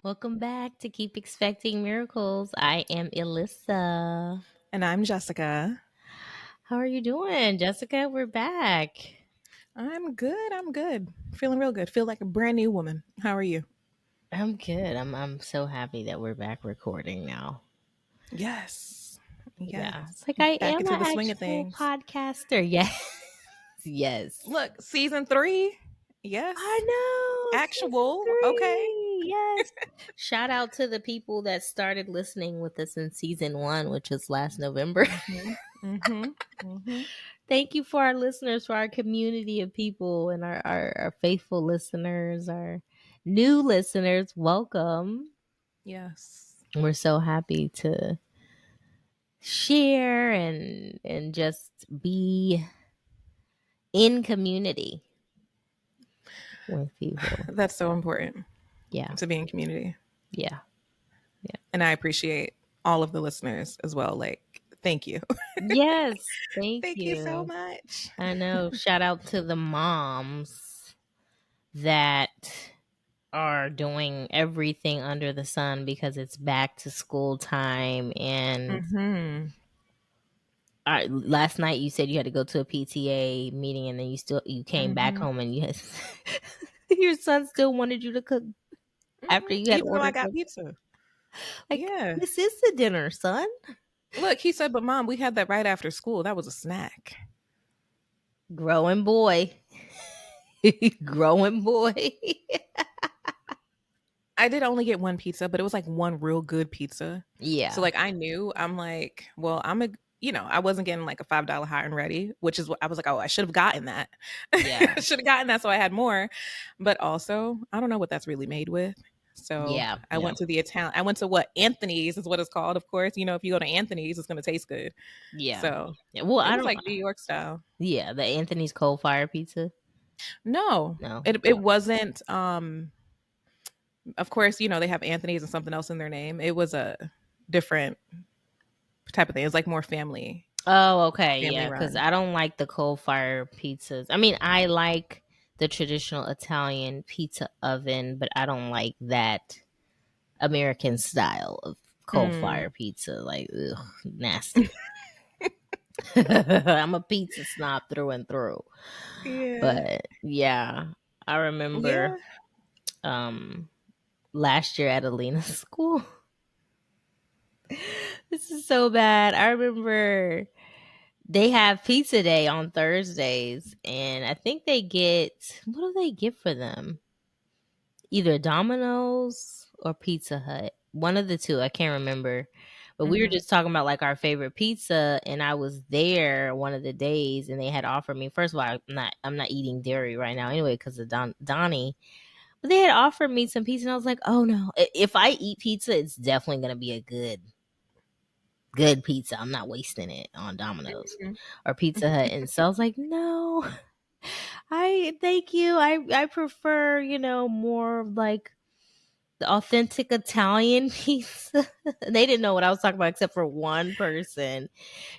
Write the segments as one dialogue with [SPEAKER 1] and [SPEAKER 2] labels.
[SPEAKER 1] Welcome back to Keep Expecting Miracles. I am Elissa.
[SPEAKER 2] And I'm Jessica.
[SPEAKER 1] How are you doing, Jessica? We're back.
[SPEAKER 2] I'm good. I'm good. Feeling real good. Feel like a brand new woman. How are you?
[SPEAKER 1] I'm good. I'm so happy that we're back recording now.
[SPEAKER 2] Yes.
[SPEAKER 1] Yeah.
[SPEAKER 2] Yes.
[SPEAKER 1] It's like I
[SPEAKER 2] Back
[SPEAKER 1] am
[SPEAKER 2] into
[SPEAKER 1] an
[SPEAKER 2] the swing of
[SPEAKER 1] actual
[SPEAKER 2] things.
[SPEAKER 1] podcaster. Yes. Yes.
[SPEAKER 2] Look, season 3.
[SPEAKER 1] I
[SPEAKER 2] Yes.
[SPEAKER 1] know. Season
[SPEAKER 2] Actual. Okay.
[SPEAKER 1] 3. Yes. Shout out to the people that started listening with us in season 1, which was last November.
[SPEAKER 2] Mm-hmm. Mm-hmm. Mm-hmm.
[SPEAKER 1] Thank you for our listeners, for our community of people and our faithful listeners, our new listeners. Welcome.
[SPEAKER 2] Yes.
[SPEAKER 1] We're so happy to share and just be in community with people.
[SPEAKER 2] That's so important
[SPEAKER 1] Yeah.
[SPEAKER 2] to be in community.
[SPEAKER 1] Yeah. Yeah.
[SPEAKER 2] And I appreciate all of the listeners as well. Like, thank you.
[SPEAKER 1] Yes. Thank
[SPEAKER 2] Thank you so
[SPEAKER 1] you.
[SPEAKER 2] much.
[SPEAKER 1] I know. Shout out to the moms that are doing everything under the sun because it's back to school time. And
[SPEAKER 2] Mm-hmm.
[SPEAKER 1] last night you said you had to go to a PTA meeting, and then you came back
[SPEAKER 2] Mm-hmm.
[SPEAKER 1] home and you your son still wanted you to cook after
[SPEAKER 2] Mm-hmm.
[SPEAKER 1] you had
[SPEAKER 2] Even though I
[SPEAKER 1] ordered
[SPEAKER 2] got
[SPEAKER 1] the,
[SPEAKER 2] pizza.
[SPEAKER 1] like,
[SPEAKER 2] Yeah.
[SPEAKER 1] this is the dinner, son.
[SPEAKER 2] Look, he said, but mom, we had that right after school. That was a snack.
[SPEAKER 1] Growing boy. Growing boy.
[SPEAKER 2] I did only get one pizza, but it was like one real good pizza. So
[SPEAKER 1] Yeah.
[SPEAKER 2] like I knew I'm like, well, I wasn't getting like a $5 hot and ready, which is what I was like, oh, I should have gotten that.
[SPEAKER 1] Yeah.
[SPEAKER 2] I should have gotten that so I had more. But also, I don't know what that's really made with. So
[SPEAKER 1] Yeah.
[SPEAKER 2] I
[SPEAKER 1] Yeah.
[SPEAKER 2] went to the Italian. I went to what Anthony's is what it's called. Of course, if you go to Anthony's, it's gonna taste good.
[SPEAKER 1] Yeah.
[SPEAKER 2] So
[SPEAKER 1] Yeah. Well,
[SPEAKER 2] it
[SPEAKER 1] I
[SPEAKER 2] was
[SPEAKER 1] don't.
[SPEAKER 2] like New York style.
[SPEAKER 1] Yeah, the Anthony's coal fire pizza.
[SPEAKER 2] No,
[SPEAKER 1] No.
[SPEAKER 2] it wasn't. Of course, they have Anthony's and something else in their name. It was a different type of thing. It was like more
[SPEAKER 1] Oh, okay,
[SPEAKER 2] family
[SPEAKER 1] yeah, because
[SPEAKER 2] run.
[SPEAKER 1] I don't like the coal fire pizzas. I mean, I like the traditional Italian pizza oven, but I don't like that American style of coal
[SPEAKER 2] Mm.
[SPEAKER 1] fire pizza. Like, ugh, nasty. I'm a pizza snob through and through.
[SPEAKER 2] Yeah.
[SPEAKER 1] But yeah, I remember
[SPEAKER 2] Yeah.
[SPEAKER 1] um last year at Alina's school. This is so bad. I remember they have pizza day on Thursdays, and I think they get, what do they get for them? Either Domino's or Pizza Hut. One of the two. I can't remember. But we were
[SPEAKER 2] Hmm.
[SPEAKER 1] just talking about like our favorite pizza, and I was there one of the days, and they had offered me. First of all, I'm not eating dairy right now anyway because of Donnie. But they had offered me some pizza, and I was like, oh no, if I eat pizza, it's definitely gonna be a good pizza. I'm not wasting it on Domino's or Pizza Hut. And so I was like, no, I thank you. I prefer, more of like the authentic Italian pizza. They didn't know what I was talking about except for one person.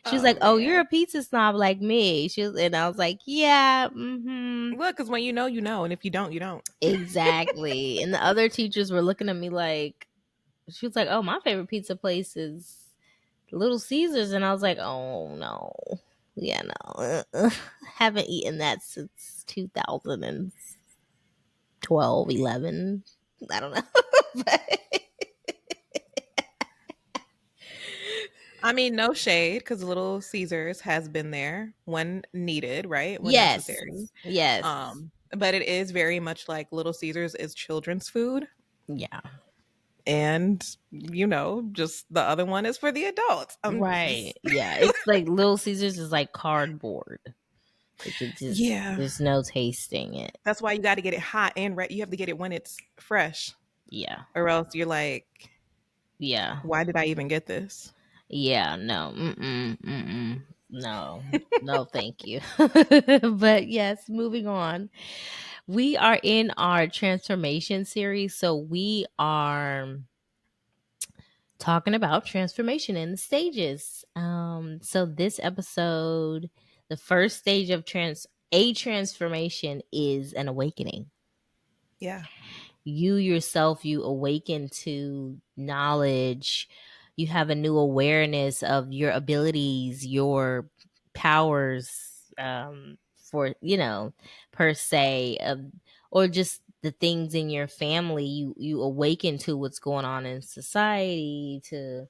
[SPEAKER 1] She was
[SPEAKER 2] Oh
[SPEAKER 1] like, "Oh, you're
[SPEAKER 2] man.
[SPEAKER 1] a pizza snob like me." And I was like, "Yeah,
[SPEAKER 2] Look, because when you know, and if you don't, you don't.
[SPEAKER 1] exactly." And the other teachers were looking at me like, she was like, "Oh, my favorite pizza place is Little Caesars," and I was like, "Oh no, yeah, no, haven't eaten that since 2012, 11. I don't know." But
[SPEAKER 2] I mean, no shade, because Little Caesars has been there when needed, right? When
[SPEAKER 1] yes,
[SPEAKER 2] necessary.
[SPEAKER 1] yes,
[SPEAKER 2] But it is very much like Little Caesars is children's food.
[SPEAKER 1] yeah,
[SPEAKER 2] And, just the other one is for the adults.
[SPEAKER 1] right, yeah. It's like Little Caesars is like cardboard. Like it just,
[SPEAKER 2] Yeah.
[SPEAKER 1] there's no tasting it.
[SPEAKER 2] That's why you got to get it hot and you have to get it when it's fresh,
[SPEAKER 1] Yeah,
[SPEAKER 2] or else you're like,
[SPEAKER 1] yeah,
[SPEAKER 2] why did I even get this?
[SPEAKER 1] yeah. No, no, no, thank you. But yes, moving on. We are in our transformation series. So we are talking about transformation in the stages. So this episode, the first stage of a transformation is an awakening.
[SPEAKER 2] Yeah.
[SPEAKER 1] you yourself, you awaken to knowledge, you have a new awareness of your abilities, your powers, for, per se, or just the things in your family. You awaken to what's going on in society, to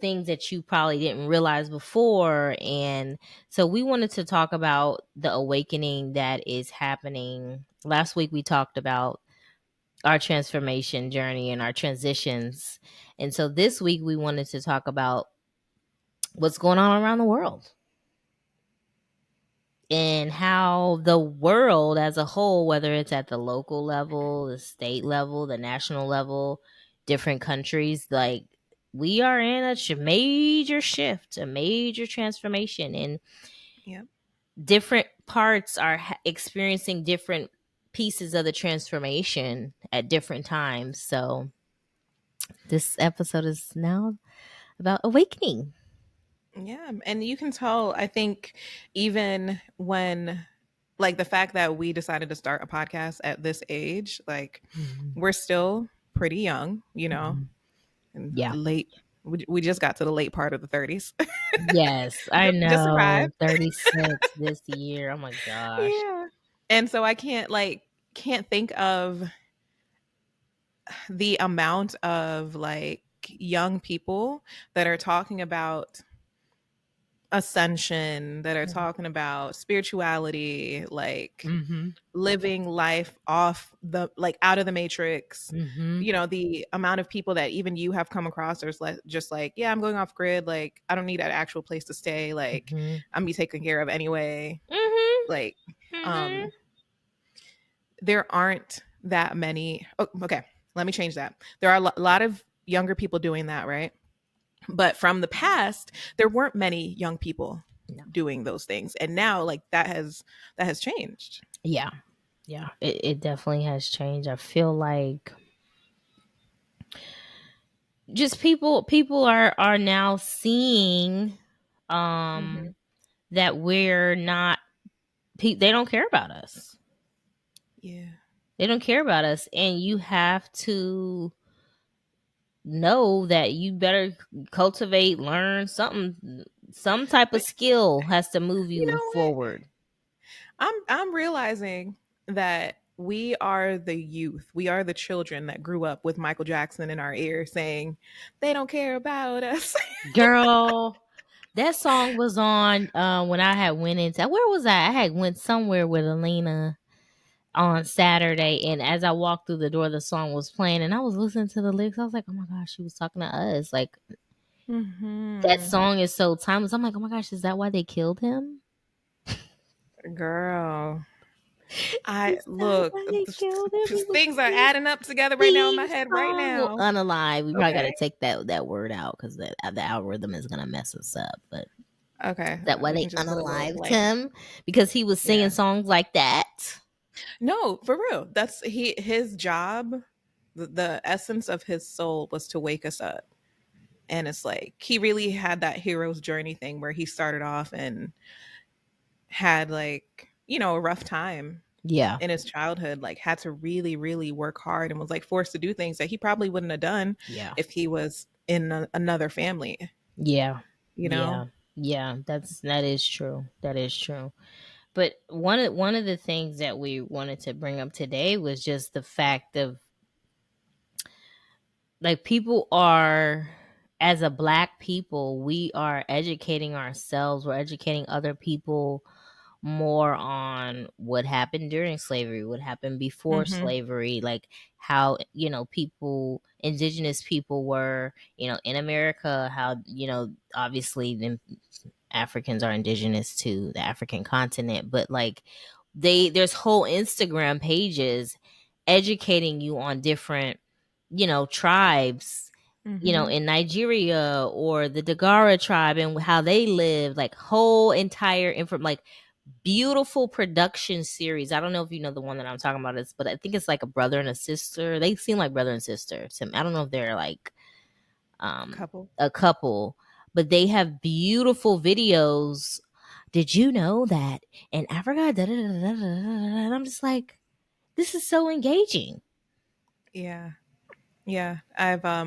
[SPEAKER 1] things that you probably didn't realize before. And so we wanted to talk about the awakening that is happening. Last week we talked about our transformation journey and our transitions. And so this week we wanted to talk about what's going on around the world, and how the world as a whole, whether it's at the local level, the state level, the national level, different countries, like, we are in a major shift, a major transformation, and
[SPEAKER 2] Yep.
[SPEAKER 1] different parts are experiencing different pieces of the transformation at different times. So this episode is now about awakening.
[SPEAKER 2] Yeah, and you can tell, I think, even when, like, the fact that we decided to start a podcast at this age, like,
[SPEAKER 1] Mhm.
[SPEAKER 2] we're still pretty young,
[SPEAKER 1] Mhm.
[SPEAKER 2] and
[SPEAKER 1] Yeah.
[SPEAKER 2] late. We just got to the late part of the 30s.
[SPEAKER 1] Yes, I
[SPEAKER 2] Just
[SPEAKER 1] know.
[SPEAKER 2] arrived.
[SPEAKER 1] 36 this year. Oh my gosh.
[SPEAKER 2] Yeah. And so I can't think of the amount of, like, young people that are talking about ascension, that are talking about spirituality, like
[SPEAKER 1] Mhm.
[SPEAKER 2] living life off the, like, out of the matrix.
[SPEAKER 1] Mhm.
[SPEAKER 2] The amount of people that even you have come across, there's just like, yeah, I'm going off grid, like, I don't need an actual place to stay, like,
[SPEAKER 1] Mhm.
[SPEAKER 2] I'm be taken care of anyway.
[SPEAKER 1] Mhm.
[SPEAKER 2] Like,
[SPEAKER 1] Mhm.
[SPEAKER 2] um there aren't that many. Oh, okay, let me change that. There are a lot of younger people doing that, right? But from the past, there weren't many young people
[SPEAKER 1] No.
[SPEAKER 2] doing those things, and now, like, that has changed.
[SPEAKER 1] Yeah. Yeah. It definitely has changed. I feel like just people are now seeing
[SPEAKER 2] Hmm.
[SPEAKER 1] um that we're not they don't care about us.
[SPEAKER 2] Yeah.
[SPEAKER 1] They don't care about us, and you have to know that you better cultivate, learn something, some type of
[SPEAKER 2] But
[SPEAKER 1] skill has to move
[SPEAKER 2] you
[SPEAKER 1] you
[SPEAKER 2] know what?
[SPEAKER 1] forward.
[SPEAKER 2] I'm realizing that we are the youth. We are the children that grew up with Michael Jackson in our ear saying, they don't care about us.
[SPEAKER 1] Girl, that song was on when I had went into, where was I had went somewhere with Alina on Saturday, and as I walked through the door the song was playing and I was listening to the lyrics. I was like, oh my gosh, she was talking to us. Like, that
[SPEAKER 2] Hmm.
[SPEAKER 1] song is so timeless. I'm like, oh my gosh, is that why they killed him?
[SPEAKER 2] Girl, I
[SPEAKER 1] Is that
[SPEAKER 2] look,
[SPEAKER 1] why they killed him? He was
[SPEAKER 2] things are
[SPEAKER 1] singing
[SPEAKER 2] adding up together right now in my
[SPEAKER 1] theme
[SPEAKER 2] head right
[SPEAKER 1] song. Well,
[SPEAKER 2] now.
[SPEAKER 1] unalive. We probably got
[SPEAKER 2] Okay.
[SPEAKER 1] to take that word out because the algorithm is gonna mess us up. But
[SPEAKER 2] Okay.
[SPEAKER 1] is that why
[SPEAKER 2] We
[SPEAKER 1] they
[SPEAKER 2] can just put a little,
[SPEAKER 1] unalived
[SPEAKER 2] like,
[SPEAKER 1] him? Because he was singing
[SPEAKER 2] yeah.
[SPEAKER 1] songs like that.
[SPEAKER 2] No, for real. That's his job. The essence of his soul was to wake us up. And it's like he really had that hero's journey thing where he started off and had, like, a rough time
[SPEAKER 1] Yeah,
[SPEAKER 2] in his childhood, like, had to really, really work hard and was, like, forced to do things that he probably wouldn't have done
[SPEAKER 1] yeah,
[SPEAKER 2] if he was in another family,
[SPEAKER 1] yeah,
[SPEAKER 2] you know?
[SPEAKER 1] yeah, yeah. That is true. That is true. But one of the things that we wanted to bring up today was just the fact of, like, people are, as a black people, we are educating ourselves, we're educating other people more on what happened during slavery, what happened before
[SPEAKER 2] Mhm.
[SPEAKER 1] slavery, like how, people, indigenous people were, in America, how, obviously the Africans are indigenous to the African continent, but like, there's whole Instagram pages educating you on different, tribes,
[SPEAKER 2] Mhm.
[SPEAKER 1] in Nigeria, or the Dagara tribe, and how they live, like whole entire like beautiful production series. I don't know if you know the one that I'm talking about is, but I think it's like a brother and a sister. They seem like brother and sister to me. I don't know if they're like um
[SPEAKER 2] Couple.
[SPEAKER 1] a couple, but they have beautiful videos. Did you know that in Africa? Da, da, da, da, da, da, da, da. And I'm just like, this is so engaging.
[SPEAKER 2] Yeah. Yeah. I've Are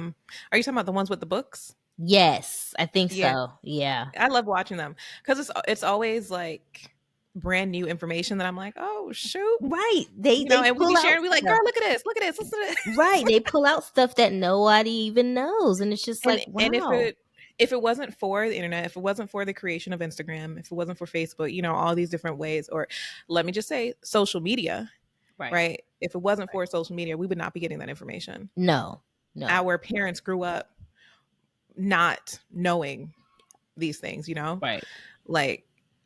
[SPEAKER 2] you talking about the ones with the books?
[SPEAKER 1] Yes, I think
[SPEAKER 2] Yeah.
[SPEAKER 1] so. Yeah.
[SPEAKER 2] I love watching them cuz it's always like brand new information that I'm like, "Oh, shoot."
[SPEAKER 1] Right. They
[SPEAKER 2] You know,
[SPEAKER 1] they
[SPEAKER 2] and we
[SPEAKER 1] pull
[SPEAKER 2] be
[SPEAKER 1] out
[SPEAKER 2] sharing, we like, "Girl,
[SPEAKER 1] stuff.
[SPEAKER 2] look at this. Look at this. Listen to
[SPEAKER 1] Right.
[SPEAKER 2] this."
[SPEAKER 1] They pull out stuff that nobody even knows. And it's just like,
[SPEAKER 2] And
[SPEAKER 1] wow.
[SPEAKER 2] if it wasn't for the internet, if it wasn't for the creation of Instagram, if it wasn't for Facebook, you know, all these different ways, or let me just say social media,
[SPEAKER 1] Right.
[SPEAKER 2] right? If it wasn't
[SPEAKER 1] Right.
[SPEAKER 2] for social media, we would not be getting that information.
[SPEAKER 1] No. No.
[SPEAKER 2] Our parents grew up not knowing these things, you know?
[SPEAKER 1] Right.
[SPEAKER 2] Like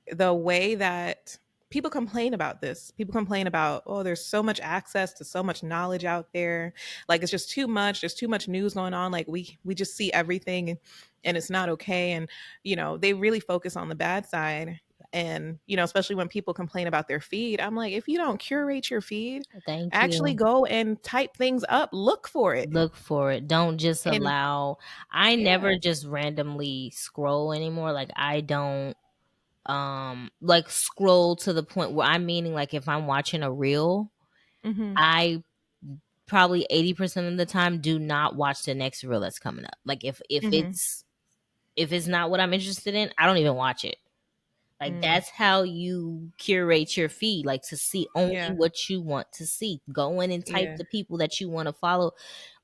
[SPEAKER 2] the way that people complain about this, people complain about, oh, there's so much access to so much knowledge out there. Like it's just too much. There's too much news going on. Like we just see everything, and it's not okay. And, you know, they really focus on the bad side. And, you know, especially when people complain about their feed, I'm like, if you don't curate your feed,
[SPEAKER 1] Thank
[SPEAKER 2] actually
[SPEAKER 1] you.
[SPEAKER 2] go and type things up, look for it.
[SPEAKER 1] Look for it. Don't just
[SPEAKER 2] And
[SPEAKER 1] allow. I
[SPEAKER 2] yeah.
[SPEAKER 1] never just randomly scroll anymore. Like I don't like scroll to the point where I'm meaning like if I'm watching a reel,
[SPEAKER 2] Hmm.
[SPEAKER 1] I probably 80% of the time do not watch the next reel that's coming up. Like
[SPEAKER 2] Hmm.
[SPEAKER 1] if it's not what I'm interested in, I don't even watch it. Like
[SPEAKER 2] Mm.
[SPEAKER 1] that's how you curate your feed, like to see only
[SPEAKER 2] Yeah.
[SPEAKER 1] what you want to see. Go in and type
[SPEAKER 2] Yeah.
[SPEAKER 1] the people that you want to follow.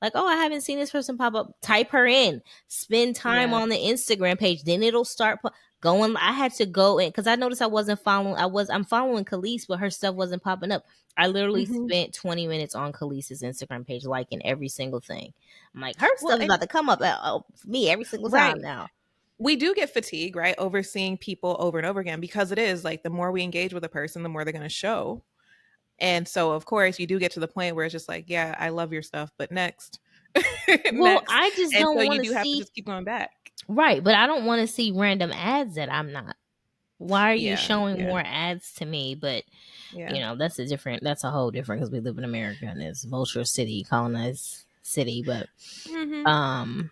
[SPEAKER 1] Like, oh, I haven't seen this person pop up. Type her in. Spend time
[SPEAKER 2] Yeah.
[SPEAKER 1] on the Instagram page. Then it'll start going. I had to go in because I noticed I wasn't following. I'm following Khalees, but her stuff wasn't popping up. I literally
[SPEAKER 2] Hmm.
[SPEAKER 1] spent 20 minutes on Khalees's Instagram page, liking every single thing. I'm like, her
[SPEAKER 2] Well,
[SPEAKER 1] stuff is
[SPEAKER 2] and
[SPEAKER 1] about to come up for me every single time
[SPEAKER 2] right.
[SPEAKER 1] now.
[SPEAKER 2] We do get fatigue, right? Overseeing people over and over again, because it is like the more we engage with a person, the more they're going to show. And so, of course, you do get to the point where it's just like, yeah, I love your stuff, but next,
[SPEAKER 1] Well,
[SPEAKER 2] next.
[SPEAKER 1] I just
[SPEAKER 2] And so
[SPEAKER 1] don't
[SPEAKER 2] you
[SPEAKER 1] want to
[SPEAKER 2] do have to
[SPEAKER 1] see.
[SPEAKER 2] just keep going back.
[SPEAKER 1] Right, but I don't want to see random ads that I'm not. Why are you
[SPEAKER 2] Yeah.
[SPEAKER 1] showing
[SPEAKER 2] Yeah.
[SPEAKER 1] more ads to me? But
[SPEAKER 2] Yeah.
[SPEAKER 1] that's a whole different because we live in America and it's vulture city, colonized city. But
[SPEAKER 2] Hmm.
[SPEAKER 1] um,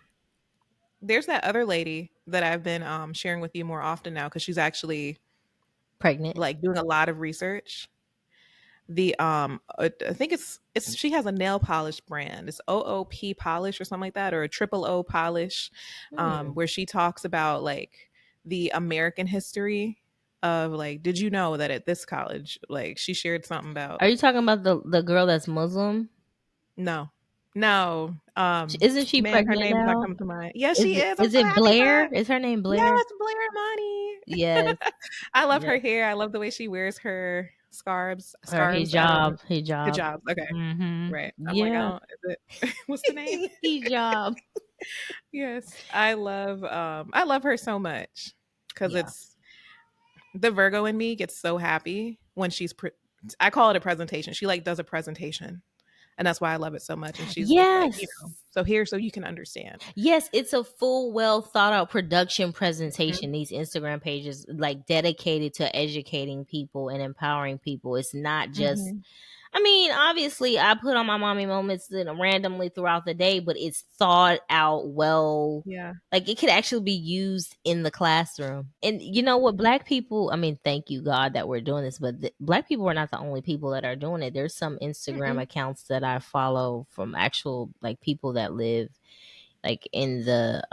[SPEAKER 2] There's that other lady that I've been sharing with you more often now, because she's actually
[SPEAKER 1] pregnant.
[SPEAKER 2] like doing a lot of research. The I think it's she has a nail polish brand. It's OOP polish or something like that, or a triple O polish,
[SPEAKER 1] Hmm.
[SPEAKER 2] where she talks about like the American history of like, did you know that at this college, like she shared something about,
[SPEAKER 1] Are you talking about the girl that's Muslim?
[SPEAKER 2] no, no,
[SPEAKER 1] Isn't she
[SPEAKER 2] man, her
[SPEAKER 1] pregnant
[SPEAKER 2] name is not
[SPEAKER 1] now?
[SPEAKER 2] coming to mind. Yes,
[SPEAKER 1] Is
[SPEAKER 2] she
[SPEAKER 1] it
[SPEAKER 2] is. I'm
[SPEAKER 1] is
[SPEAKER 2] so
[SPEAKER 1] it
[SPEAKER 2] happy for
[SPEAKER 1] Blair?
[SPEAKER 2] her.
[SPEAKER 1] Is her name Blair?
[SPEAKER 2] Yes, Blair Money.
[SPEAKER 1] Yes.
[SPEAKER 2] I love her
[SPEAKER 1] Yes.
[SPEAKER 2] hair. I love the way she wears her scarves.
[SPEAKER 1] Her
[SPEAKER 2] Scarves. I don't know.
[SPEAKER 1] hijab.
[SPEAKER 2] Hijabs. Okay.
[SPEAKER 1] Mm-hmm.
[SPEAKER 2] Right. I'm like, I
[SPEAKER 1] Yeah.
[SPEAKER 2] don't, is it, what's the name?
[SPEAKER 1] Hijab.
[SPEAKER 2] Yes. I love her so much, because
[SPEAKER 1] Yeah.
[SPEAKER 2] it's the Virgo in me gets so happy when I call it a presentation. She like does a presentation. And that's why I love it so much. And she's just like, you know,
[SPEAKER 1] Yes.
[SPEAKER 2] so here, so you can understand.
[SPEAKER 1] Yes, it's a full, well thought out production
[SPEAKER 2] Hmm.
[SPEAKER 1] presentation. These Instagram pages, like dedicated to educating people and empowering people. It's not just,
[SPEAKER 2] Hmm.
[SPEAKER 1] I mean, obviously, I put on my mommy moments randomly throughout the day, but it's thought out well.
[SPEAKER 2] Yeah.
[SPEAKER 1] Like it could actually be used in the classroom. And you know what? Black people, I mean, thank you, God, that we're doing this, but black people are not the only people that are doing it. There's some Instagram
[SPEAKER 2] Mm-mm.
[SPEAKER 1] accounts that I follow from actual, like, people that live like in the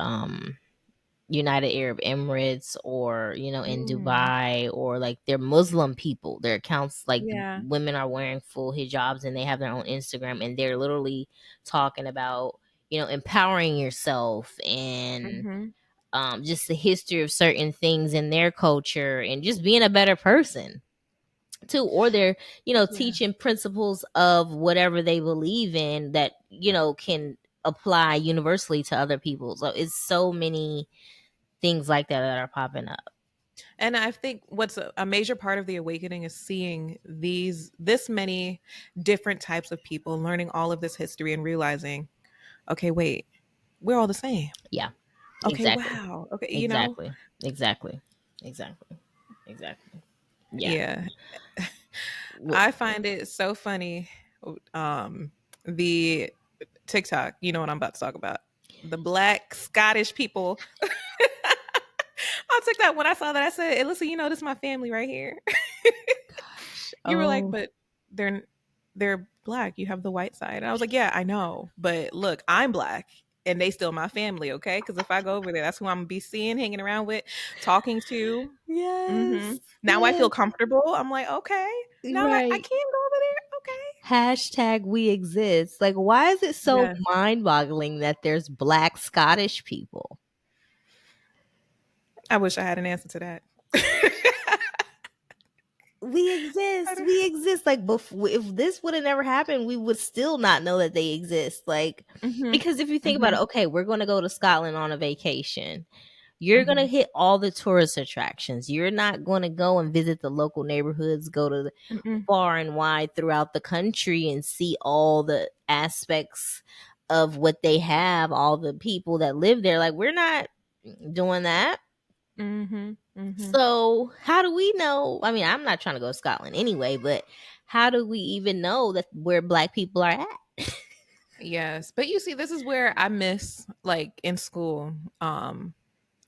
[SPEAKER 1] United Arab Emirates or in
[SPEAKER 2] Mm.
[SPEAKER 1] Dubai, or like they're Muslim people. Their accounts, like the
[SPEAKER 2] Yeah.
[SPEAKER 1] women are wearing full hijabs and they have their own Instagram and they're literally talking about empowering yourself and
[SPEAKER 2] Hmm.
[SPEAKER 1] just the history of certain things in their culture and just being a better person too, or they're
[SPEAKER 2] Yeah.
[SPEAKER 1] teaching principles of whatever they believe in that can apply universally to other people. So it's so many things like that that are popping up.
[SPEAKER 2] And I think what's a major part of the awakening is seeing this many different types of people, learning all of this history and realizing, okay, wait, we're all the same.
[SPEAKER 1] Yeah,
[SPEAKER 2] Okay,
[SPEAKER 1] exactly,
[SPEAKER 2] wow. Okay, you know?
[SPEAKER 1] exactly, exactly, exactly, exactly. Yeah.
[SPEAKER 2] Yeah.
[SPEAKER 1] Wh-
[SPEAKER 2] I find it so funny. The TikTok, you know what I'm about to talk about. The black Scottish people on TikTok. When I saw that, I said, "Hey, listen, you know, this is my family right here."
[SPEAKER 1] Gosh.
[SPEAKER 2] You were like,
[SPEAKER 1] Oh,
[SPEAKER 2] but they're. they're black. You have the white side. And I was like, yeah, I know. But look, I'm black and they still my family, okay? Because if I go over there, that's who I'm gonna be seeing, hanging around with, talking to.
[SPEAKER 1] Yes.
[SPEAKER 2] Now I feel
[SPEAKER 1] Yes.
[SPEAKER 2] comfortable. I'm like, okay. Now I
[SPEAKER 1] Right.
[SPEAKER 2] can go over there. Okay.
[SPEAKER 1] Hashtag we exist. Like, why is it so
[SPEAKER 2] Yes.
[SPEAKER 1] mind boggling that there's black Scottish people?
[SPEAKER 2] I wish I had an answer to that.
[SPEAKER 1] We exist. We exist. Like, before, if this would have never happened, we would still not know that they exist. Like,
[SPEAKER 2] Mhm.
[SPEAKER 1] because if you think about it,
[SPEAKER 2] Mhm.
[SPEAKER 1] okay, we're going to go to Scotland on a vacation. You're going to
[SPEAKER 2] Mhm.
[SPEAKER 1] hit all the tourist attractions. You're not going to go and visit the local neighborhoods, go to the
[SPEAKER 2] Mm-mm.
[SPEAKER 1] far and wide throughout the country and see all the aspects of what they have, all the people that live there. Like, we're not doing that.
[SPEAKER 2] Mhm. Mhm.
[SPEAKER 1] So, how do we know? I mean, I'm not trying to go to Scotland anyway, but how do we even know that where black people are at?
[SPEAKER 2] Yes, but you see, this is where I miss, like in school.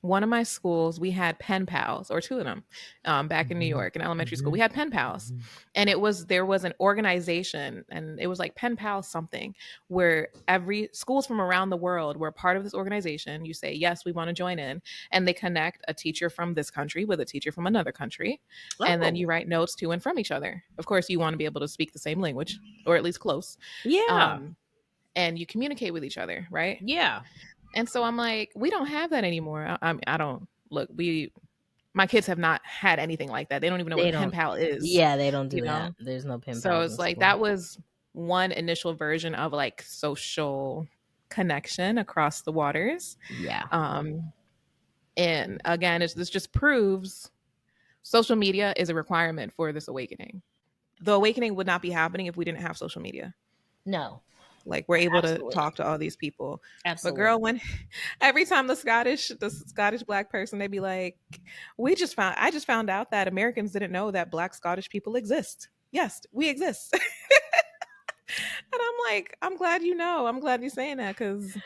[SPEAKER 2] One of my schools, we had pen pals, or two of them, back in New
[SPEAKER 1] Mhm,
[SPEAKER 2] York in elementary school. We
[SPEAKER 1] mhm,
[SPEAKER 2] had pen pals,
[SPEAKER 1] mhm.
[SPEAKER 2] and there was an organization, and it was like pen pals something, where every schools from around the world were part of this organization. You say yes, we want to join in, and they connect a teacher from this country with a teacher from another country, and then
[SPEAKER 1] Oh,
[SPEAKER 2] you write notes to and from each other. Of course, you want to be able to speak the same language, or at least close.
[SPEAKER 1] yeah,
[SPEAKER 2] Um, and you communicate with each other, right?
[SPEAKER 1] yeah.
[SPEAKER 2] And so I'm like, we don't have that anymore. I don't look. We My kids have not had anything like that. They don't even know what a
[SPEAKER 1] They
[SPEAKER 2] pen
[SPEAKER 1] don't.
[SPEAKER 2] pal is,
[SPEAKER 1] Yeah, they don't
[SPEAKER 2] you
[SPEAKER 1] do that.
[SPEAKER 2] know.
[SPEAKER 1] There's no pen
[SPEAKER 2] So
[SPEAKER 1] pals
[SPEAKER 2] it's
[SPEAKER 1] in
[SPEAKER 2] like
[SPEAKER 1] school.
[SPEAKER 2] that was one initial version of like social connection across the waters.
[SPEAKER 1] Yeah.
[SPEAKER 2] Um, and again, this just proves social media is a requirement for this awakening. The awakening would not be happening if we didn't have social media.
[SPEAKER 1] No.
[SPEAKER 2] Like we're able to
[SPEAKER 1] Absolutely.
[SPEAKER 2] talk to all these people. But girl,
[SPEAKER 1] Absolutely.
[SPEAKER 2] when every time the Scottish black person, they be like, I just found out that Americans didn't know that black Scottish people exist. Yes, we exist. And I'm like, I'm glad you know. I'm glad you're saying that because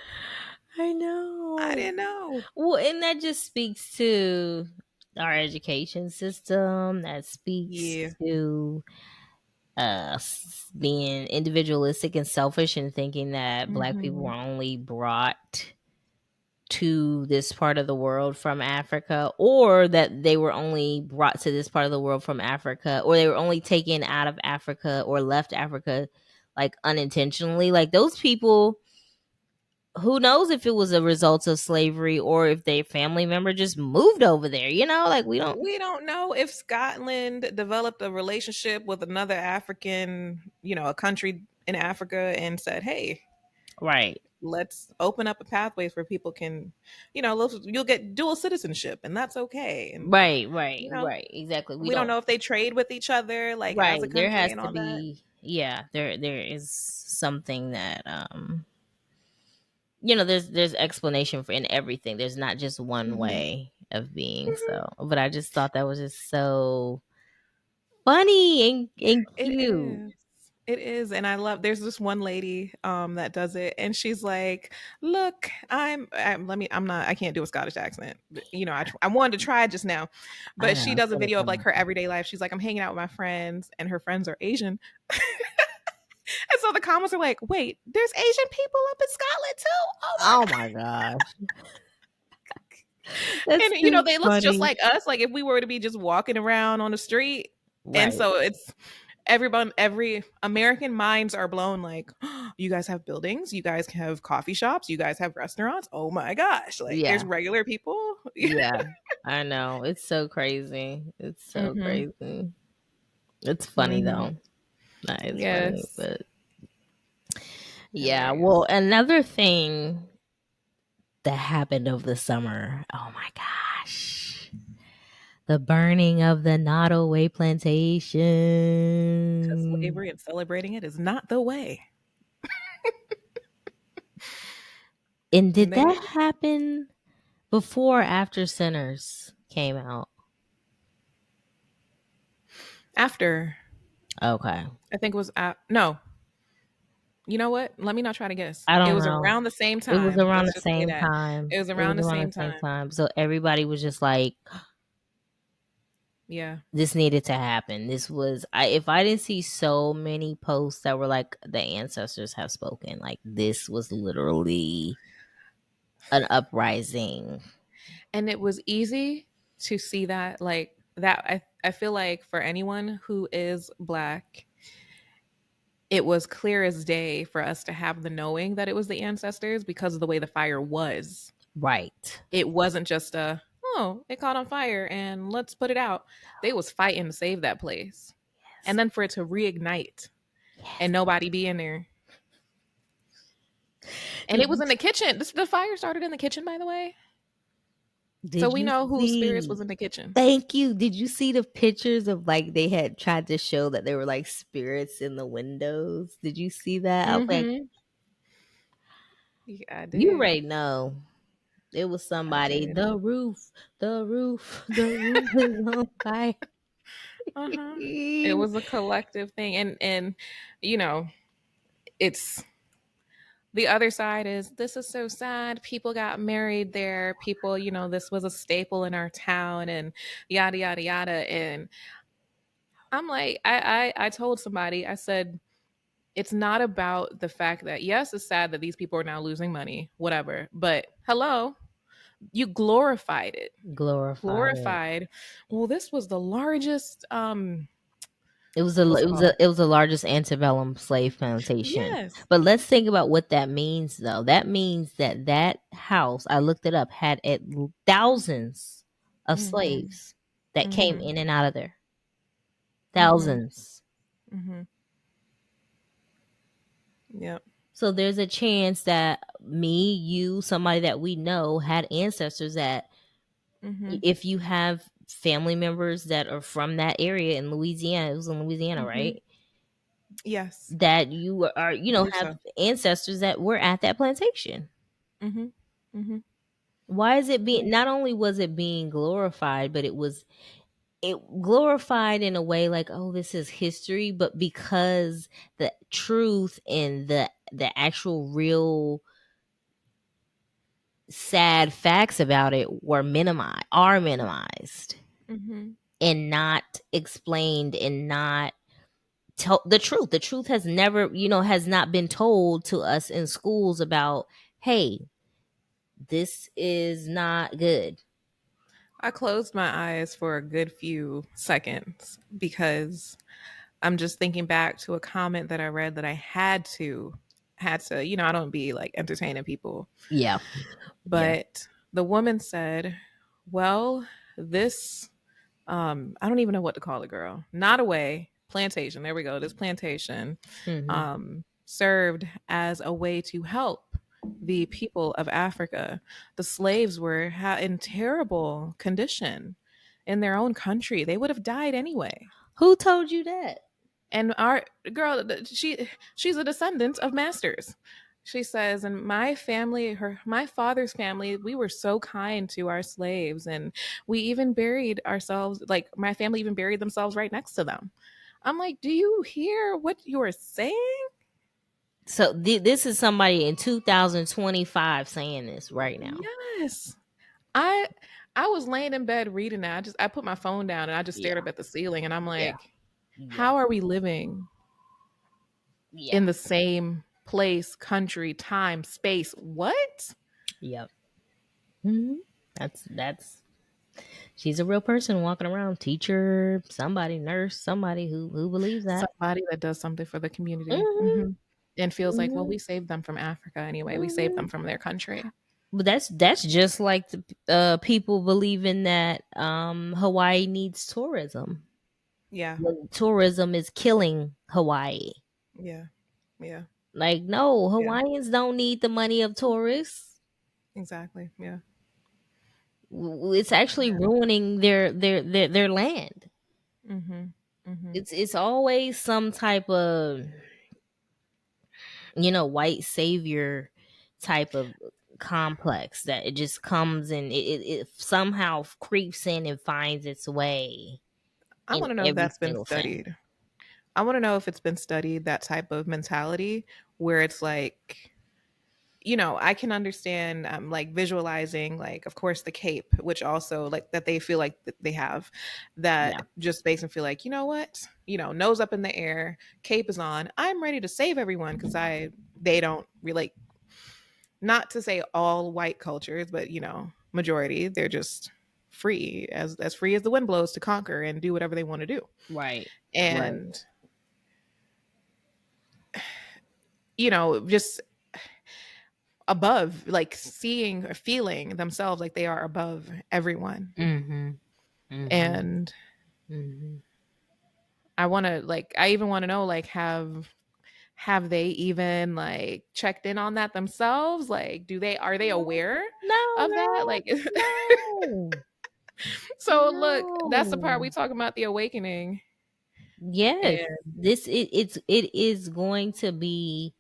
[SPEAKER 1] I
[SPEAKER 2] I
[SPEAKER 1] know.
[SPEAKER 2] didn't know.
[SPEAKER 1] Well, and that just speaks to our education system. That speaks
[SPEAKER 2] Yeah.
[SPEAKER 1] to being individualistic and selfish and thinking that black people
[SPEAKER 2] Hmm.
[SPEAKER 1] were only brought to this part of the world from Africa, or that they were only brought to this part of the world from Africa, or they were only taken out of Africa or left Africa like unintentionally. Like those people, who knows if it was a result of slavery or if their family member just moved over there, like we don't.
[SPEAKER 2] We don't know if Scotland developed a relationship with another African, a country in Africa and said, hey,
[SPEAKER 1] Right.
[SPEAKER 2] let's open up a pathway where people can, you'll get dual citizenship and that's okay. And,
[SPEAKER 1] Right, right,
[SPEAKER 2] you know,
[SPEAKER 1] right. Exactly. We
[SPEAKER 2] we don't
[SPEAKER 1] don't.
[SPEAKER 2] know if they trade with each other, like as a
[SPEAKER 1] Right. There
[SPEAKER 2] country
[SPEAKER 1] has
[SPEAKER 2] and
[SPEAKER 1] to
[SPEAKER 2] all that.
[SPEAKER 1] be, yeah, there is something that there's explanation for in everything. There's not just one
[SPEAKER 2] Hmm.
[SPEAKER 1] way of being.
[SPEAKER 2] Hmm.
[SPEAKER 1] So, but I just thought that was just so funny and
[SPEAKER 2] It
[SPEAKER 1] cute.
[SPEAKER 2] is. It is. And I love there's this one lady that does it and she's like, "Look, I can't do a Scottish accent. But, I wanted to try just now.
[SPEAKER 1] I
[SPEAKER 2] But she
[SPEAKER 1] know it's
[SPEAKER 2] does a
[SPEAKER 1] gonna
[SPEAKER 2] video of
[SPEAKER 1] come
[SPEAKER 2] like
[SPEAKER 1] out.
[SPEAKER 2] her everyday life. She's like, "I'm hanging out with my friends and her friends are Asian." And so the comments are like, "Wait, there's Asian people up in Scotland too? Oh my
[SPEAKER 1] Oh
[SPEAKER 2] god."
[SPEAKER 1] my gosh, that's
[SPEAKER 2] And
[SPEAKER 1] too
[SPEAKER 2] they look just
[SPEAKER 1] funny.
[SPEAKER 2] like us, like if we were to be just walking around on the street. And
[SPEAKER 1] Right.
[SPEAKER 2] so it's every American minds are blown like, "Oh, you guys have buildings, you guys have coffee shops, you guys have restaurants. Oh my gosh, like there's
[SPEAKER 1] Yeah.
[SPEAKER 2] regular people."
[SPEAKER 1] Yeah. I know. It's so crazy. It's so
[SPEAKER 2] Mhm.
[SPEAKER 1] crazy. It's funny
[SPEAKER 2] Mhm.
[SPEAKER 1] though. That is funny.
[SPEAKER 2] Yes.
[SPEAKER 1] But yeah, well,
[SPEAKER 2] Hilarious.
[SPEAKER 1] another thing that happened over the summer. Oh my gosh. The burning of the Nottoway
[SPEAKER 2] Cuz
[SPEAKER 1] plantation.
[SPEAKER 2] slavery and celebrating it is not the way.
[SPEAKER 1] And did
[SPEAKER 2] They
[SPEAKER 1] that happen before or after Sinners came out?
[SPEAKER 2] after
[SPEAKER 1] Okay.
[SPEAKER 2] I think it was no. You know what? Let me not try to guess.
[SPEAKER 1] I
[SPEAKER 2] It
[SPEAKER 1] don't
[SPEAKER 2] was
[SPEAKER 1] know.
[SPEAKER 2] around the same
[SPEAKER 1] It was
[SPEAKER 2] time.
[SPEAKER 1] around
[SPEAKER 2] Let's
[SPEAKER 1] the
[SPEAKER 2] just say
[SPEAKER 1] same
[SPEAKER 2] that.
[SPEAKER 1] time.
[SPEAKER 2] It was
[SPEAKER 1] It
[SPEAKER 2] around
[SPEAKER 1] was
[SPEAKER 2] the
[SPEAKER 1] around
[SPEAKER 2] same
[SPEAKER 1] the same
[SPEAKER 2] time.
[SPEAKER 1] time. So everybody was just like,
[SPEAKER 2] Yeah.
[SPEAKER 1] This needed to happen. This was I if I didn't see so many posts that were like the ancestors have spoken, like this was literally an uprising.
[SPEAKER 2] And it was easy to see that, like that. I feel like for anyone who is black, it was clear as day for us to have the knowing that it was the ancestors because of the way the fire was.
[SPEAKER 1] Right.
[SPEAKER 2] It wasn't just a, oh, it caught on fire and let's put it out. They was fighting to save that place. And
[SPEAKER 1] Yes.
[SPEAKER 2] then for it to reignite
[SPEAKER 1] Yes.
[SPEAKER 2] and nobody be in there. And
[SPEAKER 1] Did
[SPEAKER 2] it was
[SPEAKER 1] you
[SPEAKER 2] in the kitchen. The fire started in the kitchen, by the way. So
[SPEAKER 1] did
[SPEAKER 2] we
[SPEAKER 1] you
[SPEAKER 2] know whose spirits
[SPEAKER 1] see
[SPEAKER 2] was in the kitchen.
[SPEAKER 1] Thank you. Did you see the pictures of like they had tried to show that there were like spirits in the windows? Did you see that? I was like,
[SPEAKER 2] Mm-hmm. Yeah, I
[SPEAKER 1] you
[SPEAKER 2] did.
[SPEAKER 1] already know. It was
[SPEAKER 2] I
[SPEAKER 1] somebody.
[SPEAKER 2] did.
[SPEAKER 1] The roof is on fire.
[SPEAKER 2] Uh-huh. It was a collective thing. And you know, it's the other side is this is so sad. People got married there. People, this was a staple in our town and yada yada yada. And I'm like, I told somebody, I said, it's not about the fact that yes, it's sad that these people are now losing money, whatever. But hello, you glorified it.
[SPEAKER 1] Glorified it.
[SPEAKER 2] Glorified. Well, this was the largest
[SPEAKER 1] It was
[SPEAKER 2] what's it called?
[SPEAKER 1] it was the largest antebellum slave plantation.
[SPEAKER 2] Yes.
[SPEAKER 1] But let's think about what that means though. That means that that house, I looked it up, had thousands of
[SPEAKER 2] Mhm.
[SPEAKER 1] slaves that came
[SPEAKER 2] Mhm.
[SPEAKER 1] in and out of there.
[SPEAKER 2] Mhm.
[SPEAKER 1] Thousands.
[SPEAKER 2] Mhm. Yep.
[SPEAKER 1] So there's a chance that me, you, somebody that we know had ancestors that
[SPEAKER 2] Mhm.
[SPEAKER 1] if you have family members that are from that area in Louisiana, it was in Louisiana,
[SPEAKER 2] Mhm.
[SPEAKER 1] right?
[SPEAKER 2] Yes.
[SPEAKER 1] That you are,
[SPEAKER 2] I believe
[SPEAKER 1] have
[SPEAKER 2] so.
[SPEAKER 1] ancestors that were at that plantation.
[SPEAKER 2] Mhm. Mhm.
[SPEAKER 1] Why is it
[SPEAKER 2] Yeah.
[SPEAKER 1] being, not only was it being glorified, but it glorified in a way like, oh, this is history, but because the truth and the actual real sad facts about it are minimized
[SPEAKER 2] Mhm.
[SPEAKER 1] and not explained and not tell the truth has never has not been told to us in schools about, hey, this is not good.
[SPEAKER 2] I closed my eyes for a good few seconds because I'm just thinking back to a comment that I read that I had to, I don't be like entertaining people,
[SPEAKER 1] Yeah. Yeah.
[SPEAKER 2] but the woman said, "Well, this I don't even know what to call it, girl. Not away plantation. There we go. This plantation
[SPEAKER 1] Hmm.
[SPEAKER 2] served as a way to help the people of Africa. The slaves were in terrible condition in their own country. They would have died anyway.
[SPEAKER 1] Who told you that?
[SPEAKER 2] And our girl, she's a descendant of masters. She says, and my father's family, we were so kind to our slaves, and we even buried ourselves. Like my family even buried themselves right next to them. I'm like, do you hear what you are saying?
[SPEAKER 1] So this is somebody in 2025 saying this right now.
[SPEAKER 2] Yes. I I was laying in bed reading that. I put my phone down and I just stared
[SPEAKER 1] Yeah.
[SPEAKER 2] up at the ceiling and I'm
[SPEAKER 1] Yeah.
[SPEAKER 2] like,
[SPEAKER 1] Yeah.
[SPEAKER 2] how are we living
[SPEAKER 1] Yeah.
[SPEAKER 2] in the same place, country, time, space? What?
[SPEAKER 1] Yep. Hmm. That's she's a real person walking around, teacher, somebody, nurse, somebody who believes that.
[SPEAKER 2] Somebody that does something for the community,
[SPEAKER 1] Hmm.
[SPEAKER 2] and feels like, well,
[SPEAKER 1] Hmm.
[SPEAKER 2] we saved them from Africa anyway. We saved
[SPEAKER 1] Hmm.
[SPEAKER 2] them from their country.
[SPEAKER 1] But that's just like the people believing that Hawaii needs tourism.
[SPEAKER 2] Yeah,
[SPEAKER 1] Like, tourism is killing Hawaii.
[SPEAKER 2] yeah, yeah,
[SPEAKER 1] Like, no,
[SPEAKER 2] yeah.
[SPEAKER 1] Hawaiians don't need the money of tourists.
[SPEAKER 2] Exactly. Yeah.
[SPEAKER 1] It's actually ruining their land.
[SPEAKER 2] Mhm. Mhm.
[SPEAKER 1] It's always some type of white savior type of complex that it just comes and it somehow creeps in and finds its way
[SPEAKER 2] I
[SPEAKER 1] in
[SPEAKER 2] want to know if
[SPEAKER 1] every
[SPEAKER 2] that's been
[SPEAKER 1] single thing.
[SPEAKER 2] studied. I want to know if it's been studied, that type of mentality where it's like I can understand, like visualizing, like, of course, the cape, which also, like, that they feel like they have,
[SPEAKER 1] Yeah.
[SPEAKER 2] that just makes them feel like, you know what, nose up in the air, cape is on, I'm ready to save everyone, because they don't relate. Not to say all white cultures, but majority, they're just free as the wind blows to conquer and do whatever they want to do.
[SPEAKER 1] Right. Right.
[SPEAKER 2] And just above, like seeing or feeling themselves like they are above everyone.
[SPEAKER 1] Mhm. Mhm.
[SPEAKER 2] And
[SPEAKER 1] Mhm.
[SPEAKER 2] I even want to know, like, have they even like checked in on that themselves? Like, are they
[SPEAKER 1] No.
[SPEAKER 2] aware
[SPEAKER 1] No,
[SPEAKER 2] of that?
[SPEAKER 1] girl.
[SPEAKER 2] Like,
[SPEAKER 1] No.
[SPEAKER 2] so look, that's the part we
[SPEAKER 1] No.
[SPEAKER 2] talk about, the awakening.
[SPEAKER 1] Yes.
[SPEAKER 2] And
[SPEAKER 1] It is going to be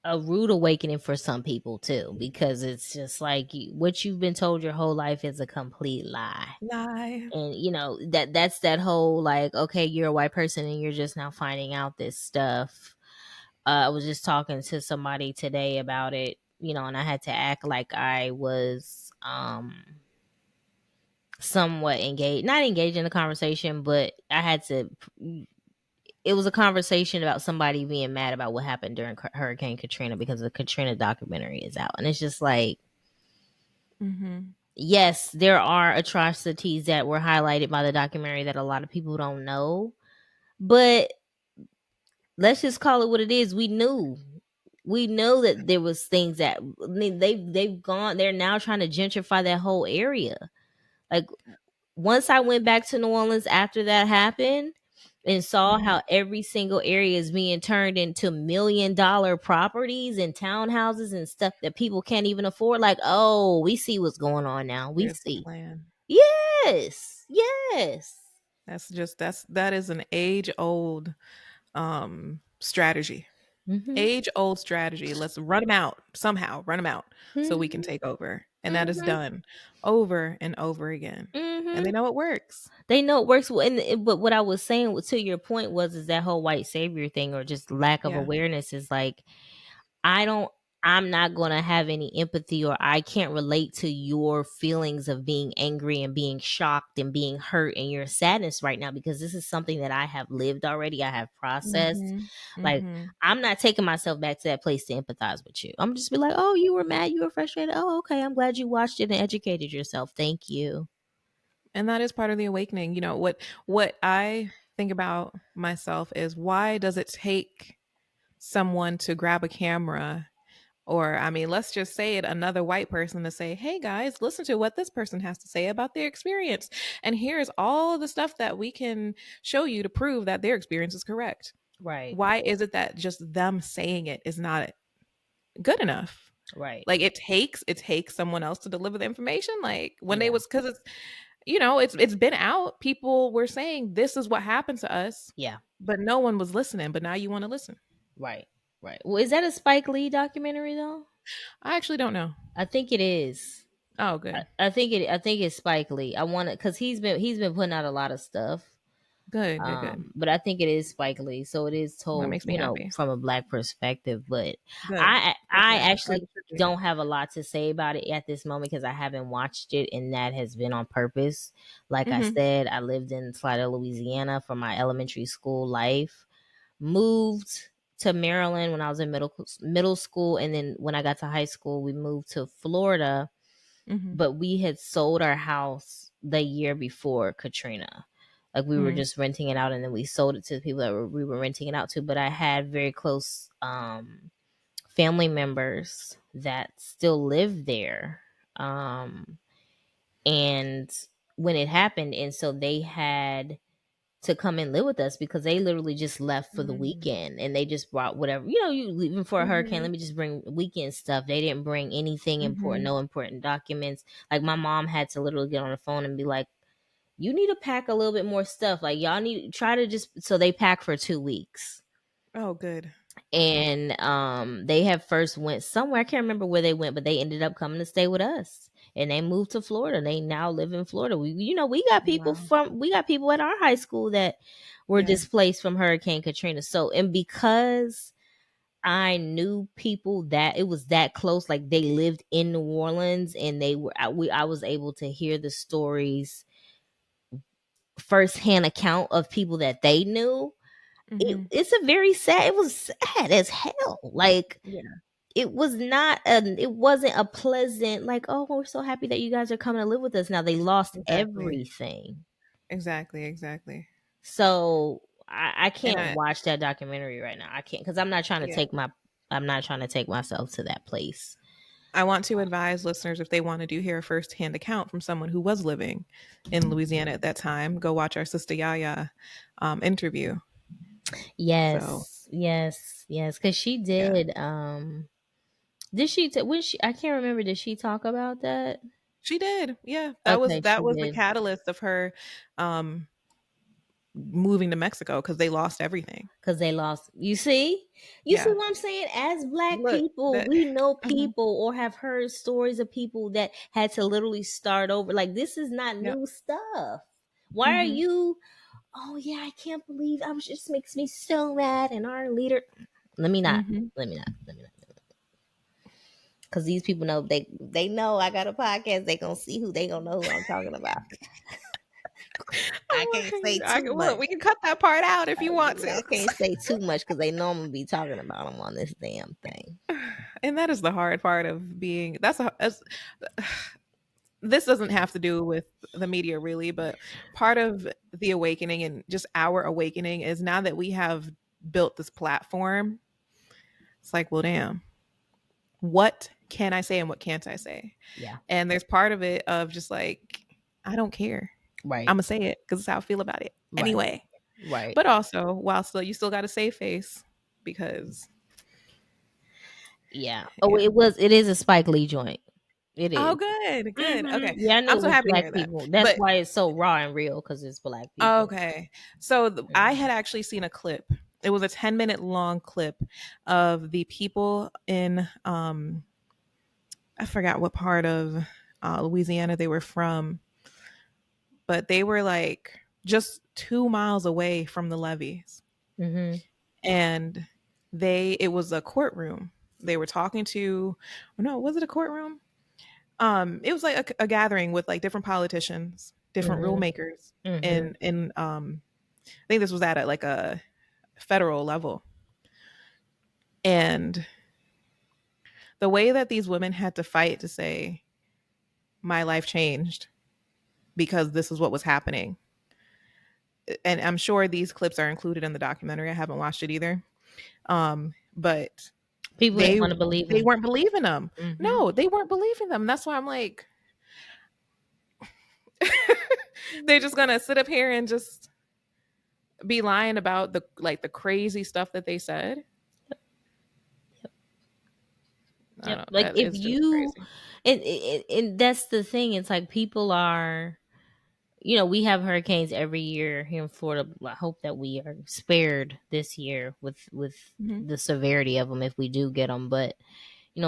[SPEAKER 1] a rude awakening for some people too, because it's just like what you've been told your whole life is a complete lie.
[SPEAKER 2] lie.
[SPEAKER 1] And that's that whole, like, okay, you're a white person and you're just now finding out this stuff. I was just talking to somebody today about it, and I had to act like I was somewhat engaged, not engaged in the conversation, but I had to. It was a conversation about somebody being mad about what happened during Hurricane Katrina because the Katrina documentary is out, and it's just like,
[SPEAKER 2] Hmm.
[SPEAKER 1] yes, there are atrocities that were highlighted by the documentary that a lot of people don't know, but let's just call it what it is. We know that there was things that, I mean, they've gone. They're now trying to gentrify that whole area. Like, once I went back to New Orleans after that happened and saw how every single area is being turned into $1 million properties and townhouses and stuff that people can't even afford, like, oh, we see what's going on now. We
[SPEAKER 2] There's the
[SPEAKER 1] see.
[SPEAKER 2] plan.
[SPEAKER 1] Yes. Yes.
[SPEAKER 2] That is an age old strategy.
[SPEAKER 1] Mhm.
[SPEAKER 2] Age old strategy. Let's run them out somehow, run them out so we can
[SPEAKER 1] Mhm.
[SPEAKER 2] take over. And that is
[SPEAKER 1] Mhm.
[SPEAKER 2] done over and over again. And they
[SPEAKER 1] Mhm.
[SPEAKER 2] know it works.
[SPEAKER 1] They know it works well, but what I was saying, to your point, was is that whole white savior thing, or just lack of
[SPEAKER 2] Yeah.
[SPEAKER 1] awareness, is like, I don't I'm not going to have any empathy, or I can't relate to your feelings of being angry and being shocked and being hurt and your sadness right now, because this is something that I have lived already. I have processed.
[SPEAKER 2] Mhm.
[SPEAKER 1] Like,
[SPEAKER 2] Mhm.
[SPEAKER 1] I'm not taking myself back to that place to empathize with you. I'm just be like, "Oh, you were mad, you were frustrated. Oh, okay. I'm glad you watched it and educated yourself. Thank you."
[SPEAKER 2] And that is part of the awakening. What I think about myself is, why does it take someone to grab a camera, or, I mean, let's just say it, another white person, to say, "Hey guys, listen to what this person has to say about their experience. And here's all the stuff that we can show you to prove that their experience is correct."
[SPEAKER 1] Right.
[SPEAKER 2] Why is it that just them saying it is not good enough?
[SPEAKER 1] Right.
[SPEAKER 2] Like, it takes someone else to deliver the information. Like, when they
[SPEAKER 1] Yeah.
[SPEAKER 2] was, because it's been out. People were saying this is what happened to us,
[SPEAKER 1] Yeah.
[SPEAKER 2] but no one was listening. But now you want to listen.
[SPEAKER 1] Right. Right. Well, is that a Spike Lee documentary though?
[SPEAKER 2] I actually don't know.
[SPEAKER 1] I think it is.
[SPEAKER 2] Oh, good,
[SPEAKER 1] I think it's Spike Lee. I want it because he's been putting out a lot of stuff.
[SPEAKER 2] good, good, good.
[SPEAKER 1] But I think it is Spike Lee, so it is
[SPEAKER 2] Well, that
[SPEAKER 1] told,
[SPEAKER 2] makes me happy.
[SPEAKER 1] from a black perspective. But
[SPEAKER 2] Good. That's
[SPEAKER 1] I
[SPEAKER 2] as
[SPEAKER 1] actually
[SPEAKER 2] it should be.
[SPEAKER 1] don't have a lot to say about it at this moment because I haven't watched it, and that has been on purpose. Like I
[SPEAKER 2] Mhm.
[SPEAKER 1] said, I lived in Slidell, Louisiana for my elementary school life. Moved to Maryland when I was in middle school, and then when I got to high school, we moved to Florida,
[SPEAKER 2] Mhm.
[SPEAKER 1] but we had sold our house the year before Katrina. Like, we were
[SPEAKER 2] Mhm.
[SPEAKER 1] just renting it out, and then we sold it to the people that we were renting it out to. But I had very close family members that still live there. And when it happened, and so they had to come and live with us because they literally just left for the
[SPEAKER 2] Mhm.
[SPEAKER 1] weekend, and they just brought whatever, you leaving for a hurricane,
[SPEAKER 2] Mhm.
[SPEAKER 1] let me just bring weekend stuff. They didn't bring anything important,
[SPEAKER 2] Mhm.
[SPEAKER 1] no important documents. Like, my mom had to literally get on the phone and be like, you need to pack a little bit more stuff, like, y'all need to try to just, so they pack for 2 weeks.
[SPEAKER 2] Oh, good.
[SPEAKER 1] And they had first went somewhere, I can't remember where they went, but they ended up coming to stay with us, and they moved to Florida. They now live in Florida. We got people
[SPEAKER 2] Wow.
[SPEAKER 1] at our high school that were
[SPEAKER 2] Yeah.
[SPEAKER 1] displaced from Hurricane Katrina. So, and because I knew people that it was that close, like they lived in New Orleans, and I was able to hear the stories firsthand account of people that they knew.
[SPEAKER 2] Mm-hmm.
[SPEAKER 1] It's a very sad. It was sad as hell. Like
[SPEAKER 2] Yeah.
[SPEAKER 1] it wasn't a pleasant, like, oh, we're so happy that you guys are coming to live with us now. They lost
[SPEAKER 2] Exactly.
[SPEAKER 1] everything.
[SPEAKER 2] Exactly. Exactly.
[SPEAKER 1] So I
[SPEAKER 2] And
[SPEAKER 1] can't
[SPEAKER 2] I,
[SPEAKER 1] watch that documentary right now. I can't, because
[SPEAKER 2] yeah,
[SPEAKER 1] I'm not trying to take myself to that place.
[SPEAKER 2] I want to advise listeners if they want to do hear a firsthand account from someone who was living in Louisiana at that time, go watch our sister Yaya interview. So
[SPEAKER 1] Yes, because she
[SPEAKER 2] yeah,
[SPEAKER 1] did she when she I can't remember, did she talk about that?
[SPEAKER 2] she did. Yeah,
[SPEAKER 1] Okay,
[SPEAKER 2] that
[SPEAKER 1] she
[SPEAKER 2] was the
[SPEAKER 1] did.
[SPEAKER 2] catalyst of her um, moving to Mexico because they lost everything.
[SPEAKER 1] Because they lost. You see
[SPEAKER 2] Yeah,
[SPEAKER 1] what I'm saying? As Black
[SPEAKER 2] look
[SPEAKER 1] people,
[SPEAKER 2] that.
[SPEAKER 1] we know
[SPEAKER 2] Mhm.
[SPEAKER 1] people or have heard stories of people that had to literally start over. Like, this is not
[SPEAKER 2] Yep.
[SPEAKER 1] new stuff. Why are
[SPEAKER 2] Hmm.
[SPEAKER 1] you, oh yeah, I can't believe, I was just makes me so mad, and our leader, let me not
[SPEAKER 2] Hmm.
[SPEAKER 1] let me not, because these people know, they know I got a podcast. They gonna see who, they gonna know who I'm talking about. I can't say too
[SPEAKER 2] Look,
[SPEAKER 1] much.
[SPEAKER 2] we can cut that part out if you want
[SPEAKER 1] I
[SPEAKER 2] to.
[SPEAKER 1] can't say too much because they know I'm gonna be talking about them on this damn thing.
[SPEAKER 2] And that is the hard part of being. This doesn't have to do with the media really, but part of the awakening and just our awakening is now that we have built this platform, it's like, well, damn, what can I say and what can't I say?
[SPEAKER 1] Yeah.
[SPEAKER 2] And there's part of it of just like, I don't care.
[SPEAKER 1] Right.
[SPEAKER 2] I'm gonna say it because it's how I feel about it
[SPEAKER 1] Right.
[SPEAKER 2] anyway.
[SPEAKER 1] Right.
[SPEAKER 2] But also, while still, you still got to save face because,
[SPEAKER 1] Yeah. Oh,
[SPEAKER 2] yeah.
[SPEAKER 1] it is a Spike Lee joint. It
[SPEAKER 2] Oh,
[SPEAKER 1] is.
[SPEAKER 2] good, good. Okay,
[SPEAKER 1] Yeah, I knew
[SPEAKER 2] I'm
[SPEAKER 1] it
[SPEAKER 2] so
[SPEAKER 1] was
[SPEAKER 2] happy to
[SPEAKER 1] Black
[SPEAKER 2] hear that.
[SPEAKER 1] people. That's
[SPEAKER 2] But
[SPEAKER 1] why it's so raw and real, because it's Black people.
[SPEAKER 2] okay. So I
[SPEAKER 1] Mhm.
[SPEAKER 2] had actually seen a clip. It was a 10-minute long clip of the people in I forgot what part of Louisiana they were from, but they were like just 2 miles away from the levees.
[SPEAKER 1] Mhm.
[SPEAKER 2] And it was a courtroom. They were talking to, oh no, was it a courtroom? It was like a gathering with like different politicians, different rule
[SPEAKER 1] Mhm.
[SPEAKER 2] makers,
[SPEAKER 1] Mhm.
[SPEAKER 2] and I think this was at like a federal level. And the way that these women had to fight to say, my life changed because this is what was happening. And I'm sure these clips are included in the documentary. I haven't watched it either. But
[SPEAKER 1] People didn't
[SPEAKER 2] they
[SPEAKER 1] want to believe
[SPEAKER 2] they
[SPEAKER 1] him.
[SPEAKER 2] weren't believing them.
[SPEAKER 1] Mhm.
[SPEAKER 2] No, they weren't believing them. That's why I'm like, they're just gonna sit up here and just be lying about the crazy stuff that they said. I
[SPEAKER 1] Yep.
[SPEAKER 2] don't.
[SPEAKER 1] Like,
[SPEAKER 2] That
[SPEAKER 1] if
[SPEAKER 2] is just
[SPEAKER 1] you,
[SPEAKER 2] crazy.
[SPEAKER 1] and that's the thing. It's like people are, we have hurricanes every year here in Florida. I hope that we are spared this year with
[SPEAKER 2] Hmm.
[SPEAKER 1] the severity of them if we do get them. But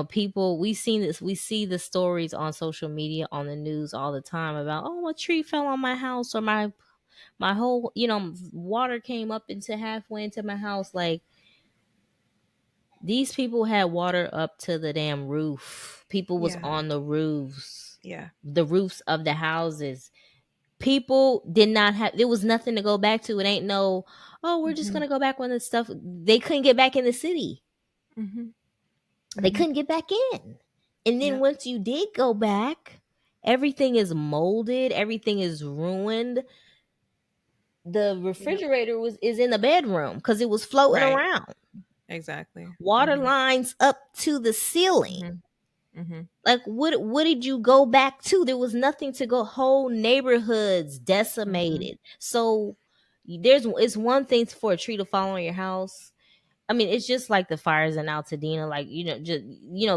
[SPEAKER 1] people, we see the stories on social media, on the news all the time about, oh, a tree fell on my house, or my whole, water came up into halfway into my house. Like, these people had water up to the damn roof. People was
[SPEAKER 2] Yeah.
[SPEAKER 1] on
[SPEAKER 2] Yeah.
[SPEAKER 1] the roofs of the houses. People did not have, there was nothing to go back to. It ain't no, oh, we're just
[SPEAKER 2] Hmm.
[SPEAKER 1] gonna go back when the stuff, they couldn't get back in the city.
[SPEAKER 2] Hmm.
[SPEAKER 1] They
[SPEAKER 2] Hmm.
[SPEAKER 1] couldn't get back in. And then
[SPEAKER 2] Yep.
[SPEAKER 1] once you did go back, everything is molded, everything is ruined. The
[SPEAKER 2] Yep.
[SPEAKER 1] refrigerator is in the bedroom because it was floating
[SPEAKER 2] Right.
[SPEAKER 1] around.
[SPEAKER 2] Exactly.
[SPEAKER 1] Water
[SPEAKER 2] Hmm.
[SPEAKER 1] lines up to the ceiling.
[SPEAKER 2] Hmm. Hmm.
[SPEAKER 1] Like, what did you go back to? There was nothing to go. Whole neighborhoods
[SPEAKER 2] Hmm.
[SPEAKER 1] decimated. So it's one thing for a tree to fall on your house. I mean, it's just like the fires in Altadena, like, just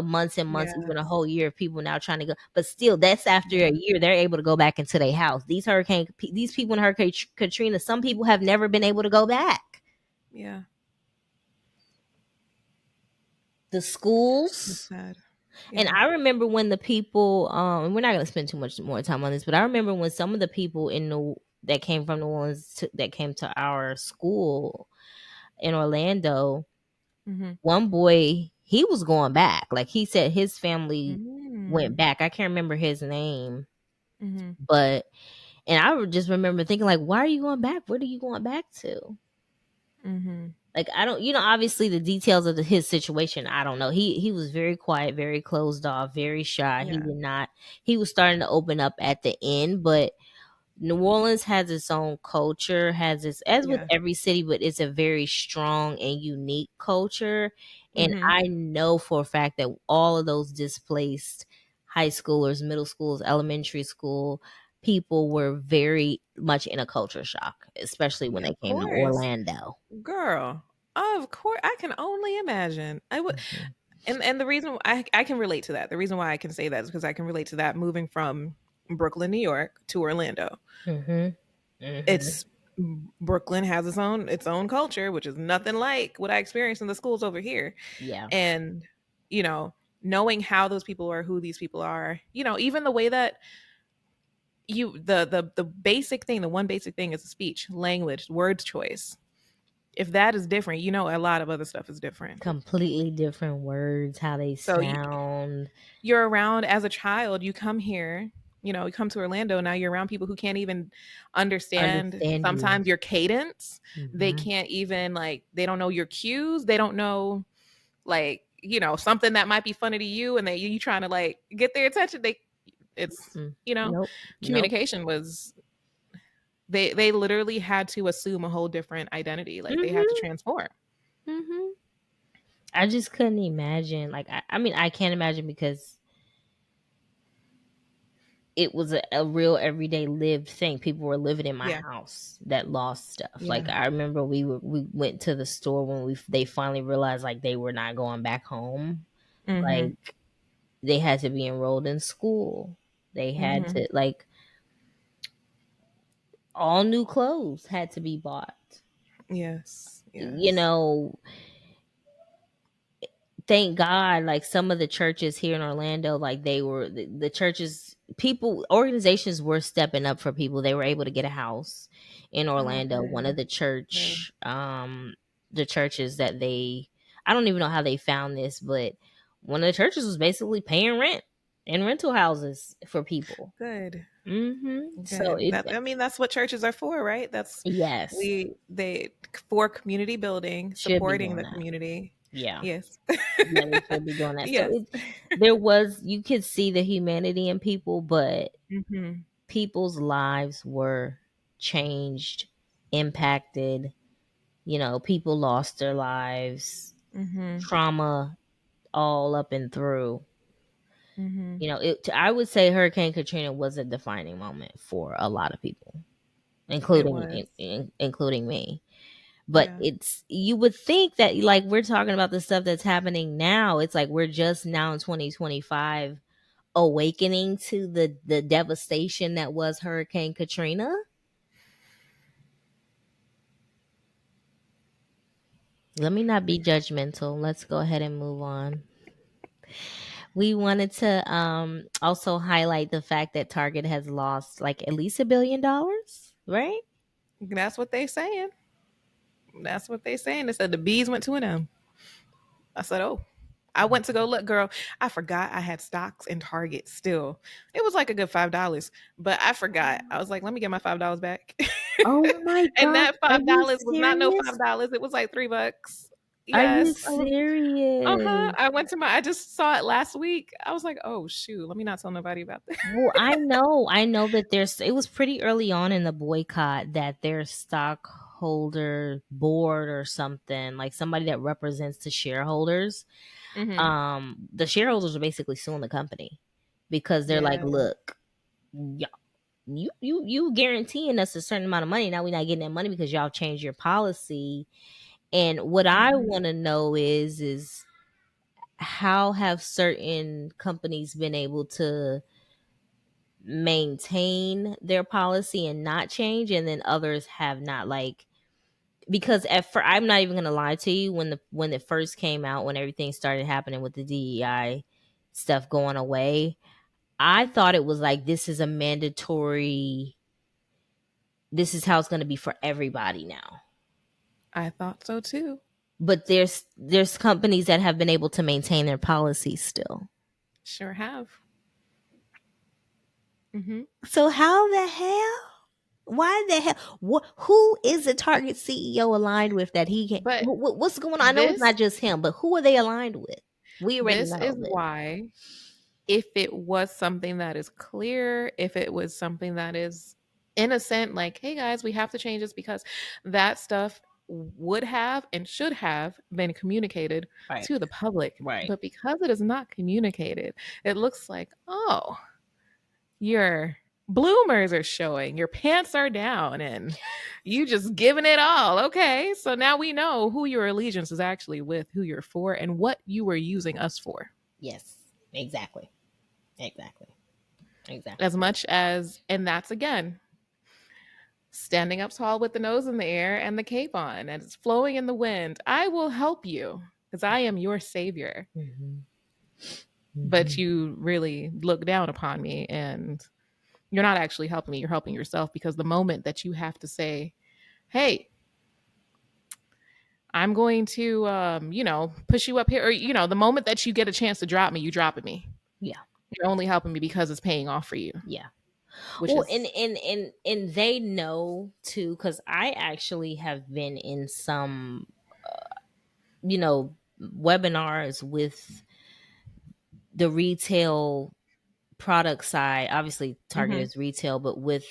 [SPEAKER 1] months and months,
[SPEAKER 2] Yeah.
[SPEAKER 1] even a whole year of people now trying to go. But still, that's after
[SPEAKER 2] Yeah.
[SPEAKER 1] a year they're able to go back into their house. These people in Hurricane Katrina, some people have never been able to go back.
[SPEAKER 2] Yeah.
[SPEAKER 1] The
[SPEAKER 2] It's
[SPEAKER 1] schools.
[SPEAKER 2] sad.
[SPEAKER 1] And
[SPEAKER 2] Yeah.
[SPEAKER 1] I remember when the people, and we're not going to spend too much more time on this, but I remember when some of the people that came from New Orleans that came to our school in Orlando,
[SPEAKER 2] Mhm.
[SPEAKER 1] One boy, he was going back. Like he said his family went
[SPEAKER 2] Mm.
[SPEAKER 1] back. I can't remember his name,
[SPEAKER 2] Mhm.
[SPEAKER 1] but and I would just remember thinking like, why are you going back? What are you going back to?
[SPEAKER 2] Mhm.
[SPEAKER 1] Like I don't, obviously the details of his situation, I don't know. He was very quiet, very closed off, very shy. He
[SPEAKER 2] Yeah.
[SPEAKER 1] did not. He was starting to open up at the end, but New Orleans has its own culture, has its, as with
[SPEAKER 2] Yeah.
[SPEAKER 1] every city, but it's a very strong and unique culture. And
[SPEAKER 2] Mhm.
[SPEAKER 1] I know for a fact that all of those displaced high schoolers, middle schools, elementary school people were very much in a culture shock, especially when
[SPEAKER 2] Yeah,
[SPEAKER 1] they
[SPEAKER 2] of
[SPEAKER 1] came to
[SPEAKER 2] course.
[SPEAKER 1] Orlando.
[SPEAKER 2] Girl. Of course, I can only imagine. I would,
[SPEAKER 1] Mhm.
[SPEAKER 2] and the reason I can relate to that. The reason why I can say that is because I can relate to that moving from Brooklyn, New York to Orlando.
[SPEAKER 1] Mhm. Mhm.
[SPEAKER 2] It's Brooklyn has its own culture, which is nothing like what I experienced in the schools over here.
[SPEAKER 1] Yeah.
[SPEAKER 2] And you know, knowing how those people are, who these people are, even the way that the basic thing, the one basic thing is the speech, language, word choice. If that is different, a lot of other stuff is different.
[SPEAKER 1] Completely different words, how they
[SPEAKER 2] So
[SPEAKER 1] sound,
[SPEAKER 2] you're around as a child, you come here, you come to Orlando, now you're around people who can't even understand
[SPEAKER 1] understand you.
[SPEAKER 2] sometimes your cadence. They
[SPEAKER 1] Mhm.
[SPEAKER 2] can't even, like, they don't know your cues. They don't know, like, something that might be funny to you, and you trying to, like, get their attention. It's,
[SPEAKER 1] Mm. Nope. Nope.
[SPEAKER 2] communication was, they literally had to assume a whole different identity. Like, they had to
[SPEAKER 1] Mhm.
[SPEAKER 2] transform.
[SPEAKER 1] Mhm. I just couldn't imagine. Like, I mean, I can't imagine because it was a real everyday lived thing. People were living in my
[SPEAKER 2] Yeah.
[SPEAKER 1] house that lost stuff. Like,
[SPEAKER 2] Yeah.
[SPEAKER 1] I remember we went to the store when they finally realized like they were not going back home.
[SPEAKER 2] Mhm.
[SPEAKER 1] Like, they had to be enrolled in school. They had
[SPEAKER 2] Mhm.
[SPEAKER 1] to, like, all new clothes had to be bought.
[SPEAKER 2] Yes.
[SPEAKER 1] You
[SPEAKER 2] Yes.
[SPEAKER 1] know, thank God, like some of the churches here in Orlando, like they were the churches, people, organizations were stepping up for people. They were able to get a house in
[SPEAKER 2] Oh,
[SPEAKER 1] Orlando. One of
[SPEAKER 2] good. Good.
[SPEAKER 1] the churches that I don't even know how they found this, but one of the churches was basically paying rent in rental houses for people.
[SPEAKER 2] Good.
[SPEAKER 1] So
[SPEAKER 2] Good.
[SPEAKER 1] it,
[SPEAKER 2] I mean, that's what churches are for, right? That's
[SPEAKER 1] yes,
[SPEAKER 2] we they for community building,
[SPEAKER 1] should be
[SPEAKER 2] supporting
[SPEAKER 1] doing
[SPEAKER 2] the
[SPEAKER 1] that.
[SPEAKER 2] community.
[SPEAKER 1] Yeah.
[SPEAKER 2] Yes.
[SPEAKER 1] Yeah, they should be doing that. So
[SPEAKER 2] Yes.
[SPEAKER 1] there was, you could see the humanity in people, but
[SPEAKER 2] Mhm.
[SPEAKER 1] people's lives were changed, impacted. People lost their lives,
[SPEAKER 2] Mhm.
[SPEAKER 1] trauma all up and through.
[SPEAKER 2] Mhm.
[SPEAKER 1] I would say Hurricane Katrina was a defining moment for a lot of people,
[SPEAKER 2] It
[SPEAKER 1] including
[SPEAKER 2] was.
[SPEAKER 1] including me. But
[SPEAKER 2] Yeah.
[SPEAKER 1] you would think that, like, we're talking about the stuff that's happening now. It's like we're just now in 2025 awakening to the devastation that was Hurricane Katrina. Let me not be judgmental. Let's go ahead and move on. We wanted to also highlight the fact that Target has lost like at least $1 billion, right?
[SPEAKER 2] That's what they saying. That's what they saying. They said the bees went to an M. I said, "Oh." I went to go look, girl. I forgot I had stocks in Target still. It was like a good $5, but I forgot. I was like, let me get my $5 back.
[SPEAKER 1] Oh my
[SPEAKER 2] And
[SPEAKER 1] gosh,
[SPEAKER 2] that
[SPEAKER 1] are you
[SPEAKER 2] $5 was not no
[SPEAKER 1] serious?
[SPEAKER 2] $5. It was like $3.
[SPEAKER 1] Are you
[SPEAKER 2] Yes. Uh-huh.
[SPEAKER 1] serious?
[SPEAKER 2] I just saw it last week. I was like, oh shoot, let me not tell nobody about that.
[SPEAKER 1] Well, I know that it was pretty early on in the boycott that their stockholder board or something, like somebody that represents the shareholders,
[SPEAKER 2] Hmm.
[SPEAKER 1] the shareholders are basically suing the company because they're like,
[SPEAKER 2] Yeah.
[SPEAKER 1] look, y'all, you guaranteeing us a certain amount of money. Now we're not getting that money because y'all changed your policy. And what I
[SPEAKER 2] Hmm.
[SPEAKER 1] want to know is how have certain companies been able to maintain their policy and not change, and then others have not, like, because I'm not even gonna lie to you, when it first came out, when everything started happening with the DEI stuff going away, I thought it was like, this is a mandatory, this is how it's going to be for everybody now.
[SPEAKER 2] I thought so too.
[SPEAKER 1] but there's companies that have been able to maintain their policies still.
[SPEAKER 2] Sure have. Hmm.
[SPEAKER 1] So how the hell? Why the hell? Who is the Target CEO aligned with that he can?
[SPEAKER 2] But
[SPEAKER 1] What's going on? I know it's
[SPEAKER 2] this
[SPEAKER 1] not just him, but who are they aligned with? We already
[SPEAKER 2] this is
[SPEAKER 1] know this.
[SPEAKER 2] why, if it was something that is clear, if it was something that is innocent, like, hey guys, we have to change this, because that stuff would have and should have been communicated
[SPEAKER 1] Right,
[SPEAKER 2] to the public.
[SPEAKER 1] right.
[SPEAKER 2] But because it is not communicated, it looks like, oh, your bloomers are showing, your pants are down, and you just giving it all. Okay, so now we know who your allegiance is actually with, who you're for, and what you were using us for.
[SPEAKER 1] Yes, exactly, exactly, exactly.
[SPEAKER 2] As much as, and that's again, standing up tall with the nose in the air and the cape on, and it's flowing in the wind. I will help you because I am your savior.
[SPEAKER 1] Hmm.
[SPEAKER 2] But
[SPEAKER 1] Hmm.
[SPEAKER 2] you really look down upon me, and you're not actually helping me. You're helping yourself, because the moment that you have to say, hey, I'm going to, push you up here, or, the moment that you get a chance to drop me, you dropping me.
[SPEAKER 1] Yeah,
[SPEAKER 2] You're only helping me because it's paying off for you,
[SPEAKER 1] yeah.
[SPEAKER 2] which
[SPEAKER 1] Well,
[SPEAKER 2] is,
[SPEAKER 1] and they know too, because I actually have been in some, you know, webinars with the retail product side. Obviously Target
[SPEAKER 2] hmm
[SPEAKER 1] is retail, but with,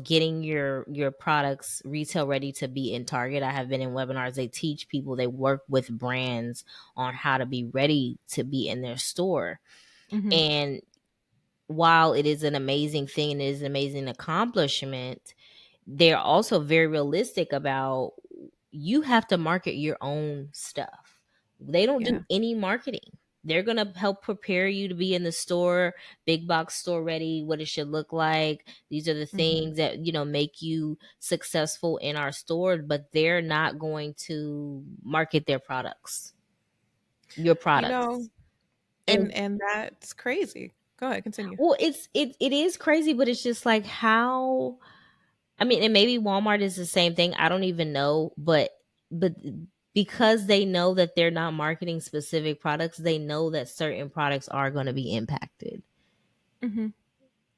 [SPEAKER 1] getting your products retail ready to be in Target, I have been in webinars. They teach people, they work with brands on how to be ready to be in their store.
[SPEAKER 2] hmm
[SPEAKER 1] And while it is an amazing thing and it is an amazing accomplishment, they're also very realistic about, you have to market your own stuff. They don't do
[SPEAKER 2] yeah.
[SPEAKER 1] any marketing. They're going to help prepare you to be in the store, big box store ready, what it should look like. These are the
[SPEAKER 2] hmm
[SPEAKER 1] things that, make you successful in our store, but they're not going to market their products, your
[SPEAKER 2] You know,
[SPEAKER 1] products.
[SPEAKER 2] and
[SPEAKER 1] And
[SPEAKER 2] and that's crazy. Go ahead, continue.
[SPEAKER 1] well, it is crazy, but it's just like, how, I mean, and maybe Walmart is the same thing. I don't even know, but because they know that they're not marketing specific products, they know that certain products are going to be impacted.
[SPEAKER 2] hmm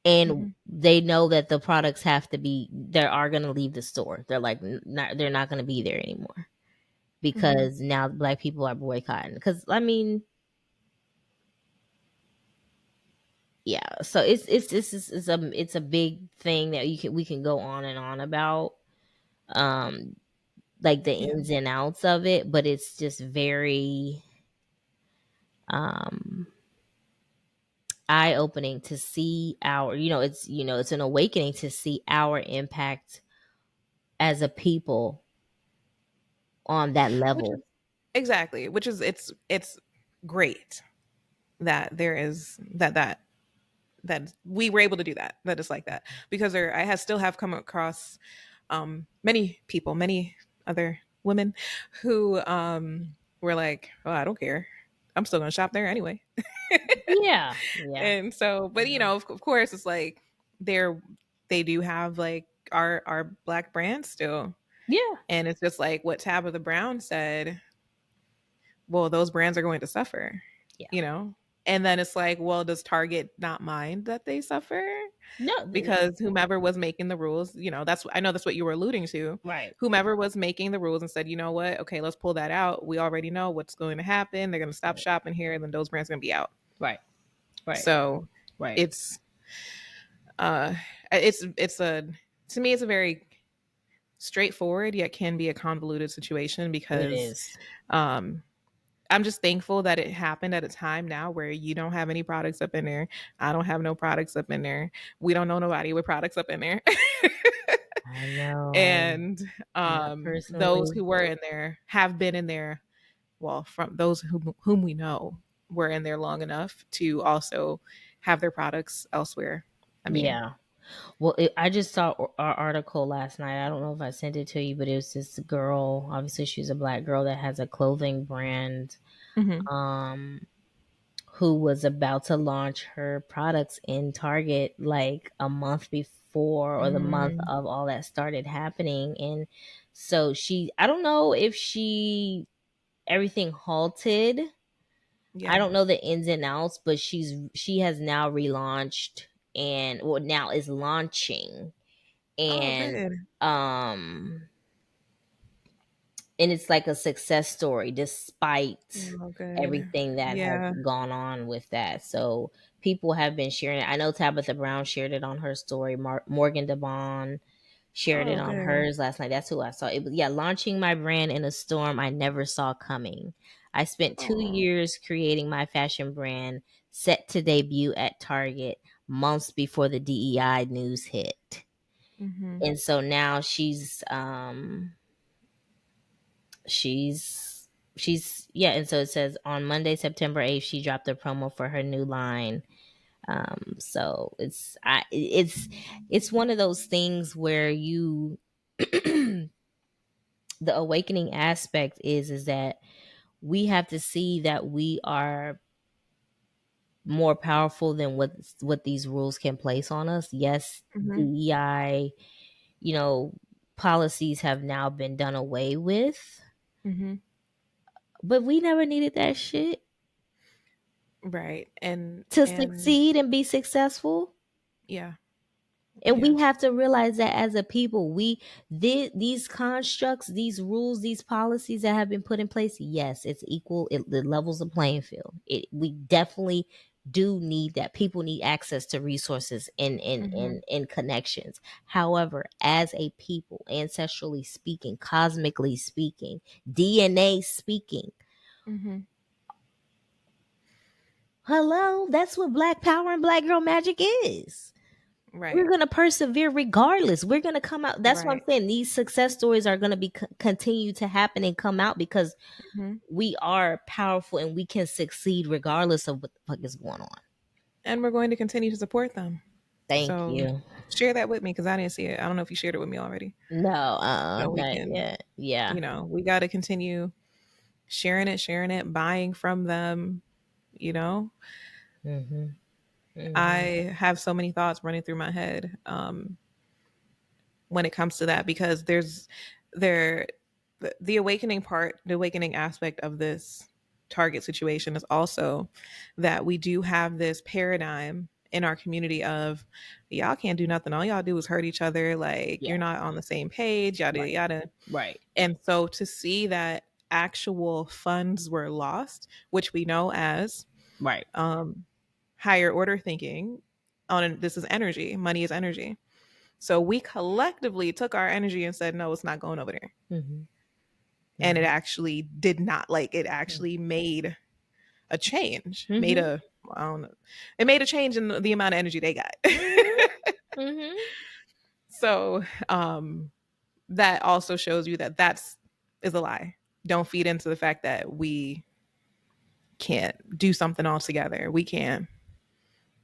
[SPEAKER 1] And
[SPEAKER 2] hmm
[SPEAKER 1] they know that the products have to be, they are going to leave the store. They're like, not, they're not going to be there anymore
[SPEAKER 2] hmm
[SPEAKER 1] because now black people are boycotting. Cuz I mean, yeah, so it's a big thing that we can go on and on about. Um like the
[SPEAKER 2] Yeah.
[SPEAKER 1] ins and outs of it, but it's just very um eye opening to see our, it's an awakening to see our impact as a people on that
[SPEAKER 2] Which is
[SPEAKER 1] level.
[SPEAKER 2] exactly, which is, it's great that there is that we were able to do that. That is like that, because I have still have come across many people, many other women who were like, "Oh, I don't care. I'm still gonna shop there anyway."
[SPEAKER 1] Yeah, yeah,
[SPEAKER 2] And so, but
[SPEAKER 1] yeah,
[SPEAKER 2] of course, it's like they're they do have like our black brands still,
[SPEAKER 1] yeah,
[SPEAKER 2] and it's just like what Tabitha Brown said. Well, those brands are going to suffer,
[SPEAKER 1] yeah.
[SPEAKER 2] you know. And then it's like, well, does Target not mind that they suffer?
[SPEAKER 1] No,
[SPEAKER 2] Because whomever was making the rules, that's, I know that's what you were alluding to.
[SPEAKER 1] right,
[SPEAKER 2] Whomever was making the rules and said, you know what, okay, let's pull that out. We already know what's going to happen. They're going to stop
[SPEAKER 1] right,
[SPEAKER 2] shopping here, and then those brands are going to be out.
[SPEAKER 1] right, right,
[SPEAKER 2] So
[SPEAKER 1] right.
[SPEAKER 2] it's uh it's a to me it's a very straightforward yet can be a convoluted situation,
[SPEAKER 1] It
[SPEAKER 2] because
[SPEAKER 1] is.
[SPEAKER 2] um I'm just thankful that it happened at a time now where you don't have any products up in there. I don't have no products up in there. We don't know nobody with products up in there.
[SPEAKER 1] I know.
[SPEAKER 2] And
[SPEAKER 1] Not
[SPEAKER 2] those
[SPEAKER 1] personally.
[SPEAKER 2] who were in there have been in there, well, from those whom we know were in there long enough to also have their products elsewhere. I mean,
[SPEAKER 1] Yeah. Well, I just saw our article last night. I don't know if I sent it to you, but it was this girl. Obviously, she's a black girl that has a clothing brand.
[SPEAKER 2] hmm
[SPEAKER 1] Um, who was about to launch her products in Target like a month before, or the month
[SPEAKER 2] mm,
[SPEAKER 1] of all that started happening. And so I don't know if she everything halted. I
[SPEAKER 2] Yeah.
[SPEAKER 1] don't know the ins and outs, but she has now relaunched, and well, now is launching,
[SPEAKER 2] Oh,
[SPEAKER 1] and
[SPEAKER 2] good.
[SPEAKER 1] um and it's like a success story despite
[SPEAKER 2] Oh, good.
[SPEAKER 1] everything that has
[SPEAKER 2] Yeah.
[SPEAKER 1] gone on with that. So people have been sharing it. I know Tabitha Brown shared it on her story. Morgan DeBon shared it
[SPEAKER 2] Oh,
[SPEAKER 1] on
[SPEAKER 2] good.
[SPEAKER 1] hers last night. That's who I saw. It was, yeah, launching my brand in a storm I never saw coming. I spent two
[SPEAKER 2] Oh.
[SPEAKER 1] years creating my fashion brand, set to debut at Target months before the DEI news hit.
[SPEAKER 2] Mm-hmm.
[SPEAKER 1] And so now she's yeah, and so it says on Monday, September 8th, she dropped a promo for her new line. So it's one of those things where you the awakening aspect is that we have to see that we are more powerful than what these rules can place on us. Yes,
[SPEAKER 2] Mm-hmm.
[SPEAKER 1] DEI, you know, policies have now been done away with,
[SPEAKER 2] Mm-hmm.
[SPEAKER 1] but we never needed that shit
[SPEAKER 2] Right.
[SPEAKER 1] to
[SPEAKER 2] And
[SPEAKER 1] succeed and be successful.
[SPEAKER 2] yeah.
[SPEAKER 1] And
[SPEAKER 2] Yeah.
[SPEAKER 1] we have to realize that as a people, these constructs, these rules, these policies that have been put in place, yes, it's equal. It levels the playing field. We definitely do need that. People need access to resources
[SPEAKER 2] Mm-hmm.
[SPEAKER 1] and connections. However, as a people, ancestrally speaking, cosmically speaking, DNA speaking,
[SPEAKER 2] Mm-hmm.
[SPEAKER 1] hello, that's what Black Power and Black Girl Magic is. We're
[SPEAKER 2] Right.
[SPEAKER 1] going to persevere regardless. We're going to come out. That's what I'm
[SPEAKER 2] Right.
[SPEAKER 1] saying. These success stories are going to be continue to happen and come out because
[SPEAKER 2] Mm-hmm.
[SPEAKER 1] we are powerful and we can succeed regardless of what the fuck is going on.
[SPEAKER 2] And we're going to continue to support them.
[SPEAKER 1] Thank
[SPEAKER 2] So
[SPEAKER 1] you.
[SPEAKER 2] share that with me because I didn't see it. I don't know if you shared it with me already.
[SPEAKER 1] No,
[SPEAKER 2] So we
[SPEAKER 1] not
[SPEAKER 2] can,
[SPEAKER 1] yet. Yeah.
[SPEAKER 2] we got to continue sharing it, buying from them. You know,
[SPEAKER 1] Mhm. Mhm.
[SPEAKER 2] I have so many thoughts running through my head when it comes to that because there the awakening part, the awakening aspect of this Target situation is also that we do have this paradigm in our community of y'all can't do nothing, all y'all do is hurt each other, like
[SPEAKER 1] Yeah.
[SPEAKER 2] you're not on the same page, yada
[SPEAKER 1] Right.
[SPEAKER 2] yada.
[SPEAKER 1] Right.
[SPEAKER 2] And so to see that actual funds were lost, which we know as
[SPEAKER 1] Right.
[SPEAKER 2] um, higher order thinking, on this is energy, money is energy. So we collectively took our energy and said, no, it's not going over there.
[SPEAKER 1] Mhm.
[SPEAKER 2] And it
[SPEAKER 1] Mhm.
[SPEAKER 2] actually did not, like, it actually made a change, made
[SPEAKER 1] Mhm.
[SPEAKER 2] a, I don't know, it made a change in the amount of energy they got.
[SPEAKER 1] Mhm. Mhm.
[SPEAKER 2] So that also shows you that is a lie. Don't feed into the fact that we can't do something all together. We can.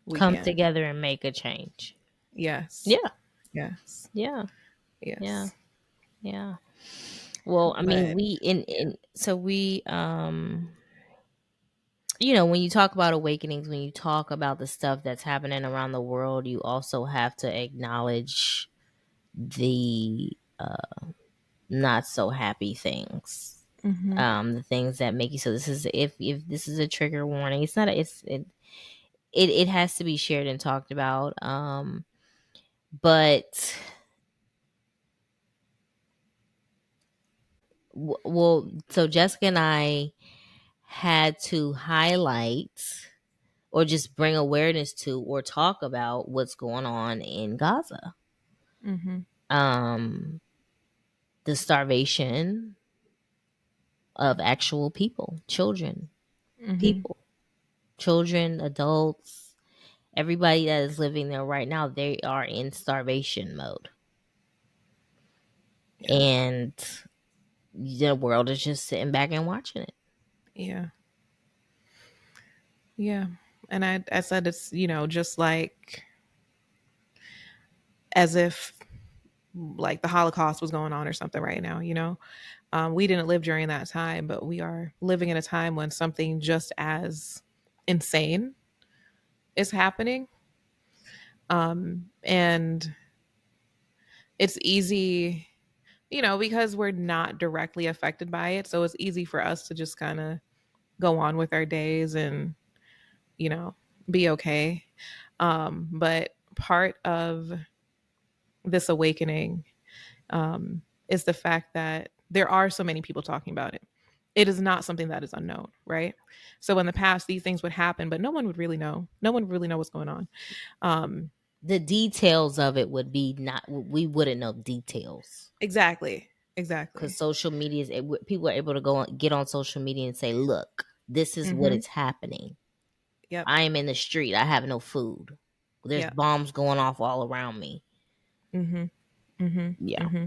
[SPEAKER 2] We
[SPEAKER 1] Come
[SPEAKER 2] can.
[SPEAKER 1] together and make a change.
[SPEAKER 2] Yes.
[SPEAKER 1] Yeah.
[SPEAKER 2] Yes.
[SPEAKER 1] Yeah. Yeah.
[SPEAKER 2] Yes.
[SPEAKER 1] Yeah. Well, I mean,
[SPEAKER 2] But yeah.
[SPEAKER 1] when you talk about awakenings, when you talk about the stuff that's happening around the world, you also have to acknowledge the not so happy things.
[SPEAKER 2] Mm-hmm.
[SPEAKER 1] The things that make you so this is if this is a trigger warning. It's not a, it has to be shared and talked about. But well, so Jessica and I had to highlight or just bring awareness to or talk about what's going on in Gaza.
[SPEAKER 2] Mm-hmm.
[SPEAKER 1] Um, the starvation of actual people,
[SPEAKER 2] Mm-hmm.
[SPEAKER 1] people, children, adults, everybody that is living there right now, they are in starvation mode.
[SPEAKER 2] Yeah.
[SPEAKER 1] And the world is just sitting back and watching it.
[SPEAKER 2] Yeah. Yeah. And I said it's, just like as if like the Holocaust was going on or something right now. We didn't live during that time, but we are living in a time when something just as insane is happening. And it's easy because we're not directly affected by it, so it's easy for us to just kind of go on with our days and, you know, be okay. But part of this awakening is the fact that there are so many people talking about it. It is not something that is unknown, right? So in the past, these things would happen, but no one would really know. No one would really know what's going on. Um,
[SPEAKER 1] The details of it would be not, we wouldn't know details
[SPEAKER 2] exactly,
[SPEAKER 1] because
[SPEAKER 2] exactly.
[SPEAKER 1] social media is, people are able to go on, get on social media and say, look, this is what
[SPEAKER 2] Mm-hmm.
[SPEAKER 1] is happening.
[SPEAKER 2] Yep.
[SPEAKER 1] I am in the street. I have no food. There's
[SPEAKER 2] Yep.
[SPEAKER 1] bombs going off all around me.
[SPEAKER 2] Mm-hmm. Mm-hmm.
[SPEAKER 1] Yeah.
[SPEAKER 2] Mm-hmm.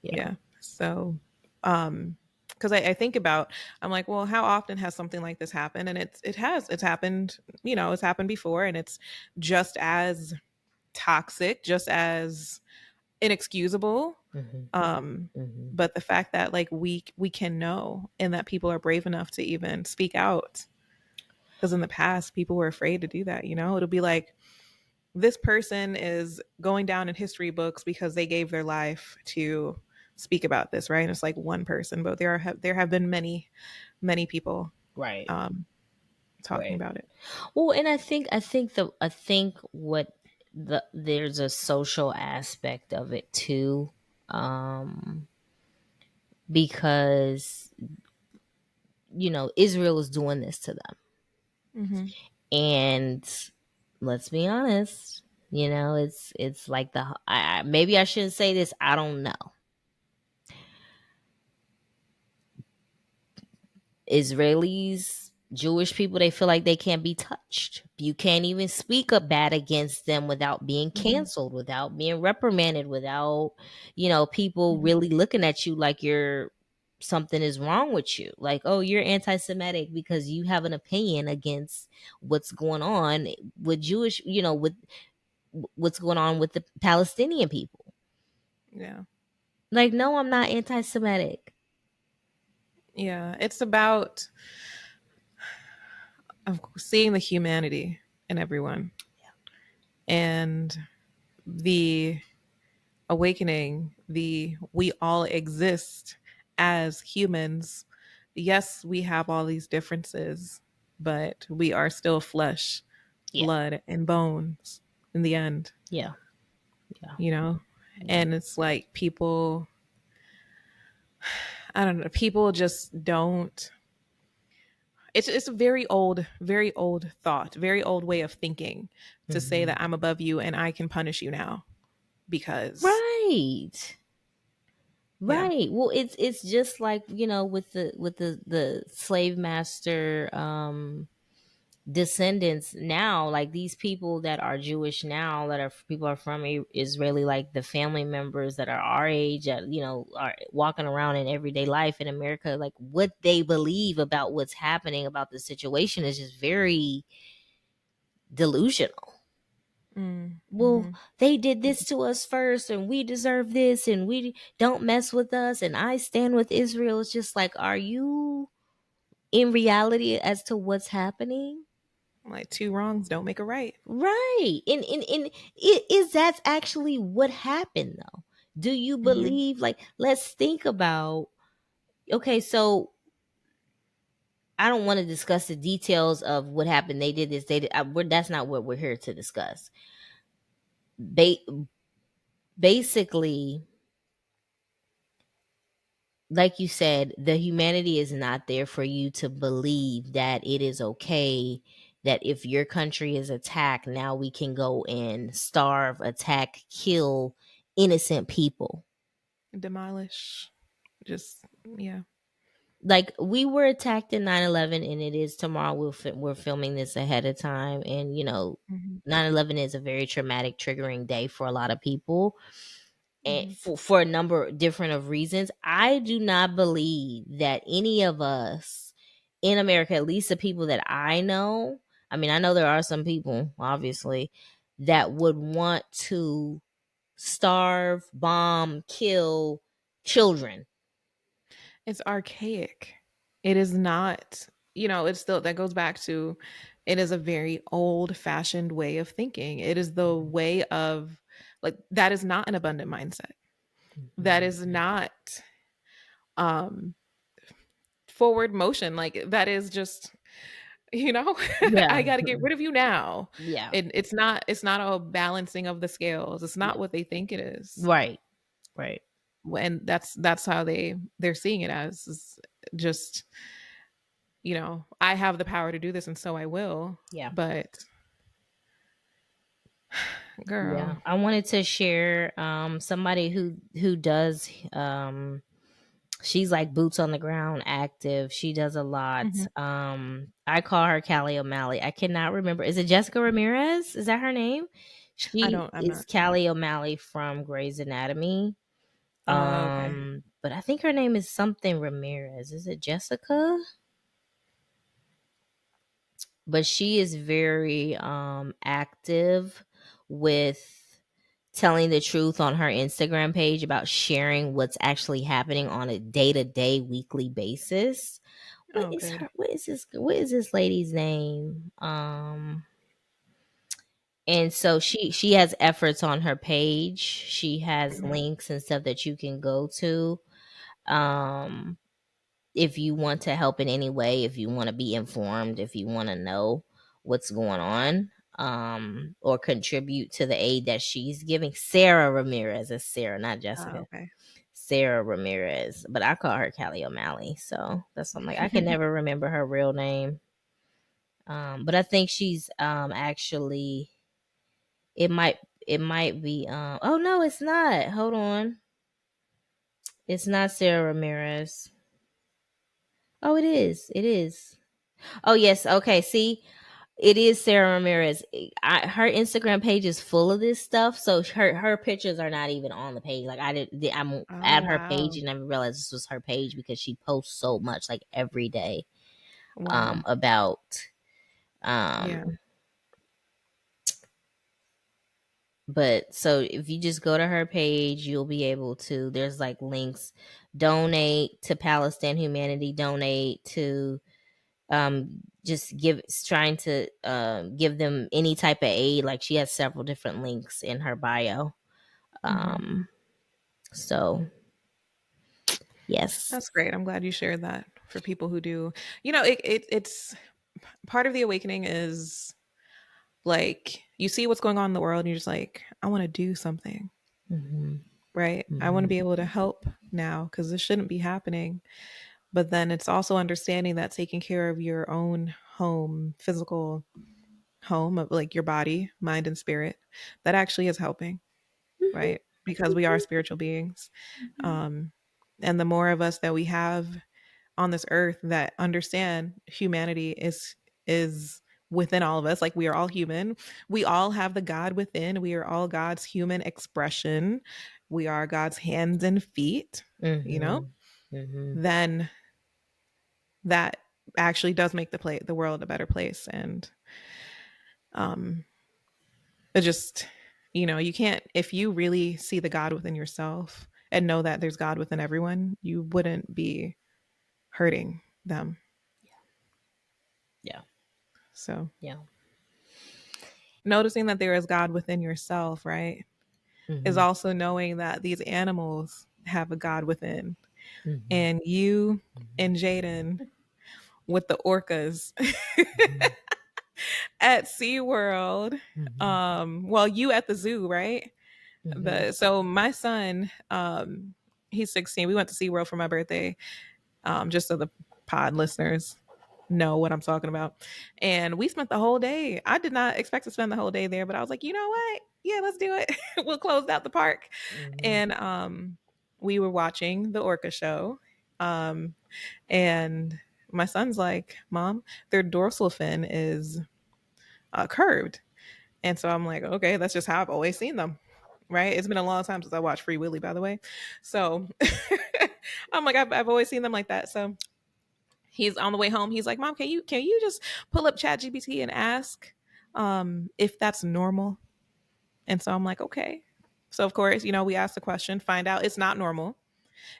[SPEAKER 1] Yeah.
[SPEAKER 2] Yeah. So, because I think about, I'm like, well, how often has something like this happened? And it's happened. It's happened before, and it's just as toxic, just as inexcusable.
[SPEAKER 1] Hmm.
[SPEAKER 2] Um,
[SPEAKER 1] Hmm.
[SPEAKER 2] but the fact that like we can know, and that people are brave enough to even speak out, because in the past people were afraid to do that. It'll be like, this person is going down in history books because they gave their life to speak about this, right? And it's like one person, but there have been many people
[SPEAKER 1] Right.
[SPEAKER 2] um, talking
[SPEAKER 1] Right.
[SPEAKER 2] about it.
[SPEAKER 1] Well, and I think what there's a social aspect of it too, um, because Israel is doing this to them,
[SPEAKER 2] Hmm.
[SPEAKER 1] and let's be honest, it's like maybe I shouldn't say this. I don't know. Israelis, Jewish people, they feel like they can't be touched. You can't even speak up bad against them without being
[SPEAKER 2] Hmm.
[SPEAKER 1] canceled, without being reprimanded, without, people
[SPEAKER 2] Hmm.
[SPEAKER 1] really looking at you like you're something is wrong with you. Like, oh, you're anti Semitic because you have an opinion against what's going on with Jewish, with what's going on with the Palestinian people.
[SPEAKER 2] Yeah.
[SPEAKER 1] Like, no, I'm not anti Semitic.
[SPEAKER 2] Yeah. It's about seeing the humanity in everyone, and the awakening, the we all exist as humans. Yes, we have all these differences, but we are still flesh,
[SPEAKER 1] Yeah.
[SPEAKER 2] blood, and bones in the end,
[SPEAKER 1] Yeah. Yeah.
[SPEAKER 2] you know?
[SPEAKER 1] Yeah.
[SPEAKER 2] And it's like people, I don't know, people just don't. It's a very old thought, very old way of thinking, to say
[SPEAKER 1] Hmm.
[SPEAKER 2] that I'm above you and I can punish you now because,
[SPEAKER 1] Right.
[SPEAKER 2] yeah.
[SPEAKER 1] Right. Well, it's just like, with the slave master descendants now, like these people that are Jewish now, that are people are from Israeli, like the family members that are our age, that are walking around in everyday life in America, like what they believe about what's happening about the situation is just very delusional. Well,
[SPEAKER 2] Mm-hmm.
[SPEAKER 1] they did this to us first and we deserve this and we don't mess with us and I stand with Israel. It's just like, are you in reality as to what's happening?
[SPEAKER 2] Like, two wrongs don't make a right.
[SPEAKER 1] Right. And is that actually what happened though? Do you
[SPEAKER 2] Hmm.
[SPEAKER 1] believe, like, let's think about, okay, so I don't want to discuss the details of what happened. They did this, that's not what we're here to discuss. Ba- Basically, like you said, the humanity is not there for you to believe that it is okay that if your country is attacked, now we can go and starve, attack, kill innocent people.
[SPEAKER 2] Demolish. Just, yeah.
[SPEAKER 1] Like we were attacked in 9/11, and it is tomorrow. We're filming this ahead of time, and
[SPEAKER 2] Hmm.
[SPEAKER 1] 9/11 is a very traumatic, triggering day for a lot of people, and
[SPEAKER 2] Hmm.
[SPEAKER 1] for a number of different of reasons. I do not believe that any of us in America, at least the people that I know, I mean, I know there are some people, obviously, that would want to starve, bomb, kill children.
[SPEAKER 2] It's archaic. It is not, it's still, that goes back to, it is a very old fashioned way of thinking. It is the way of, like, that is not an abundant mindset. that
[SPEAKER 1] Mhm.
[SPEAKER 2] is not um forward motion. Like that is just, you know,
[SPEAKER 1] Yeah.
[SPEAKER 2] I got to get rid of you now.
[SPEAKER 1] Yeah.
[SPEAKER 2] And it's not a balancing of the scales. It's
[SPEAKER 1] Yeah.
[SPEAKER 2] not what they think it is.
[SPEAKER 1] Right. Right.
[SPEAKER 2] And that's how they're seeing it as, is just, I have the power to do this and so I will.
[SPEAKER 1] Yeah.
[SPEAKER 2] But
[SPEAKER 1] Yeah.
[SPEAKER 2] girl.
[SPEAKER 1] I wanted to share somebody who does she's like boots on the ground active. She does a lot.
[SPEAKER 2] Mhm.
[SPEAKER 1] I call her Callie O'Malley. I cannot remember. Is it Jessica Ramirez? Is that her name? She
[SPEAKER 2] I'm
[SPEAKER 1] is
[SPEAKER 2] not sure.
[SPEAKER 1] Callie O'Malley from Grey's Anatomy.
[SPEAKER 2] Oh, okay.
[SPEAKER 1] But I think her name is something Ramirez. Is it Jessica? But she is very active with telling the truth on her Instagram page about sharing what's actually happening on a day-to-day weekly basis.
[SPEAKER 2] Oh, good.
[SPEAKER 1] What is this lady's name? And so she has efforts on her page. She has links and stuff that you can go to. Um if you want to help in any way, if you want to be informed, if you want to know what's going on, or contribute to the aid that she's giving. Sarah Ramirez is Sarah, not
[SPEAKER 2] Oh,
[SPEAKER 1] Jessica.
[SPEAKER 2] okay.
[SPEAKER 1] Sarah Ramirez, but I call her Callie O'Malley. So that's something like I can never remember her real name. But I think she's actually it might be oh no, it's not. Hold on. It's not Sarah Ramirez. Oh, it is. It is. Oh yes. Okay. See, it is Sarah Ramirez. Her Instagram page is full of this stuff, so her pictures are not even on the page. Like I'm
[SPEAKER 2] Oh,
[SPEAKER 1] at her page
[SPEAKER 2] wow.
[SPEAKER 1] and I realized this was her page because she posts so much, like every day,
[SPEAKER 2] Wow.
[SPEAKER 1] about
[SPEAKER 2] Yeah.
[SPEAKER 1] um. But so if you just go to her page, you'll be able to. There's like links, donate to Palestine Humanity, donate to just give trying to give them any type of aid. Like she has several different links in her bio.
[SPEAKER 2] Mhm.
[SPEAKER 1] um so yes.
[SPEAKER 2] That's great. I'm glad you shared that for people who do. It's part of the awakening is like you see what's going on in the world and you're just like, I want to do something,
[SPEAKER 1] Hmm.
[SPEAKER 2] right? I want to
[SPEAKER 1] Hmm.
[SPEAKER 2] be able to help now because this shouldn't be happening. But then it's also understanding that taking care of your own home, physical home of like your body, mind, and spirit, that actually is helping, right? Because we are spiritual beings. Um, and the more of us that we have on this earth that understand humanity is within all of us, like we are all human, we all have the God within, we are all God's human expression, we are God's hands and feet, you know
[SPEAKER 1] Hmm. Hmm.
[SPEAKER 2] then that actually does make the world a better place. And um it just, you can't, if you really see the God within yourself and know that there's God within everyone, you wouldn't be hurting them.
[SPEAKER 1] Yeah.
[SPEAKER 2] So
[SPEAKER 1] Yeah.
[SPEAKER 2] noticing that there is God within yourself, right, is
[SPEAKER 1] Hmm.
[SPEAKER 2] also knowing that these animals have a God within.
[SPEAKER 1] Hmm.
[SPEAKER 2] And you and Jaden with the orcas
[SPEAKER 1] Hmm.
[SPEAKER 2] at SeaWorld,
[SPEAKER 1] Hmm.
[SPEAKER 2] well, you at the zoo, right?
[SPEAKER 1] Hmm.
[SPEAKER 2] So my son, he's 16. We went to SeaWorld for my birthday, just so the pod listeners know what I'm talking about. And we spent the whole day. I did not expect to spend the whole day there, but I was like, you know what? Yeah, let's do it. We'll close out the park.
[SPEAKER 1] Hmm.
[SPEAKER 2] And we were watching the orca show. Um, and my son's like, Mom, their dorsal fin is curved. And so I'm like, okay, that's just how I've always seen them. Right. It's been a long time since I watched Free Willy, by the way. So I'm like, I've always seen them like that. So he's on the way home. He's like, Mom, can you just pull up Chat GPT and ask if that's normal? And so I'm like, okay. So of course, we ask the question, find out it's not normal.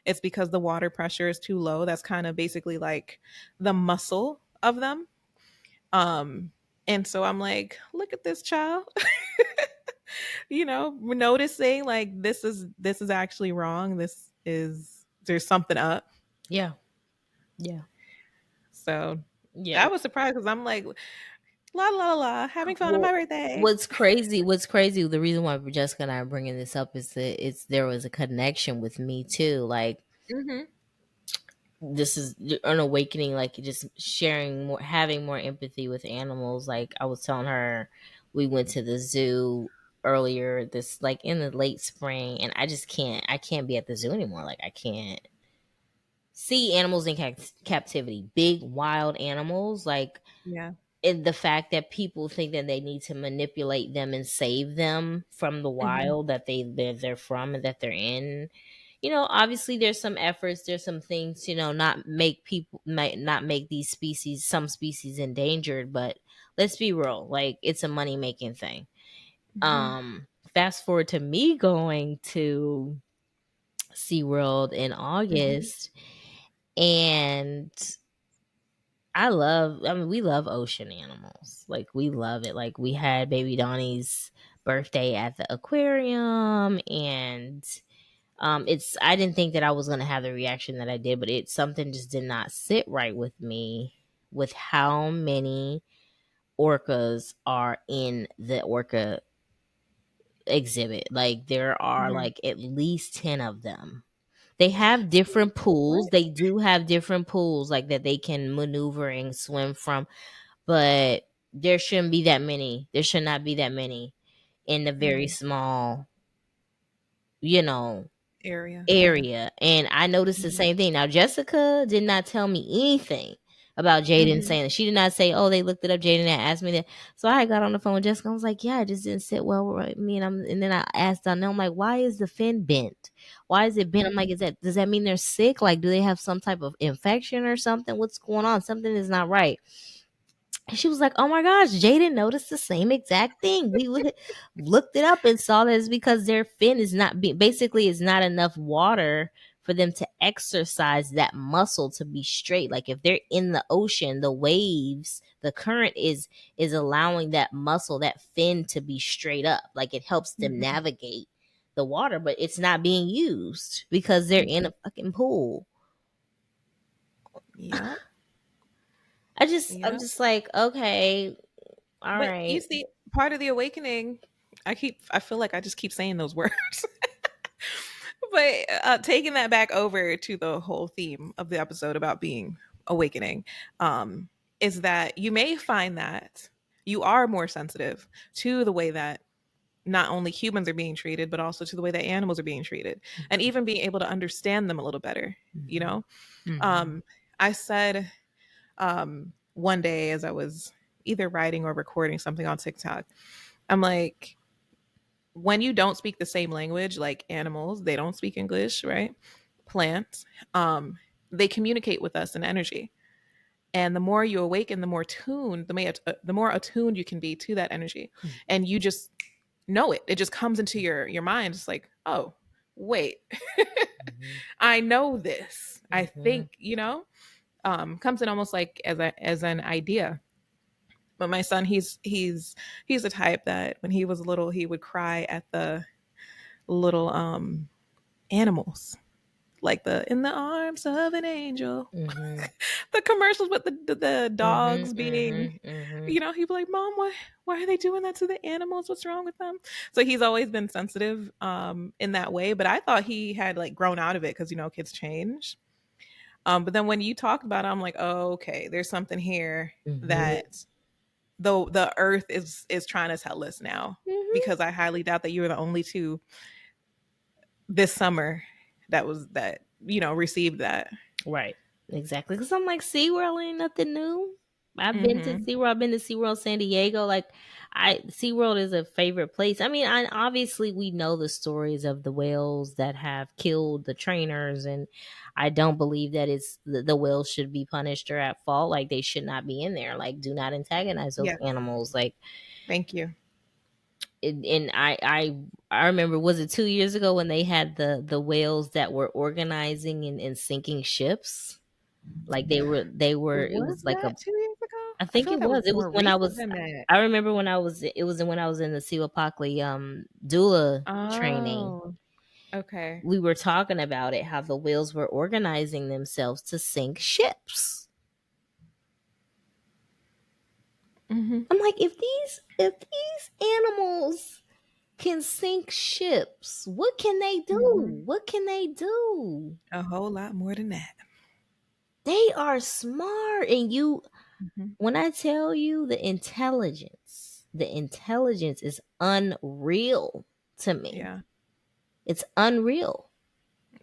[SPEAKER 2] It's because the water pressure is too low. That's kind of basically like the muscle of them. Um, and so I'm like, look at this child. We're noticing like this is actually wrong. There's something up.
[SPEAKER 1] Yeah. Yeah.
[SPEAKER 2] So
[SPEAKER 1] Yeah.
[SPEAKER 2] I was surprised because I'm like, la la la, having fun on
[SPEAKER 1] Well,
[SPEAKER 2] my birthday.
[SPEAKER 1] what's crazy, the reason why Jessica and I are bringing this up is that there was a connection with me too. Like,
[SPEAKER 2] Hmm.
[SPEAKER 1] this is an awakening, like just sharing more, having more empathy with animals. Like I was telling her, we went to the zoo earlier this, like in the late spring, and I can't be at the zoo anymore. Like I can't see animals in captivity, big wild animals. Like,
[SPEAKER 2] Yeah.
[SPEAKER 1] and the fact that people think that they need to manipulate them and save them from the
[SPEAKER 2] Hmm.
[SPEAKER 1] wild that they're from and that they're in. Obviously there's some efforts, there's some things, not make people, might not make these species, some species endangered, but let's be real, like it's a money making thing.
[SPEAKER 2] Hmm.
[SPEAKER 1] Fast forward to me going to SeaWorld in
[SPEAKER 2] Hmm.
[SPEAKER 1] August, and I mean, we love ocean animals. Like, we love it. Like, we had baby Donnie's birthday at the aquarium, and I didn't think that I was going to have the reaction that I did, but something just did not sit right with me with how many orcas are in the orca exhibit. Like, there are
[SPEAKER 2] Hmm.
[SPEAKER 1] like at least 10 of them. They have different pools.
[SPEAKER 2] What
[SPEAKER 1] They do have different pools, like that they can maneuver and swim from, but there shouldn't be that many. There should not be that many in the very
[SPEAKER 2] mm,
[SPEAKER 1] small, you know,
[SPEAKER 2] area? Yeah.
[SPEAKER 1] area. And I noticed the
[SPEAKER 2] Hmm.
[SPEAKER 1] same thing. Now, Jessica did not tell me anything about Jaden
[SPEAKER 2] Hmm.
[SPEAKER 1] saying that. She did not say, "Oh, they looked it up." Jaden had asked me that, so I got on the phone with Jessica. I was like, "Yeah, it just didn't sit well with me." And then I asked Donnell, I'm like, "Why is the fin bent? Why is it bent?" I'm like, Does that mean they're sick? Like, do they have some type of infection or something? What's going on? Something is not right." And she was like, "Oh my gosh, Jaden noticed the same exact thing. We looked it up and saw that it's because their fin is not basically it's not enough water for them to exercise that muscle to be straight. Like if they're in the ocean, the waves, the current is allowing that muscle, that fin to be straight up. Like it helps them
[SPEAKER 2] Hmm.
[SPEAKER 1] navigate the water, but it's not being used because they're in
[SPEAKER 2] Hmm.
[SPEAKER 1] a fucking pool."
[SPEAKER 2] Yep.
[SPEAKER 1] I'm
[SPEAKER 2] Yep.
[SPEAKER 1] just like, okay, all
[SPEAKER 2] But you
[SPEAKER 1] right.
[SPEAKER 2] see, part of the awakening, I feel like I just keep saying those words. But taking that back over to the whole theme of the episode about being awakening, um, is that you may find that you are more sensitive to the way that not only humans are being treated, but also to the way that animals are being treated, and even being able to understand them a little better. You
[SPEAKER 1] Mhm.
[SPEAKER 2] know,
[SPEAKER 1] Mhm.
[SPEAKER 2] um, I said one day as I was either writing or recording something on TikTok, I'm like, when you don't speak the same language, like animals, they don't speak English, right? Plants, they communicate with us in energy. And the more you awaken, the more attuned you can be to that energy. And you just know it. It just comes into your mind. It's like, oh, wait,
[SPEAKER 1] Mhm.
[SPEAKER 2] I know this. I
[SPEAKER 1] Mhm.
[SPEAKER 2] think, comes in almost like as an idea. But my son, he's the type that when he was little, he would cry at the little animals, like the "In the Arms of an Angel,"
[SPEAKER 1] Mhm.
[SPEAKER 2] the commercials with the
[SPEAKER 1] Mhm.
[SPEAKER 2] dogs being,
[SPEAKER 1] Mhm. Mhm.
[SPEAKER 2] he'd be like, "Mom, why are they doing that to the animals? What's wrong with them?" So he's always been sensitive in that way. But I thought he had like grown out of it because kids change. But then when you talked about it, I'm like, oh, okay, there's something here
[SPEAKER 1] Mhm.
[SPEAKER 2] that though the earth is trying to tell us now,
[SPEAKER 1] Mhm.
[SPEAKER 2] because I highly doubt that you were the only two this summer that received that.
[SPEAKER 1] Right. Exactly. Because I'm like, SeaWorld ain't nothing new. I've been to
[SPEAKER 2] Mhm.
[SPEAKER 1] SeaWorld. I've been to SeaWorld San Diego. Like, SeaWorld is a favorite place. I mean, obviously, we know the stories of the whales that have killed the trainers. And I don't believe that the whales should be punished or at fault. Like, they should not be in there. Like, do not antagonize those
[SPEAKER 2] Yeah.
[SPEAKER 1] animals. Like,
[SPEAKER 2] Thank you.
[SPEAKER 1] and I remember, was it 2 years ago when they had the whales that were organizing and sinking ships? Like, they were it
[SPEAKER 2] Was
[SPEAKER 1] was like
[SPEAKER 2] that
[SPEAKER 1] a
[SPEAKER 2] 2 years
[SPEAKER 1] I
[SPEAKER 2] I
[SPEAKER 1] think
[SPEAKER 2] feel
[SPEAKER 1] it
[SPEAKER 2] like that was
[SPEAKER 1] was. It was
[SPEAKER 2] more
[SPEAKER 1] when I
[SPEAKER 2] recent
[SPEAKER 1] was.
[SPEAKER 2] than that.
[SPEAKER 1] I remember when I was. It was when I was in the Siwapakli doula training.
[SPEAKER 2] Oh, okay.
[SPEAKER 1] We were talking about it, how the whales were organizing themselves to sink ships.
[SPEAKER 2] Hmm.
[SPEAKER 1] I'm like, if these animals can sink ships, what can they
[SPEAKER 2] Hmm.
[SPEAKER 1] do? What can they do?
[SPEAKER 2] A whole lot more than that.
[SPEAKER 1] They are smart, and you.
[SPEAKER 2] Hmm.
[SPEAKER 1] When I tell you the intelligence is unreal to me.
[SPEAKER 2] Yeah,
[SPEAKER 1] It's unreal.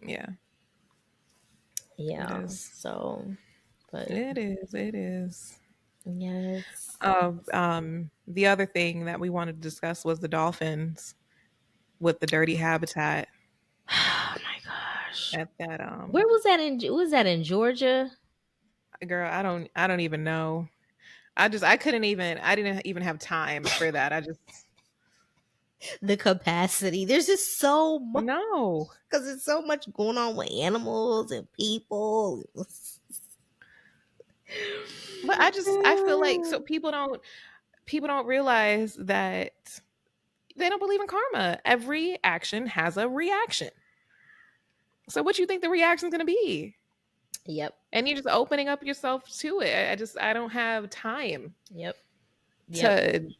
[SPEAKER 2] yeah, it
[SPEAKER 1] Yeah.
[SPEAKER 2] is.
[SPEAKER 1] So, but
[SPEAKER 2] It is. It is.
[SPEAKER 1] yes.
[SPEAKER 2] The other thing that we wanted to discuss was the dolphins with the dirty habitat
[SPEAKER 1] Oh my gosh.
[SPEAKER 2] at that
[SPEAKER 1] Where was that in? Was that in Georgia?
[SPEAKER 2] girl, I don't even know. I couldn't even I didn't even have time for that. I just
[SPEAKER 1] The capacity. There's just so much
[SPEAKER 2] no.
[SPEAKER 1] because there's so much going on with animals and people.
[SPEAKER 2] But I feel like so people don't realize that they don't believe in karma. Every action has a reaction. So what you think the reaction is going to be?
[SPEAKER 1] Yep.
[SPEAKER 2] And you're just opening up yourself to it. I don't have time
[SPEAKER 1] Yep. Yep.
[SPEAKER 2] to.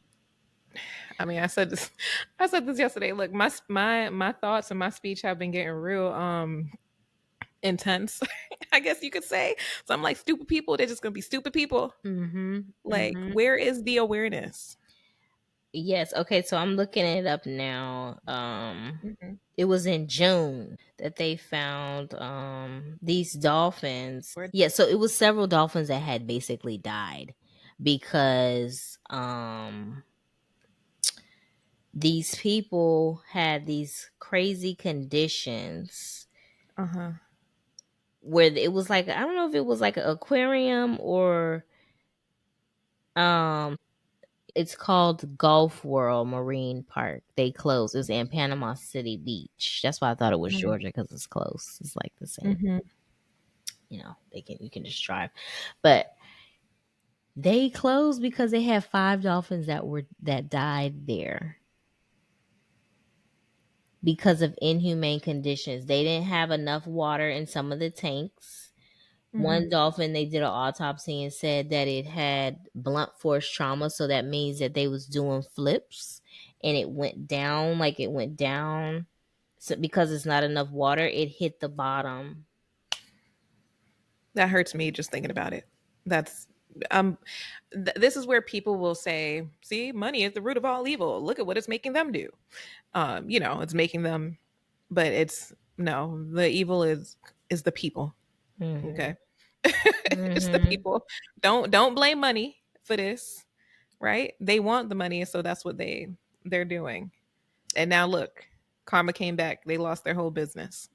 [SPEAKER 2] I mean, I said this yesterday. Look, my thoughts and my speech have been getting real intense. I guess you could say. So I'm like, stupid people. They're just gonna be stupid people.
[SPEAKER 1] Mm-hmm.
[SPEAKER 2] Like,
[SPEAKER 1] Mm-hmm.
[SPEAKER 2] where is the awareness?
[SPEAKER 1] Yes. Okay. So I'm looking it up now.
[SPEAKER 2] Hmm.
[SPEAKER 1] It was in June that they found these dolphins.
[SPEAKER 2] Where?
[SPEAKER 1] Yeah. So it was several dolphins that had basically died because these people had these crazy conditions
[SPEAKER 2] Uh huh.
[SPEAKER 1] where it was like, I don't know if it was like an aquarium or it's called Gulf World Marine Park. They closed. It was in Panama City Beach. That's why I thought it was Georgia, because it's close. It's like the same.
[SPEAKER 2] Mm-hmm.
[SPEAKER 1] You can just drive. But they closed because they had 5 dolphins that died there because of inhumane conditions. They didn't have enough water in some of the tanks.
[SPEAKER 2] Mm-hmm.
[SPEAKER 1] One dolphin, they did an autopsy and said that it had blunt force trauma, so that means that they was doing flips and it went down, like it went down. So because it's not enough water, it hit the bottom.
[SPEAKER 2] That hurts me just thinking about it. That's um this is where people will say, see, money is the root of all evil. Look at what it's making them do. It's making them, but it's no, the evil is the people.
[SPEAKER 1] Hmm.
[SPEAKER 2] Okay. It's the
[SPEAKER 1] Hmm.
[SPEAKER 2] people. Don't blame money for this, right? They want the money, so that's what they're doing. And now look, karma came back. They lost their whole business.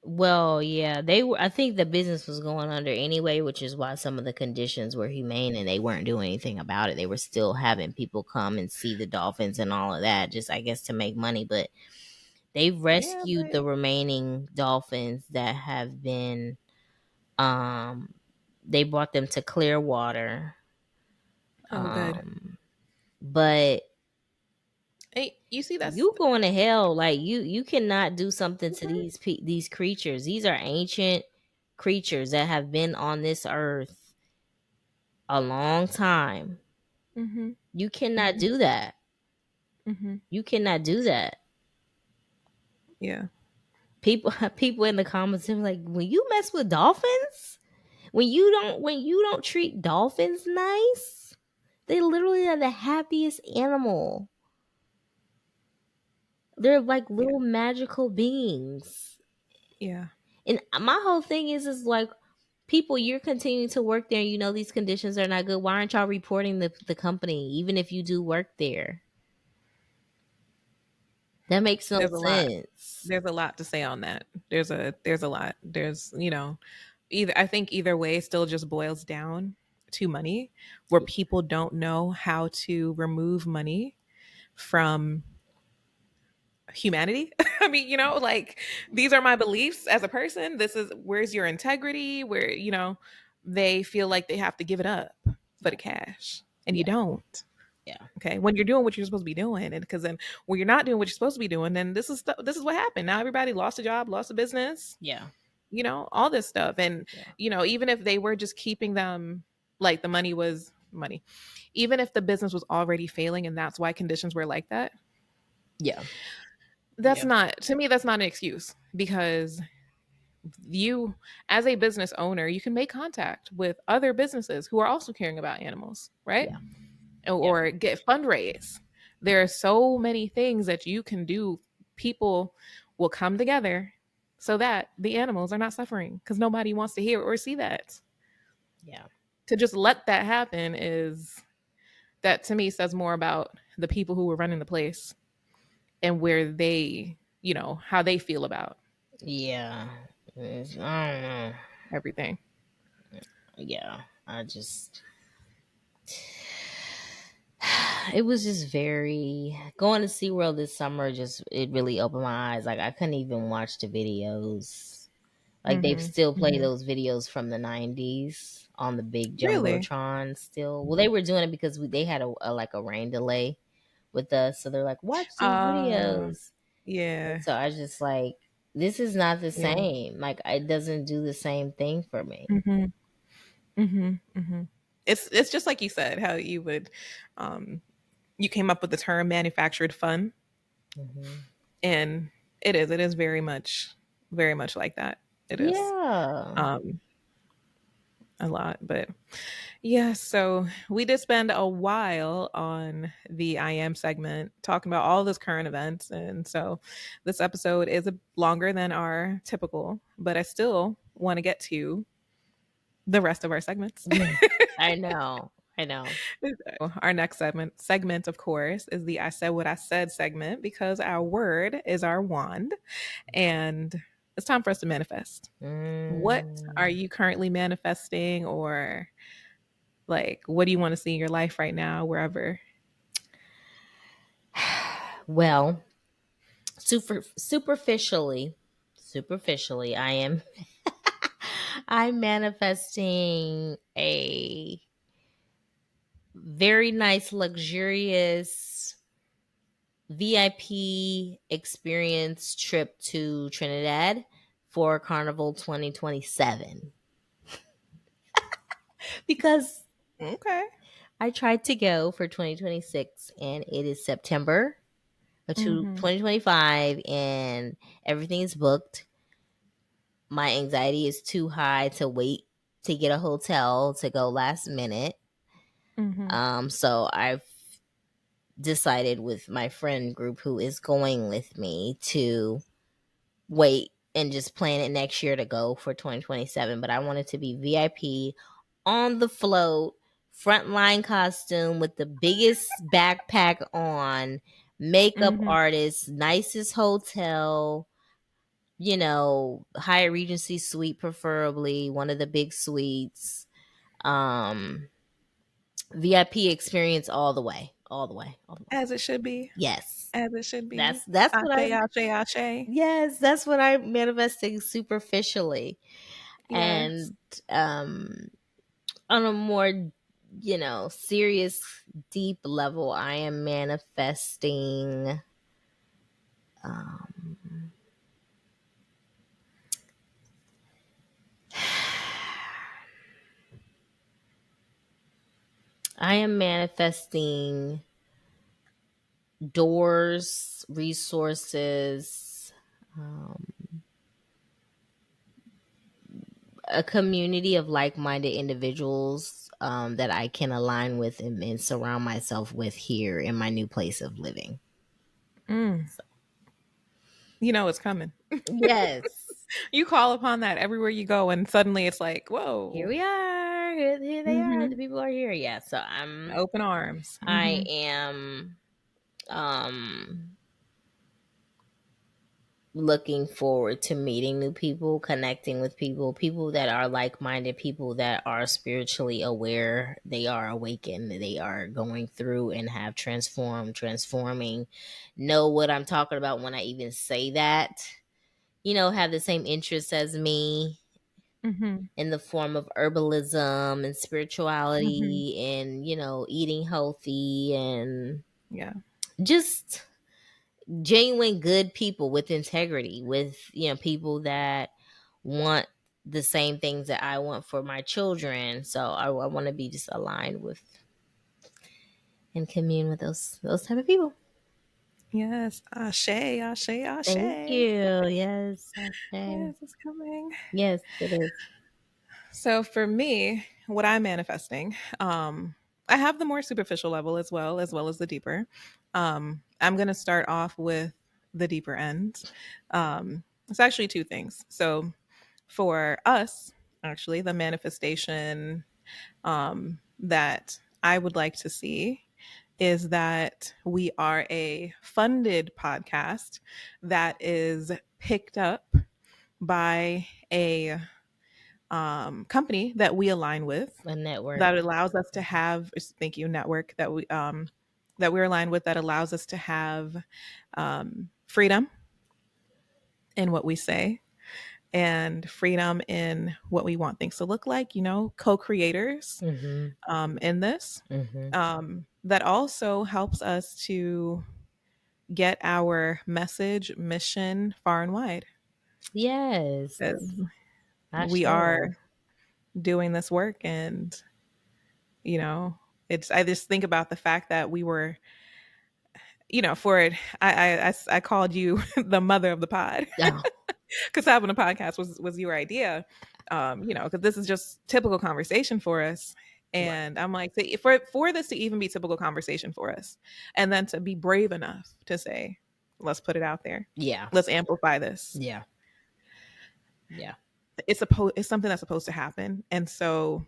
[SPEAKER 1] Well, yeah, they were. I think the business was going under anyway, which is why some of the conditions were humane and they weren't doing anything about it. They were still having people come and see the dolphins and all of that, just I guess to make money. But they
[SPEAKER 2] Yeah,
[SPEAKER 1] rescued
[SPEAKER 2] but
[SPEAKER 1] the remaining dolphins that have been. Um, they brought them to clear water.
[SPEAKER 2] oh good.
[SPEAKER 1] But
[SPEAKER 2] Hey, you see that's
[SPEAKER 1] you going to hell, like you cannot do something to these creatures. These are ancient creatures that have been on this earth a long time.
[SPEAKER 2] mm-hmm,
[SPEAKER 1] You cannot
[SPEAKER 2] mm-hmm,
[SPEAKER 1] do that.
[SPEAKER 2] mm-hmm.
[SPEAKER 1] You cannot do that.
[SPEAKER 2] Yeah.
[SPEAKER 1] People in the comments are like, when you mess with dolphins, when you don't treat dolphins nice, they literally are the happiest animal. They're like
[SPEAKER 2] Yeah.
[SPEAKER 1] little magical beings.
[SPEAKER 2] Yeah.
[SPEAKER 1] And my whole thing is like, people, you're continuing to work there, and you know these conditions are not good. Why aren't y'all reporting the company, even if you do work there? That makes no
[SPEAKER 2] There's a lot.
[SPEAKER 1] sense.
[SPEAKER 2] There's a lot to say on that. There's a lot. Either I think either way still just boils down to money, where people don't know how to remove money from humanity. I mean, like, these are my beliefs as a person. This is, where's your integrity? Where, they feel like they have to give it up. for the cash, and you
[SPEAKER 1] Yeah.
[SPEAKER 2] don't.
[SPEAKER 1] Yeah.
[SPEAKER 2] Okay, when you're doing what you're supposed to be doing, and because then when you're not doing what you're supposed to be doing, then this is what happened. Now everybody lost a job, lost a business,
[SPEAKER 1] Yeah.
[SPEAKER 2] all this stuff. And
[SPEAKER 1] Yeah.
[SPEAKER 2] even if they were just keeping them, like the money was money, even if the business was already failing, and that's why conditions were like that,
[SPEAKER 1] Yeah.
[SPEAKER 2] that's
[SPEAKER 1] Yeah.
[SPEAKER 2] not, to me, that's not an excuse, because you, as a business owner, you can make contact with other businesses who are also caring about animals, right?
[SPEAKER 1] Yeah. Yeah.
[SPEAKER 2] Or get fundraise. There are so many things that you can do. People will come together so that the animals are not suffering, because nobody wants to hear or see that.
[SPEAKER 1] Yeah.
[SPEAKER 2] To just let that happen is, that to me says more about the people who were running the place, and where they, how they feel about
[SPEAKER 1] Yeah. I don't know.
[SPEAKER 2] everything.
[SPEAKER 1] Yeah. I just it was just very going to SeaWorld this summer, just it really opened my eyes. Like I couldn't even watch the videos. Like they've
[SPEAKER 2] Hmm.
[SPEAKER 1] still played
[SPEAKER 2] Hmm.
[SPEAKER 1] those videos from the 90s on the big
[SPEAKER 2] Really?
[SPEAKER 1] jumbotron still. Well, they were doing it because they had a like a rain delay with us, so they're like, watch these
[SPEAKER 2] uh
[SPEAKER 1] videos. And
[SPEAKER 2] yeah.
[SPEAKER 1] so I was just like, this is not the
[SPEAKER 2] Yeah.
[SPEAKER 1] same. Like it doesn't do the same thing for me.
[SPEAKER 2] Hmm. Hmm. Hmm. It's just like you said, how um you came up with the term manufactured fun.
[SPEAKER 1] Hmm.
[SPEAKER 2] And it is very much like that. It is
[SPEAKER 1] Yeah.
[SPEAKER 2] um a lot. But yeah, so we did spend a while on the I am segment talking about all those current events. And so this episode is longer than our typical, but I still want to get to the rest of our segments.
[SPEAKER 1] Yeah. I know. I know.
[SPEAKER 2] Our next segment, of course, is the I Said What I Said segment, because our word is our wand, and it's time for us to manifest. What are
[SPEAKER 1] Mm.
[SPEAKER 2] you currently manifesting, or like, what do you want to see in your life right now, wherever?
[SPEAKER 1] Well, superficially, I am I'm manifesting a very nice, luxurious VIP experience trip to Trinidad for Carnival 2027. Because
[SPEAKER 2] Okay.
[SPEAKER 1] I tried to go for 2026 and it is September of
[SPEAKER 2] Mm-hmm.
[SPEAKER 1] 2025 and everything is booked. My anxiety is too high to wait to get a hotel to go last minute.
[SPEAKER 2] Mm-hmm.
[SPEAKER 1] So I've decided with my friend group who is going with me to wait and just plan it next year to go for 2027. But I want it to be VIP on the float, frontline costume with the biggest backpack on, makeup
[SPEAKER 2] Mm-hmm.
[SPEAKER 1] artist, nicest hotel, Hyatt Regency suite, preferably one of the big suites. Um, VIP experience all the way, all the way, all the way.
[SPEAKER 2] As it should be.
[SPEAKER 1] Yes,
[SPEAKER 2] As it should be.
[SPEAKER 1] that's what
[SPEAKER 2] Ashe,
[SPEAKER 1] I'm.
[SPEAKER 2] ashe, ashe.
[SPEAKER 1] Yes, that's what I'm manifesting superficially,
[SPEAKER 2] Yes.
[SPEAKER 1] and on a more serious, deep level, I am manifesting. Um, I am manifesting doors, resources, um, a community of like-minded individuals that I can align with and surround myself with here in my new place of living.
[SPEAKER 2] Mm.
[SPEAKER 1] So,
[SPEAKER 2] You know it's coming.
[SPEAKER 1] yes,
[SPEAKER 2] You call upon that everywhere you go, and suddenly it's like,
[SPEAKER 1] here
[SPEAKER 2] whoa.
[SPEAKER 1] we are. Here they are.
[SPEAKER 2] Mm-hmm.
[SPEAKER 1] The people are here. Yeah. So I'm.
[SPEAKER 2] Open arms.
[SPEAKER 1] I
[SPEAKER 2] Mm-hmm.
[SPEAKER 1] am. Um, Looking forward to meeting new people, connecting with people, people that are like minded, people that are spiritually aware, they are awakened, they are going through and have transforming, know what I'm talking about when I even say that, have the same interests as me.
[SPEAKER 2] Mhm.
[SPEAKER 1] in the form of herbalism and
[SPEAKER 2] Mhm.
[SPEAKER 1] spirituality and, eating healthy and
[SPEAKER 2] Yeah.
[SPEAKER 1] just genuine good people with integrity, with, people that want the same things that I want for my children. So I want to be just aligned with and commune with those type of people.
[SPEAKER 2] Yes. Ashe, ashe,
[SPEAKER 1] Thank
[SPEAKER 2] ashe.
[SPEAKER 1] you. Yes, Ashe.
[SPEAKER 2] Yes, it's coming.
[SPEAKER 1] Yes, it is.
[SPEAKER 2] So for me, what I'm manifesting, I have the more superficial level as well as the deeper. I'm going to start off with the deeper end. It's actually two things. So for us, actually, the manifestation that I would like to see is that we are a funded podcast that is picked up by a company that we align with,
[SPEAKER 1] A network.
[SPEAKER 2] that allows us to have, thank you, network that we're aligned with, that allows us to have freedom in what we say and freedom in what we want things to look like, co-creators
[SPEAKER 1] Mhm.
[SPEAKER 2] in this.
[SPEAKER 1] Mhm.
[SPEAKER 2] That also helps us to get our message mission far and wide.
[SPEAKER 1] Yes.
[SPEAKER 2] 'Cause we
[SPEAKER 1] Ashe.
[SPEAKER 2] are doing this work, and you know I just think about the fact that we were, for it, I called you the mother of the pod
[SPEAKER 1] Oh,
[SPEAKER 2] because having a podcast was your idea. Because this is just typical conversation for us.
[SPEAKER 1] right.
[SPEAKER 2] And I'm like, for this to even be typical conversation for us, and then to be brave enough to say, let's put it out there,
[SPEAKER 1] Yeah.
[SPEAKER 2] let's amplify this.
[SPEAKER 1] Yeah. Yeah.
[SPEAKER 2] It's something that's supposed to happen. And so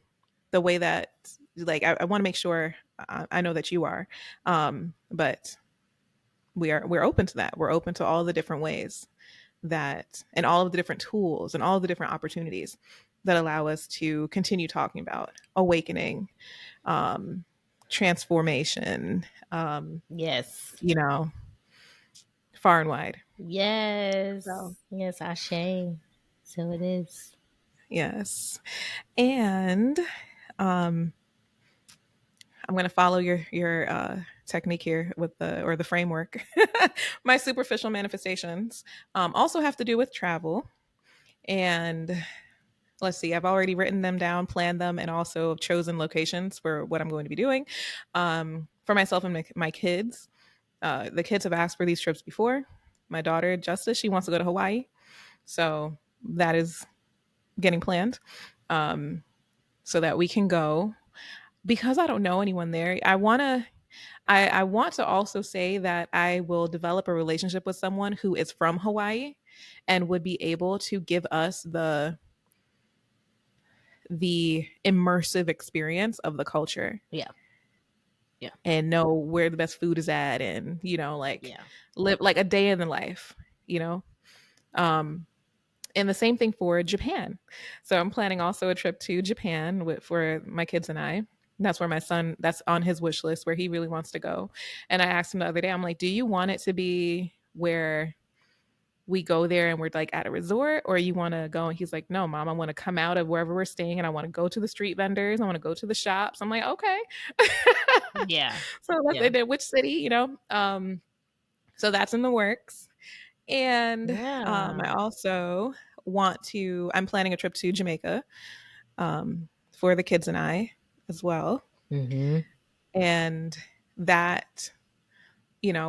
[SPEAKER 2] the way that, like, I want to make sure, I know that you are, but we're open to that. We're open to all the different ways that, and all of the different tools and all of the different opportunities that allow us to continue talking about awakening, um, transformation,
[SPEAKER 1] Yes.
[SPEAKER 2] you know, far and wide. So,
[SPEAKER 1] Yes. Yes, Ashe. So it is.
[SPEAKER 2] yes. And um, I'm going to follow your technique here with the framework. My superficial manifestations also have to do with travel. And let's see, I've already written them down, planned them, and also chosen locations for what I'm going to be doing for myself and my kids. The kids have asked for these trips before. My daughter, Justice, she wants to go to Hawaii. So that is getting planned, um, so that we can go. Because I don't know anyone there, I want to also say that I will develop a relationship with someone who is from Hawaii and would be able to give us the immersive experience of the culture
[SPEAKER 1] Yeah. Yeah.
[SPEAKER 2] and know where the best food is at, and like
[SPEAKER 1] Yeah.
[SPEAKER 2] live like a day in the life, you know. Um and the same thing for Japan. So I'm planning also a trip to Japan for my kids and I. That's where my son, that's on his wish list, where he really wants to go. And I asked him the other day, I'm like, do you want it to be where we go there and we're like at a resort, or you want to go? And he's like, no, mom, I want to come out of wherever we're staying and I want to go to the street vendors, I want to go to the shops. I'm like, okay.
[SPEAKER 1] Yeah.
[SPEAKER 2] So that's
[SPEAKER 1] Yeah.
[SPEAKER 2] it. Which city, so that's in the works. And
[SPEAKER 1] Yeah.
[SPEAKER 2] I also I'm planning a trip to Jamaica, for the kids and I as well.
[SPEAKER 1] Mhm.
[SPEAKER 2] And that,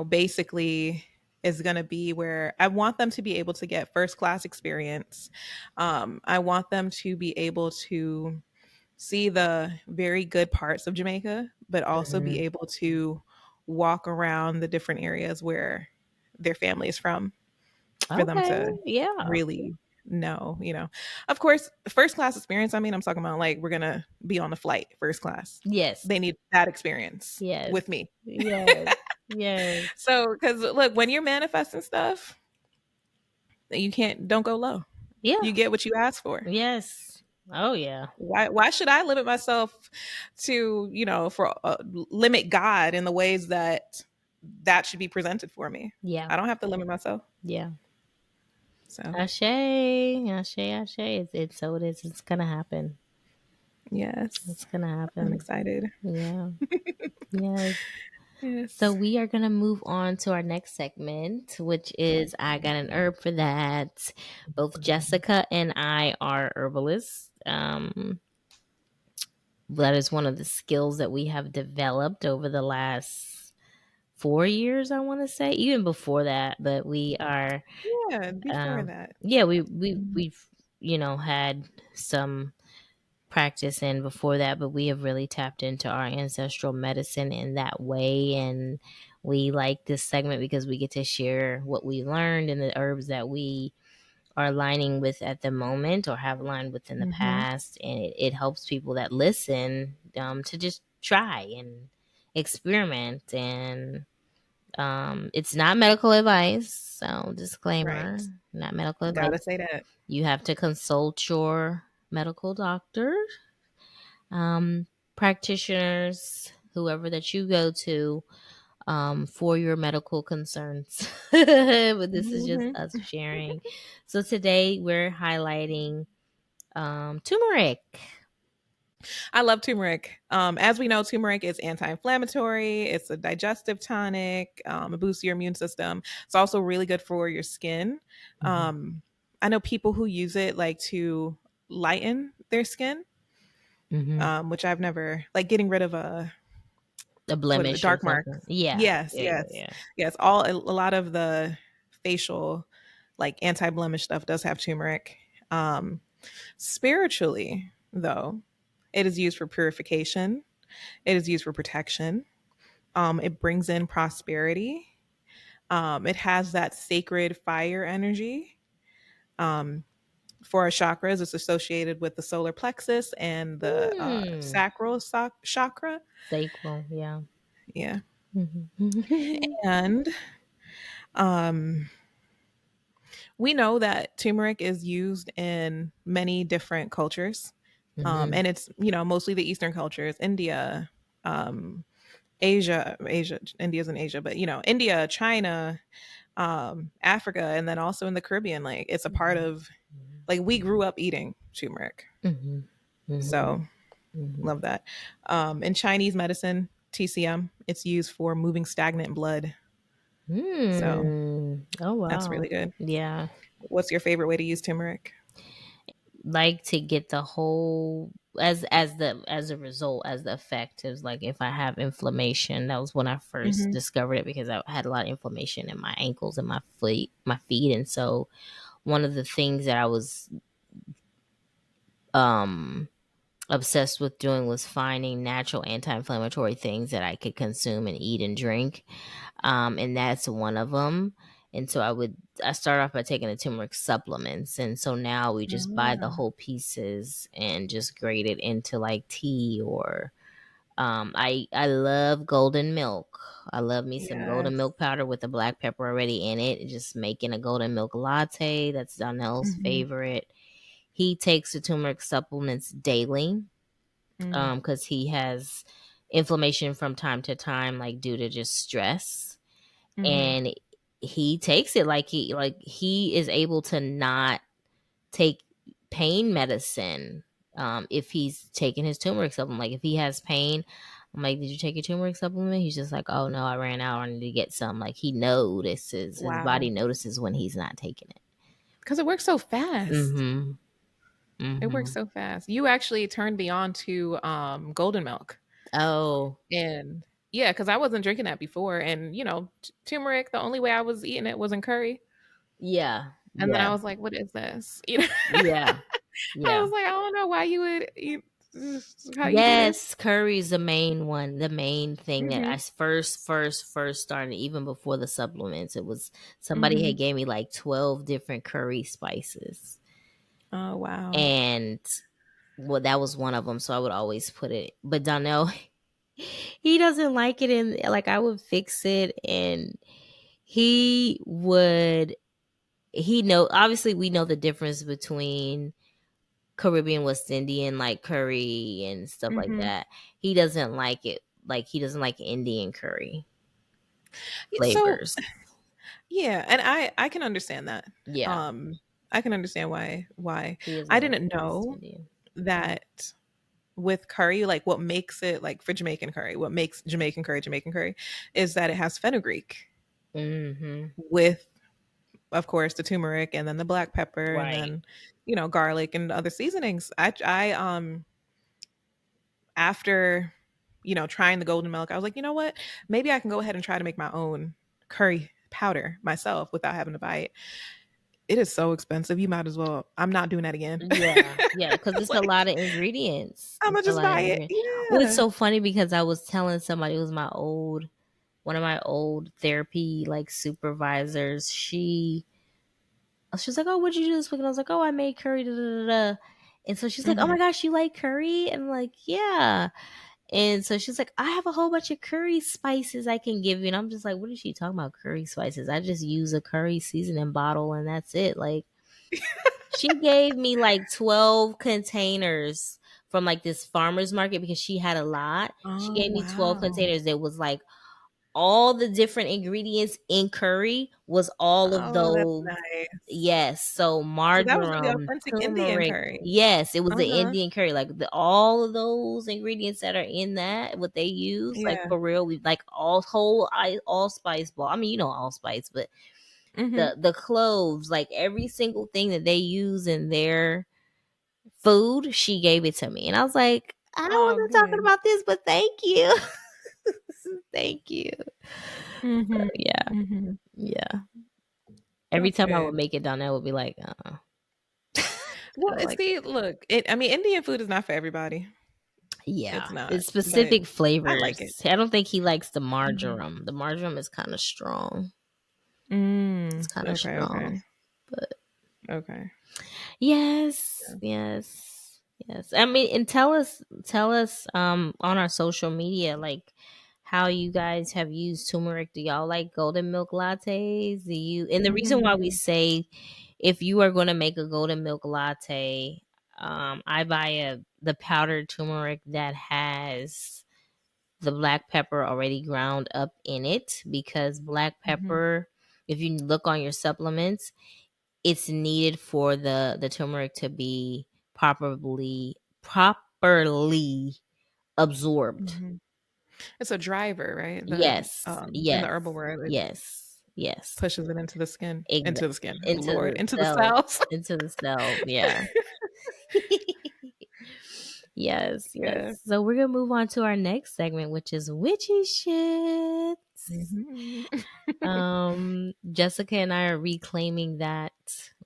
[SPEAKER 2] basically is going to be where I want them to be able to get first class experience. I want them to be able to see the very good parts of Jamaica, but also be
[SPEAKER 1] Mhm.
[SPEAKER 2] able to walk around the different areas where their family is from, for them
[SPEAKER 1] Okay.
[SPEAKER 2] to
[SPEAKER 1] Yeah.
[SPEAKER 2] really know, Of course, first class experience, I mean, I'm talking about like we're going to be on the flight first class.
[SPEAKER 1] Yes.
[SPEAKER 2] They need that experience
[SPEAKER 1] Yes.
[SPEAKER 2] with me.
[SPEAKER 1] Yes. Yes.
[SPEAKER 2] So, because look, when you're manifesting stuff, you don't go low.
[SPEAKER 1] Yeah.
[SPEAKER 2] You get what you ask for.
[SPEAKER 1] Yes. Oh yeah.
[SPEAKER 2] Why should I limit myself to, for limit God in the ways that should be presented for me?
[SPEAKER 1] Yeah.
[SPEAKER 2] I don't have to limit myself.
[SPEAKER 1] Yeah.
[SPEAKER 2] So
[SPEAKER 1] Ashe, ashe, ashe. It's so it is. It's gonna happen.
[SPEAKER 2] yes,
[SPEAKER 1] It's gonna
[SPEAKER 2] I'm
[SPEAKER 1] happen.
[SPEAKER 2] excited.
[SPEAKER 1] Yeah. Yes. So
[SPEAKER 2] Yes.
[SPEAKER 1] we are gonna move on to our next segment, which is I got an herb for that. Both Jessica and I are herbalists. That is one of the skills that we have developed over the last 4 years, I want to say, even before that. But we are,
[SPEAKER 2] Yeah, before that.
[SPEAKER 1] yeah, we've had some practice in before that, but we have really tapped into our ancestral medicine in that way. And we like this segment because we get to share what we learned and the herbs that we are aligning with at the moment or have aligned with in the
[SPEAKER 2] Hmm.
[SPEAKER 1] past. And it helps people that listen to just try and experiment. And it's not medical advice. So,
[SPEAKER 2] Right.
[SPEAKER 1] disclaimer, not medical
[SPEAKER 2] Gotta
[SPEAKER 1] advice.
[SPEAKER 2] say that.
[SPEAKER 1] You have to consult your medical doctor, um, practitioners, whoever that you go to, for your medical concerns. But this is just
[SPEAKER 2] Hmm.
[SPEAKER 1] us sharing. So today we're highlighting turmeric.
[SPEAKER 2] I love turmeric. As we know, turmeric is anti-inflammatory. It's a digestive tonic. It boosts your immune system. It's also really good for your skin.
[SPEAKER 1] Mm-hmm.
[SPEAKER 2] Um, I know people who use it like to lighten their skin,
[SPEAKER 1] Mm-hmm.
[SPEAKER 2] which I've never like getting rid of a
[SPEAKER 1] A
[SPEAKER 2] what is it,
[SPEAKER 1] blemish or
[SPEAKER 2] dark marks.
[SPEAKER 1] something. Yeah.
[SPEAKER 2] Yes,
[SPEAKER 1] Yeah. Yeah.
[SPEAKER 2] yes,
[SPEAKER 1] Yeah.
[SPEAKER 2] yes. A lot of the facial like anti-blemish stuff does have turmeric. Um, Spiritually, though, it is used for purification. It is used for protection. It brings in prosperity. It has that sacred fire energy. Um, for our chakras, it's associated with the solar plexus and the
[SPEAKER 1] Hmm.
[SPEAKER 2] sacral chakra.
[SPEAKER 1] Sacral. Yeah.
[SPEAKER 2] Yeah.
[SPEAKER 1] Mm-hmm.
[SPEAKER 2] And um, we know that turmeric is used in many different cultures.
[SPEAKER 1] Mm-hmm.
[SPEAKER 2] And it's, mostly the Eastern cultures, India, um, Asia, India's in Asia, but, India, China, Africa, and then also in the Caribbean. Like it's a part of, like we grew up eating turmeric.
[SPEAKER 1] Mm-hmm. Mm-hmm.
[SPEAKER 2] So
[SPEAKER 1] Mm-hmm.
[SPEAKER 2] love that. In Chinese medicine, TCM, it's used for moving stagnant blood. So
[SPEAKER 1] Oh
[SPEAKER 2] that's
[SPEAKER 1] wow.
[SPEAKER 2] really good.
[SPEAKER 1] Yeah.
[SPEAKER 2] What's your favorite way to use turmeric?
[SPEAKER 1] Like to get the whole as a result, as the effect is like if I have inflammation. That was when I first
[SPEAKER 2] Hmm.
[SPEAKER 1] discovered it because I had a lot of inflammation in my ankles and my feet. And so one of the things that I was um obsessed with doing was finding natural anti-inflammatory things that I could consume and eat and drink, and that's one of them. And so I start off by taking the turmeric supplements, and so now we just buy the
[SPEAKER 2] Ah,
[SPEAKER 1] whole pieces and just grate it into like tea or I love golden milk. I love me some golden
[SPEAKER 2] yes.
[SPEAKER 1] milk powder with the black pepper already in it. Just making a golden milk latte. That's Donnell's
[SPEAKER 2] Hmm.
[SPEAKER 1] favorite. He takes the turmeric supplements daily
[SPEAKER 2] Mm.
[SPEAKER 1] because he has inflammation from time to time, like due to just stress.
[SPEAKER 2] Hmm.
[SPEAKER 1] And he takes it like he is able to not take pain medicine if he's taking his turmeric supplement. Like if he has pain, I'm like, did you take your turmeric supplement? He's just like, oh no, I ran out. I need to get some. Like he notices, his body
[SPEAKER 2] Wow.
[SPEAKER 1] notices when he's not taking it.
[SPEAKER 2] Because it works so fast.
[SPEAKER 1] Mm-hmm.
[SPEAKER 2] It works
[SPEAKER 1] Mm-hmm.
[SPEAKER 2] so fast. You actually turned me on to golden milk.
[SPEAKER 1] Oh,
[SPEAKER 2] And yeah, because I wasn't drinking that before. And, turmeric, the only way I was eating it was in curry.
[SPEAKER 1] yeah.
[SPEAKER 2] And then I
[SPEAKER 1] Yeah.
[SPEAKER 2] was like, what is this?
[SPEAKER 1] Yeah.
[SPEAKER 2] I
[SPEAKER 1] Yeah.
[SPEAKER 2] was like, I don't know why you would eat how you do this.
[SPEAKER 1] Yes, curry's the main one, the main thing that I
[SPEAKER 2] Hmm.
[SPEAKER 1] first started, even before the supplements. It was somebody
[SPEAKER 2] Hmm.
[SPEAKER 1] had gave me like 12 different curry spices.
[SPEAKER 2] Oh, wow.
[SPEAKER 1] And well, that was one of them. So I would always put it. But Donnell, he doesn't like it. And like I would fix it, and he would, obviously we know the difference between Caribbean, West Indian, like curry and stuff like
[SPEAKER 2] Hmm.
[SPEAKER 1] that. He doesn't like it. Like he doesn't like Indian curry
[SPEAKER 2] So
[SPEAKER 1] flavors.
[SPEAKER 2] Yeah, and I can understand that.
[SPEAKER 1] Yeah,
[SPEAKER 2] Um, I can understand why.
[SPEAKER 1] he is
[SPEAKER 2] I
[SPEAKER 1] Middle
[SPEAKER 2] didn't
[SPEAKER 1] East
[SPEAKER 2] know
[SPEAKER 1] Indian.
[SPEAKER 2] that with curry, like what makes it like for Jamaican curry, what makes Jamaican curry is that it has fenugreek
[SPEAKER 1] Mm-hmm.
[SPEAKER 2] with, of course, the turmeric and then the black pepper and
[SPEAKER 1] Right.
[SPEAKER 2] then, garlic and other seasonings. I after, trying the golden milk, I was like, you know what? Maybe I can go ahead and try to make my own curry powder myself without having to buy it. It is so expensive. You might as well. I'm not doing that again.
[SPEAKER 1] Yeah, yeah, because it's a
[SPEAKER 2] Like,
[SPEAKER 1] lot of ingredients.
[SPEAKER 2] I'm
[SPEAKER 1] It's
[SPEAKER 2] gonna
[SPEAKER 1] a
[SPEAKER 2] just
[SPEAKER 1] lot of
[SPEAKER 2] buy it.
[SPEAKER 1] ingredients. Well, it's
[SPEAKER 2] Yeah.
[SPEAKER 1] so funny because I was telling somebody, it was one of my old therapy like supervisors. She was like, "Oh, what'd you do this week?" And I was like, "Oh, I made curry." Da, da, da, da. And so she's like, "Oh
[SPEAKER 2] Hmm.
[SPEAKER 1] my gosh, you like curry?" And I'm like, "Yeah." And so she's like, "I have a whole bunch of curry spices I can give you." And I'm just like, "What is she talking about? Curry spices? I just use a curry seasoning bottle and that's it." Like, she gave me like 12 containers from like this farmer's market because she had a lot. She
[SPEAKER 2] Oh
[SPEAKER 1] gave me 12
[SPEAKER 2] wow.
[SPEAKER 1] containers that was like all the different ingredients in curry was all of
[SPEAKER 2] Oh, that's
[SPEAKER 1] those.
[SPEAKER 2] nice.
[SPEAKER 1] Yes, so
[SPEAKER 2] So that was the
[SPEAKER 1] marjoram,
[SPEAKER 2] authentic Indian
[SPEAKER 1] turmeric.
[SPEAKER 2] curry.
[SPEAKER 1] Yes, it was the
[SPEAKER 2] Uh-huh.
[SPEAKER 1] Indian curry. Like all of those ingredients that are in that, what they use, like
[SPEAKER 2] Yeah.
[SPEAKER 1] for real, we like all whole allspice ball. I mean, allspice, but
[SPEAKER 2] Hmm.
[SPEAKER 1] the cloves, like every single thing that they use in their food, she gave it to me, and I was like, I
[SPEAKER 2] Oh,
[SPEAKER 1] wasn't talking
[SPEAKER 2] good.
[SPEAKER 1] about this, but thank you, thank you.
[SPEAKER 2] Hmm.
[SPEAKER 1] Yeah,
[SPEAKER 2] Hmm.
[SPEAKER 1] yeah. Every
[SPEAKER 2] That's
[SPEAKER 1] time I would
[SPEAKER 2] good.
[SPEAKER 1] make it down there, I would be like,
[SPEAKER 2] Well,
[SPEAKER 1] like,
[SPEAKER 2] see, look, I mean, Indian food is not for everybody.
[SPEAKER 1] yeah,
[SPEAKER 2] It's not,
[SPEAKER 1] it's
[SPEAKER 2] but
[SPEAKER 1] specific
[SPEAKER 2] I like it.
[SPEAKER 1] flavors. I don't think he likes the
[SPEAKER 2] Mhm.
[SPEAKER 1] marjoram. The marjoram is kind of strong. It's kind of
[SPEAKER 2] Okay, okay,
[SPEAKER 1] strong, but
[SPEAKER 2] okay.
[SPEAKER 1] yes,
[SPEAKER 2] Yeah.
[SPEAKER 1] yes, yes. I mean, and tell us, on our social media, like how you guys have used turmeric. Do y'all like golden milk lattes? Do you? And the reason why we
[SPEAKER 2] Mm.
[SPEAKER 1] say if you are going to make a golden milk latte, I buy the powdered turmeric that has the black pepper already ground up in it because black
[SPEAKER 2] Mhm.
[SPEAKER 1] pepper, if you look on your supplements, it's needed for the turmeric to be properly absorbed.
[SPEAKER 2] Mhm. It's a driver, right? The
[SPEAKER 1] Yes,
[SPEAKER 2] in the
[SPEAKER 1] yes,
[SPEAKER 2] herbal world, it
[SPEAKER 1] yes, yes.
[SPEAKER 2] pushes it
[SPEAKER 1] Exa-
[SPEAKER 2] into the skin.
[SPEAKER 1] into
[SPEAKER 2] Lord,
[SPEAKER 1] the
[SPEAKER 2] into the
[SPEAKER 1] cells,
[SPEAKER 2] cells.
[SPEAKER 1] into the cells. Yeah. Yes,
[SPEAKER 2] Yeah.
[SPEAKER 1] yes. So we're gonna move on to our next segment, which is witchy shit.
[SPEAKER 2] Mhm.
[SPEAKER 1] Jessica and I are reclaiming that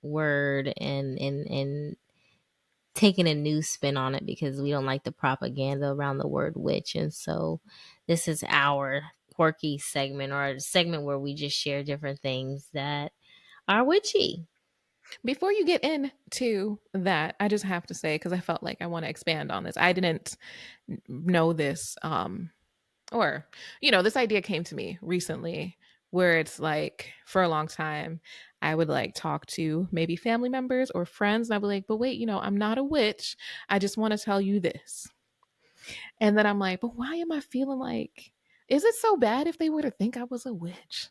[SPEAKER 1] word and taking a new spin on it because we don't like the propaganda around the word witch. And so this is our quirky segment or a segment where we just share different things that are witchy.
[SPEAKER 2] Before you get into that, I just have to say because I felt like I want to expand on this. I didn't know this, or this idea came to me recently, where it's like for a long time I would like talk to maybe family members or friends, and I'd be like, but wait, I'm not a witch. I just want to tell you this. And then I'm like, but why am I feeling like, is it so bad if they were to think I was a witch?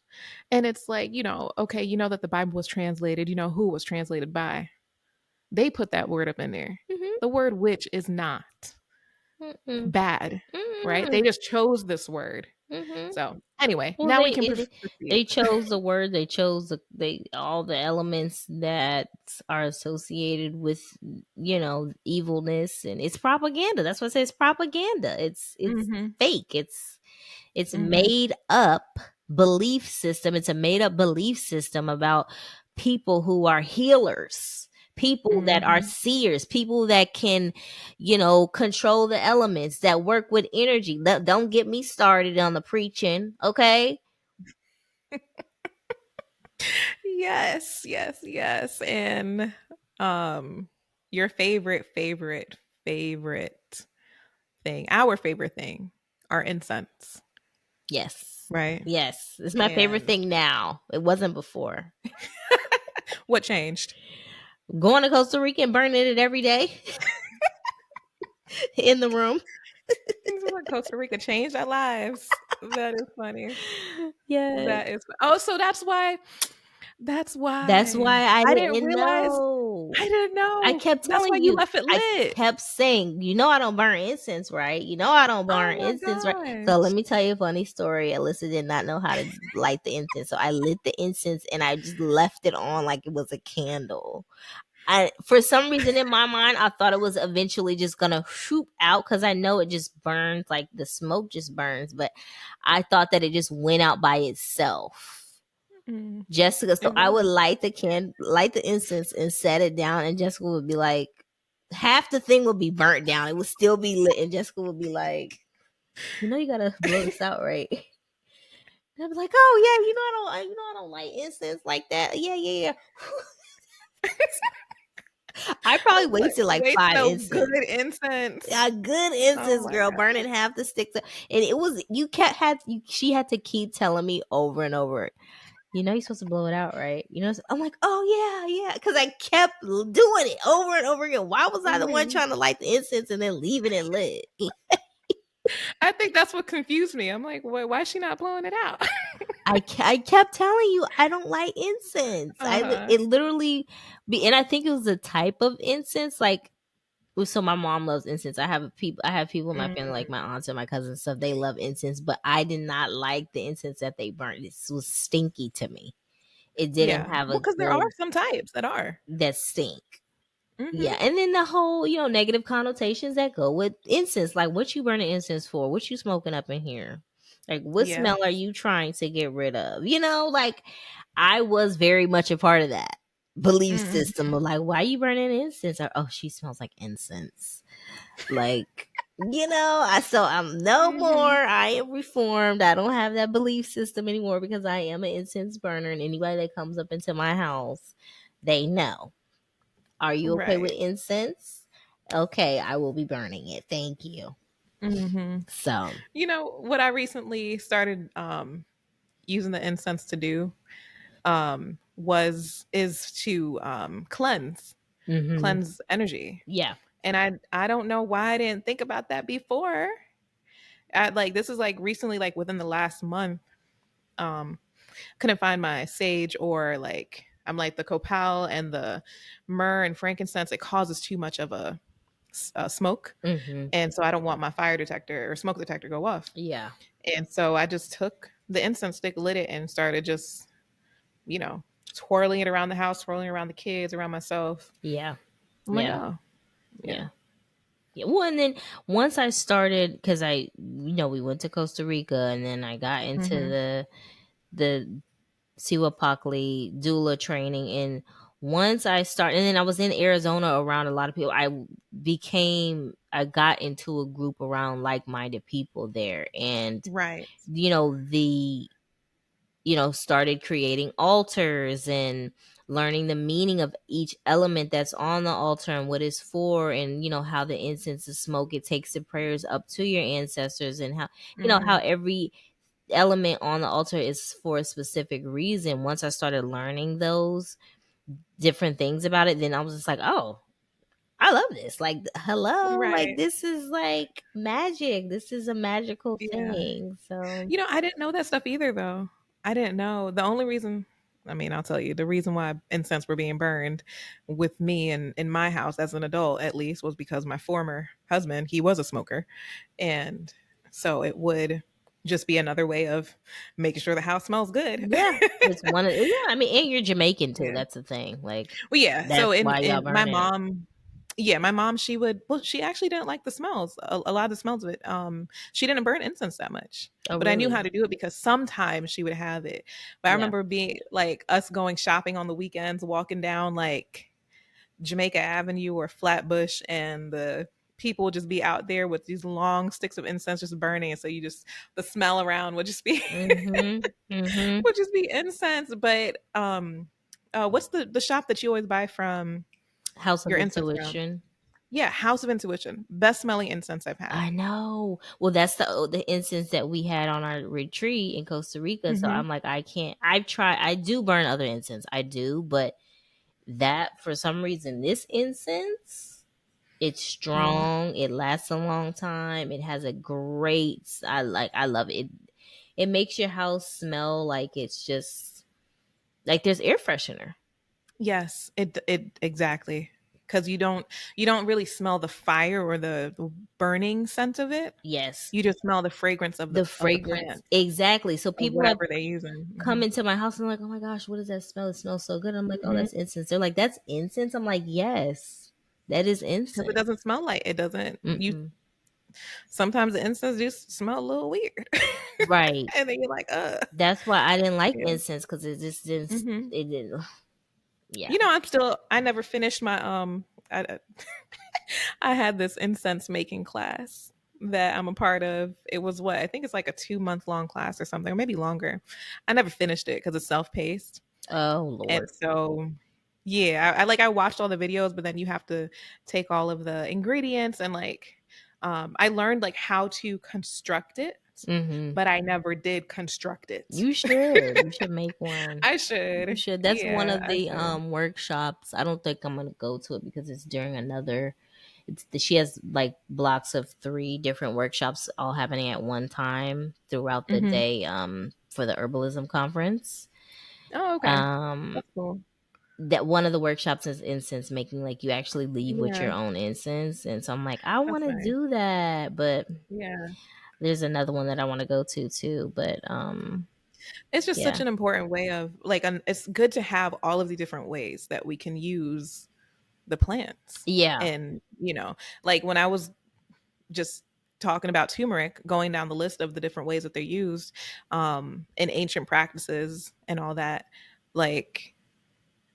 [SPEAKER 2] And it's like, okay, that the Bible was translated, who it was translated by. They put that word up in there.
[SPEAKER 1] Mm-hmm.
[SPEAKER 2] The word witch is not
[SPEAKER 1] Mm-mm.
[SPEAKER 2] bad, right?
[SPEAKER 1] Mm-mm.
[SPEAKER 2] They just chose this word.
[SPEAKER 1] Mm-hmm.
[SPEAKER 2] So, anyway,
[SPEAKER 1] Well,
[SPEAKER 2] now we can proceed.
[SPEAKER 1] they chose the word. They chose all the elements that are associated with evilness, and it's propaganda. That's what it says. Propaganda. It's
[SPEAKER 2] Mhm.
[SPEAKER 1] fake. It's
[SPEAKER 2] Mhm.
[SPEAKER 1] made up belief system. It's a made up belief system about people who are healers, people that are
[SPEAKER 2] Mhm.
[SPEAKER 1] seers, people that can, control the elements, that work with energy. Don't get me started on the preaching, okay?
[SPEAKER 2] Yes, yes, yes. And um your favorite thing, our favorite thing are incense,
[SPEAKER 1] Yes.
[SPEAKER 2] right?
[SPEAKER 1] Yes. It's my favorite
[SPEAKER 2] And
[SPEAKER 1] thing now. It wasn't before.
[SPEAKER 2] what changed?
[SPEAKER 1] Going to Costa Rica and burning it every day in the room.
[SPEAKER 2] Things like Costa Rica changed our lives. That is funny.
[SPEAKER 1] Yes.
[SPEAKER 2] That is oh, so that's
[SPEAKER 1] That's
[SPEAKER 2] why.
[SPEAKER 1] why I
[SPEAKER 2] I didn't
[SPEAKER 1] didn't
[SPEAKER 2] realize
[SPEAKER 1] know.
[SPEAKER 2] I didn't
[SPEAKER 1] I
[SPEAKER 2] know.
[SPEAKER 1] kept
[SPEAKER 2] That's
[SPEAKER 1] telling
[SPEAKER 2] why you
[SPEAKER 1] you.
[SPEAKER 2] left it
[SPEAKER 1] I
[SPEAKER 2] lit.
[SPEAKER 1] kept saying, I don't burn incense, right? I don't
[SPEAKER 2] Oh
[SPEAKER 1] burn
[SPEAKER 2] my
[SPEAKER 1] incense, right? So let
[SPEAKER 2] gosh.
[SPEAKER 1] me tell you a funny story. Alyssa did not know how to light the incense. So I lit the incense and I just left it on like it was a candle. I For some reason in my mind, I thought it was eventually just gonna shoot out because I know it just burns, like the smoke just burns, but I thought that it just went out by itself.
[SPEAKER 2] Mm,
[SPEAKER 1] Jessica, so
[SPEAKER 2] it
[SPEAKER 1] I would
[SPEAKER 2] was.
[SPEAKER 1] light the incense and set it down, and Jessica would be like, half the thing would be burnt down. It would still be lit, and Jessica would be like, you gotta blow this out, right? And I'd be like, oh yeah, I don't light incense like that. Yeah, yeah, yeah. I probably
[SPEAKER 2] What
[SPEAKER 1] wasted like
[SPEAKER 2] waste
[SPEAKER 1] five
[SPEAKER 2] no good
[SPEAKER 1] incense.
[SPEAKER 2] incense.
[SPEAKER 1] A good
[SPEAKER 2] Oh
[SPEAKER 1] incense,
[SPEAKER 2] my
[SPEAKER 1] girl, burning
[SPEAKER 2] god.
[SPEAKER 1] half the sticks, and it was you kept had you, she had to keep telling me over and over. You're supposed to blow it out, right? I'm like, oh yeah, yeah, because I kept doing it over and over again. Why was I the one
[SPEAKER 2] Mhm.
[SPEAKER 1] trying to light the incense and then leaving it lit?
[SPEAKER 2] I think that's what confused me. I'm like, why is she not blowing it out?
[SPEAKER 1] I kept telling you I don't like incense.
[SPEAKER 2] Uh-huh.
[SPEAKER 1] It literally and I think it was a type of incense. Like, so my mom loves incense. I have people in my family,
[SPEAKER 2] Mm,
[SPEAKER 1] like my aunts and my cousins and stuff. They love incense, but I did not like the incense that they burnt. It was stinky to me. It didn't
[SPEAKER 2] yeah.
[SPEAKER 1] have a
[SPEAKER 2] Well, because there are
[SPEAKER 1] good
[SPEAKER 2] some types that are.
[SPEAKER 1] that stink.
[SPEAKER 2] Mhm.
[SPEAKER 1] Yeah, and then the whole, negative connotations that go with incense. Like, what you burning incense for? What you smoking up in here? Like, what
[SPEAKER 2] Yeah.
[SPEAKER 1] smell are you trying to get rid of? Like, I was very much a part of that belief
[SPEAKER 2] Mhm.
[SPEAKER 1] system of like, why you burning incense? Or, oh, she smells like incense. Like, I'm no more.
[SPEAKER 2] Mhm.
[SPEAKER 1] I am reformed. I don't have that belief system anymore because I am an incense burner, and anybody that comes up into my house, they know. Are you okay with
[SPEAKER 2] Right.
[SPEAKER 1] incense? Okay, I will be burning it. Thank you.
[SPEAKER 2] Mhm.
[SPEAKER 1] So,
[SPEAKER 2] You know what I recently started using the incense to do was is to
[SPEAKER 1] hmm
[SPEAKER 2] cleanse energy.
[SPEAKER 1] yeah.
[SPEAKER 2] And I don't know why I didn't think about that before. Like this is like recently, like within the last month, um, couldn't find my sage or like I'm like the copal and the myrrh and frankincense. It causes too much of a smoke,
[SPEAKER 1] hmm
[SPEAKER 2] and so I don't want my fire detector or smoke detector go off.
[SPEAKER 1] Yeah.
[SPEAKER 2] And so I just took the incense stick, lit it, and started just you know twirling it around the house, swirling around the kids, around myself.
[SPEAKER 1] Yeah.
[SPEAKER 2] I'm like,
[SPEAKER 1] Yeah.
[SPEAKER 2] oh yeah,
[SPEAKER 1] Yeah. Yeah. Well, and then once I started, because we went to Costa Rica, and then I got into
[SPEAKER 2] hmm
[SPEAKER 1] the Siwapakli doula training, and once I started, and then I was in Arizona around a lot of people. I got into a group around like-minded people there, and
[SPEAKER 2] right.
[SPEAKER 1] the started creating altars and learning the meaning of each element that's on the altar and what it's for, and how the incense and smoke, it takes the prayers up to your ancestors, and how
[SPEAKER 2] hmm
[SPEAKER 1] every element on the altar is for a specific reason. Once I started learning those different things about it, then I was just like, oh, I love this. Like, hello, like
[SPEAKER 2] Right.
[SPEAKER 1] this is like magic. This is a magical
[SPEAKER 2] Yeah.
[SPEAKER 1] thing. So,
[SPEAKER 2] I didn't know that stuff either, though. I didn't know. The only reason, I mean, I'll tell you, the reason why incense were being burned with me and in my house as an adult, at least, was because my former husband, he was a smoker. And so it would just be another way of making sure the house smells good.
[SPEAKER 1] yeah, it's one of yeah. I mean, and you're Jamaican too.
[SPEAKER 2] Yeah.
[SPEAKER 1] That's the thing. Like,
[SPEAKER 2] Well, yeah. So
[SPEAKER 1] that's why y'all
[SPEAKER 2] in my
[SPEAKER 1] burn it.
[SPEAKER 2] mom, yeah, my mom, she would. Well, she actually didn't like the smells. A lot of the smells of it. She didn't burn incense that much,
[SPEAKER 1] Oh,
[SPEAKER 2] but I knew how
[SPEAKER 1] really?
[SPEAKER 2] to do it because sometimes she would have it. But I
[SPEAKER 1] Yeah.
[SPEAKER 2] remember being like us going shopping on the weekends, walking down like Jamaica Avenue or Flatbush, and the people would just be out there with these long sticks of incense just burning, and so you just the smell around would just be
[SPEAKER 1] Mhm. Mhm.
[SPEAKER 2] would just be incense. But what's the shop that you always buy from
[SPEAKER 1] House of
[SPEAKER 2] your incense from?
[SPEAKER 1] Intuition.
[SPEAKER 2] Yeah, House of Intuition. Best smelling incense I've had.
[SPEAKER 1] I know. Well, that's the instance that we had on our retreat in Costa Rica. So
[SPEAKER 2] Mhm.
[SPEAKER 1] I'm like, I can't. I've tried. I do burn other incense. I do, but that for some reason, this incense, it's
[SPEAKER 2] Yeah.
[SPEAKER 1] strong. It lasts a long time. It has a great. I love it. It makes your house smell like it's just like there's air freshener.
[SPEAKER 2] Yes, it exactly, because you don't really smell the fire or the burning scent of it.
[SPEAKER 1] Yes.
[SPEAKER 2] You just smell the fragrance
[SPEAKER 1] The
[SPEAKER 2] of the
[SPEAKER 1] fragrance.
[SPEAKER 2] plant,
[SPEAKER 1] Exactly. So
[SPEAKER 2] of
[SPEAKER 1] people have
[SPEAKER 2] whatever they're using.
[SPEAKER 1] come into my house and like, oh my gosh, what is that smell? It smells so good. I'm like, oh,
[SPEAKER 2] Mhm.
[SPEAKER 1] that's incense. They're like, that's incense. I'm like, yes, that is
[SPEAKER 2] Because it
[SPEAKER 1] incense.
[SPEAKER 2] doesn't smell like it doesn't. You
[SPEAKER 1] Mm-mm.
[SPEAKER 2] sometimes the incense just smell a little weird,
[SPEAKER 1] Right.
[SPEAKER 2] and then you're like,
[SPEAKER 1] That's why I didn't like
[SPEAKER 2] yeah.
[SPEAKER 1] incense because it just didn't.
[SPEAKER 2] Hmm.
[SPEAKER 1] It didn't. Yeah.
[SPEAKER 2] You know, I never finished my I had this incense making class that I'm a part of. It was what I think it's like a 2 month long class or something, or maybe longer. I never finished it because it's self paced,
[SPEAKER 1] Oh
[SPEAKER 2] and
[SPEAKER 1] Lord.
[SPEAKER 2] so yeah, I watched all the videos, but then you have to take all of the ingredients and like I learned like how to construct it,
[SPEAKER 1] Mm-hmm.
[SPEAKER 2] but I never did construct it.
[SPEAKER 1] You should. You should make one.
[SPEAKER 2] I
[SPEAKER 1] You
[SPEAKER 2] should,
[SPEAKER 1] should. That's one
[SPEAKER 2] yeah,
[SPEAKER 1] of
[SPEAKER 2] I
[SPEAKER 1] the
[SPEAKER 2] should.
[SPEAKER 1] workshops. I don't think I'm gonna go to it because it's during another. She has like blocks of three different workshops all happening at one time throughout the
[SPEAKER 2] Hmm.
[SPEAKER 1] day for the herbalism conference.
[SPEAKER 2] Oh, okay,
[SPEAKER 1] Um
[SPEAKER 2] that's cool.
[SPEAKER 1] that one of the workshops is incense making, like you actually leave with
[SPEAKER 2] Yeah,
[SPEAKER 1] your own incense, and so I'm like, I want
[SPEAKER 2] that's
[SPEAKER 1] to
[SPEAKER 2] nice.
[SPEAKER 1] do that, but
[SPEAKER 2] Yeah.
[SPEAKER 1] there's another one that I want to go to too, but
[SPEAKER 2] It's just such
[SPEAKER 1] yeah.
[SPEAKER 2] an important way of like, it's good to have all of the different ways that we can use the plants.
[SPEAKER 1] Yeah.
[SPEAKER 2] And, like when I was just talking about turmeric, going down the list of the different ways that they're used in ancient practices and all that, like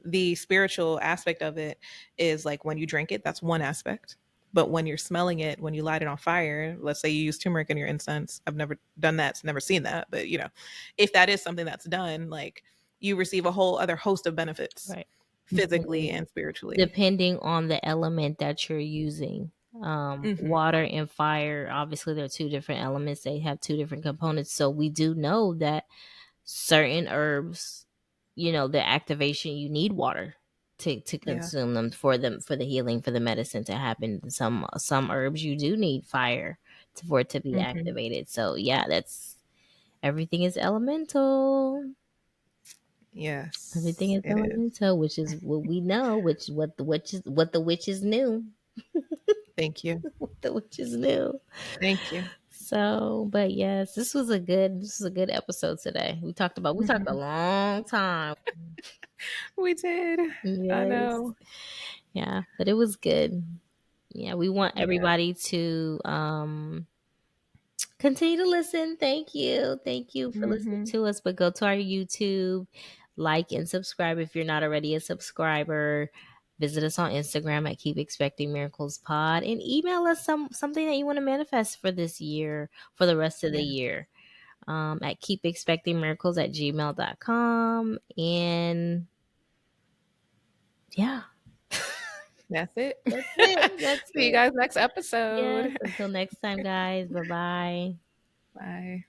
[SPEAKER 2] the spiritual aspect of it is like when you drink it, that's one aspect. But when you're smelling it, when you light it on fire, let's say you use turmeric in your incense. I've never done that, never seen that. But if that is something that's done, like you receive a whole other host of benefits
[SPEAKER 1] Right.
[SPEAKER 2] physically and spiritually.
[SPEAKER 1] Depending on the element that you're using.
[SPEAKER 2] Hmm.
[SPEAKER 1] Water and fire, obviously, they're two different elements. They have two different components. So we do know that certain herbs, the activation, you need water to
[SPEAKER 2] Yeah.
[SPEAKER 1] consume them for the healing, for the medicine to happen. Some herbs you do need fire for it to be
[SPEAKER 2] Hmm.
[SPEAKER 1] activated. So yeah, that's everything is elemental. Everything
[SPEAKER 2] Yes,
[SPEAKER 1] is
[SPEAKER 2] it is.
[SPEAKER 1] elemental, which is what we know, which what the witches knew.
[SPEAKER 2] Thank you.
[SPEAKER 1] What the witches knew.
[SPEAKER 2] Thank you.
[SPEAKER 1] So, but yes, this was a good episode today. We talked a
[SPEAKER 2] Hmm.
[SPEAKER 1] long time.
[SPEAKER 2] We did. I
[SPEAKER 1] Yes.
[SPEAKER 2] know.
[SPEAKER 1] Yeah, but it was good. Yeah, we want
[SPEAKER 2] Yeah.
[SPEAKER 1] everybody to continue to listen. Thank you. Thank you for listening
[SPEAKER 2] Hmm.
[SPEAKER 1] to us. But go to our YouTube, like and subscribe if you're not already a subscriber. Visit us on Instagram at Keep Expecting Miracles Pod and email us something that you want to manifest for this year, for the rest of the
[SPEAKER 2] Yeah.
[SPEAKER 1] year. At keepexpectingmiracles at gmail.com. And yeah,
[SPEAKER 2] That's it.
[SPEAKER 1] that's it. That's
[SPEAKER 2] See you
[SPEAKER 1] it.
[SPEAKER 2] guys next
[SPEAKER 1] Yes.
[SPEAKER 2] episode.
[SPEAKER 1] Until next time, guys. Bye bye.
[SPEAKER 2] Bye.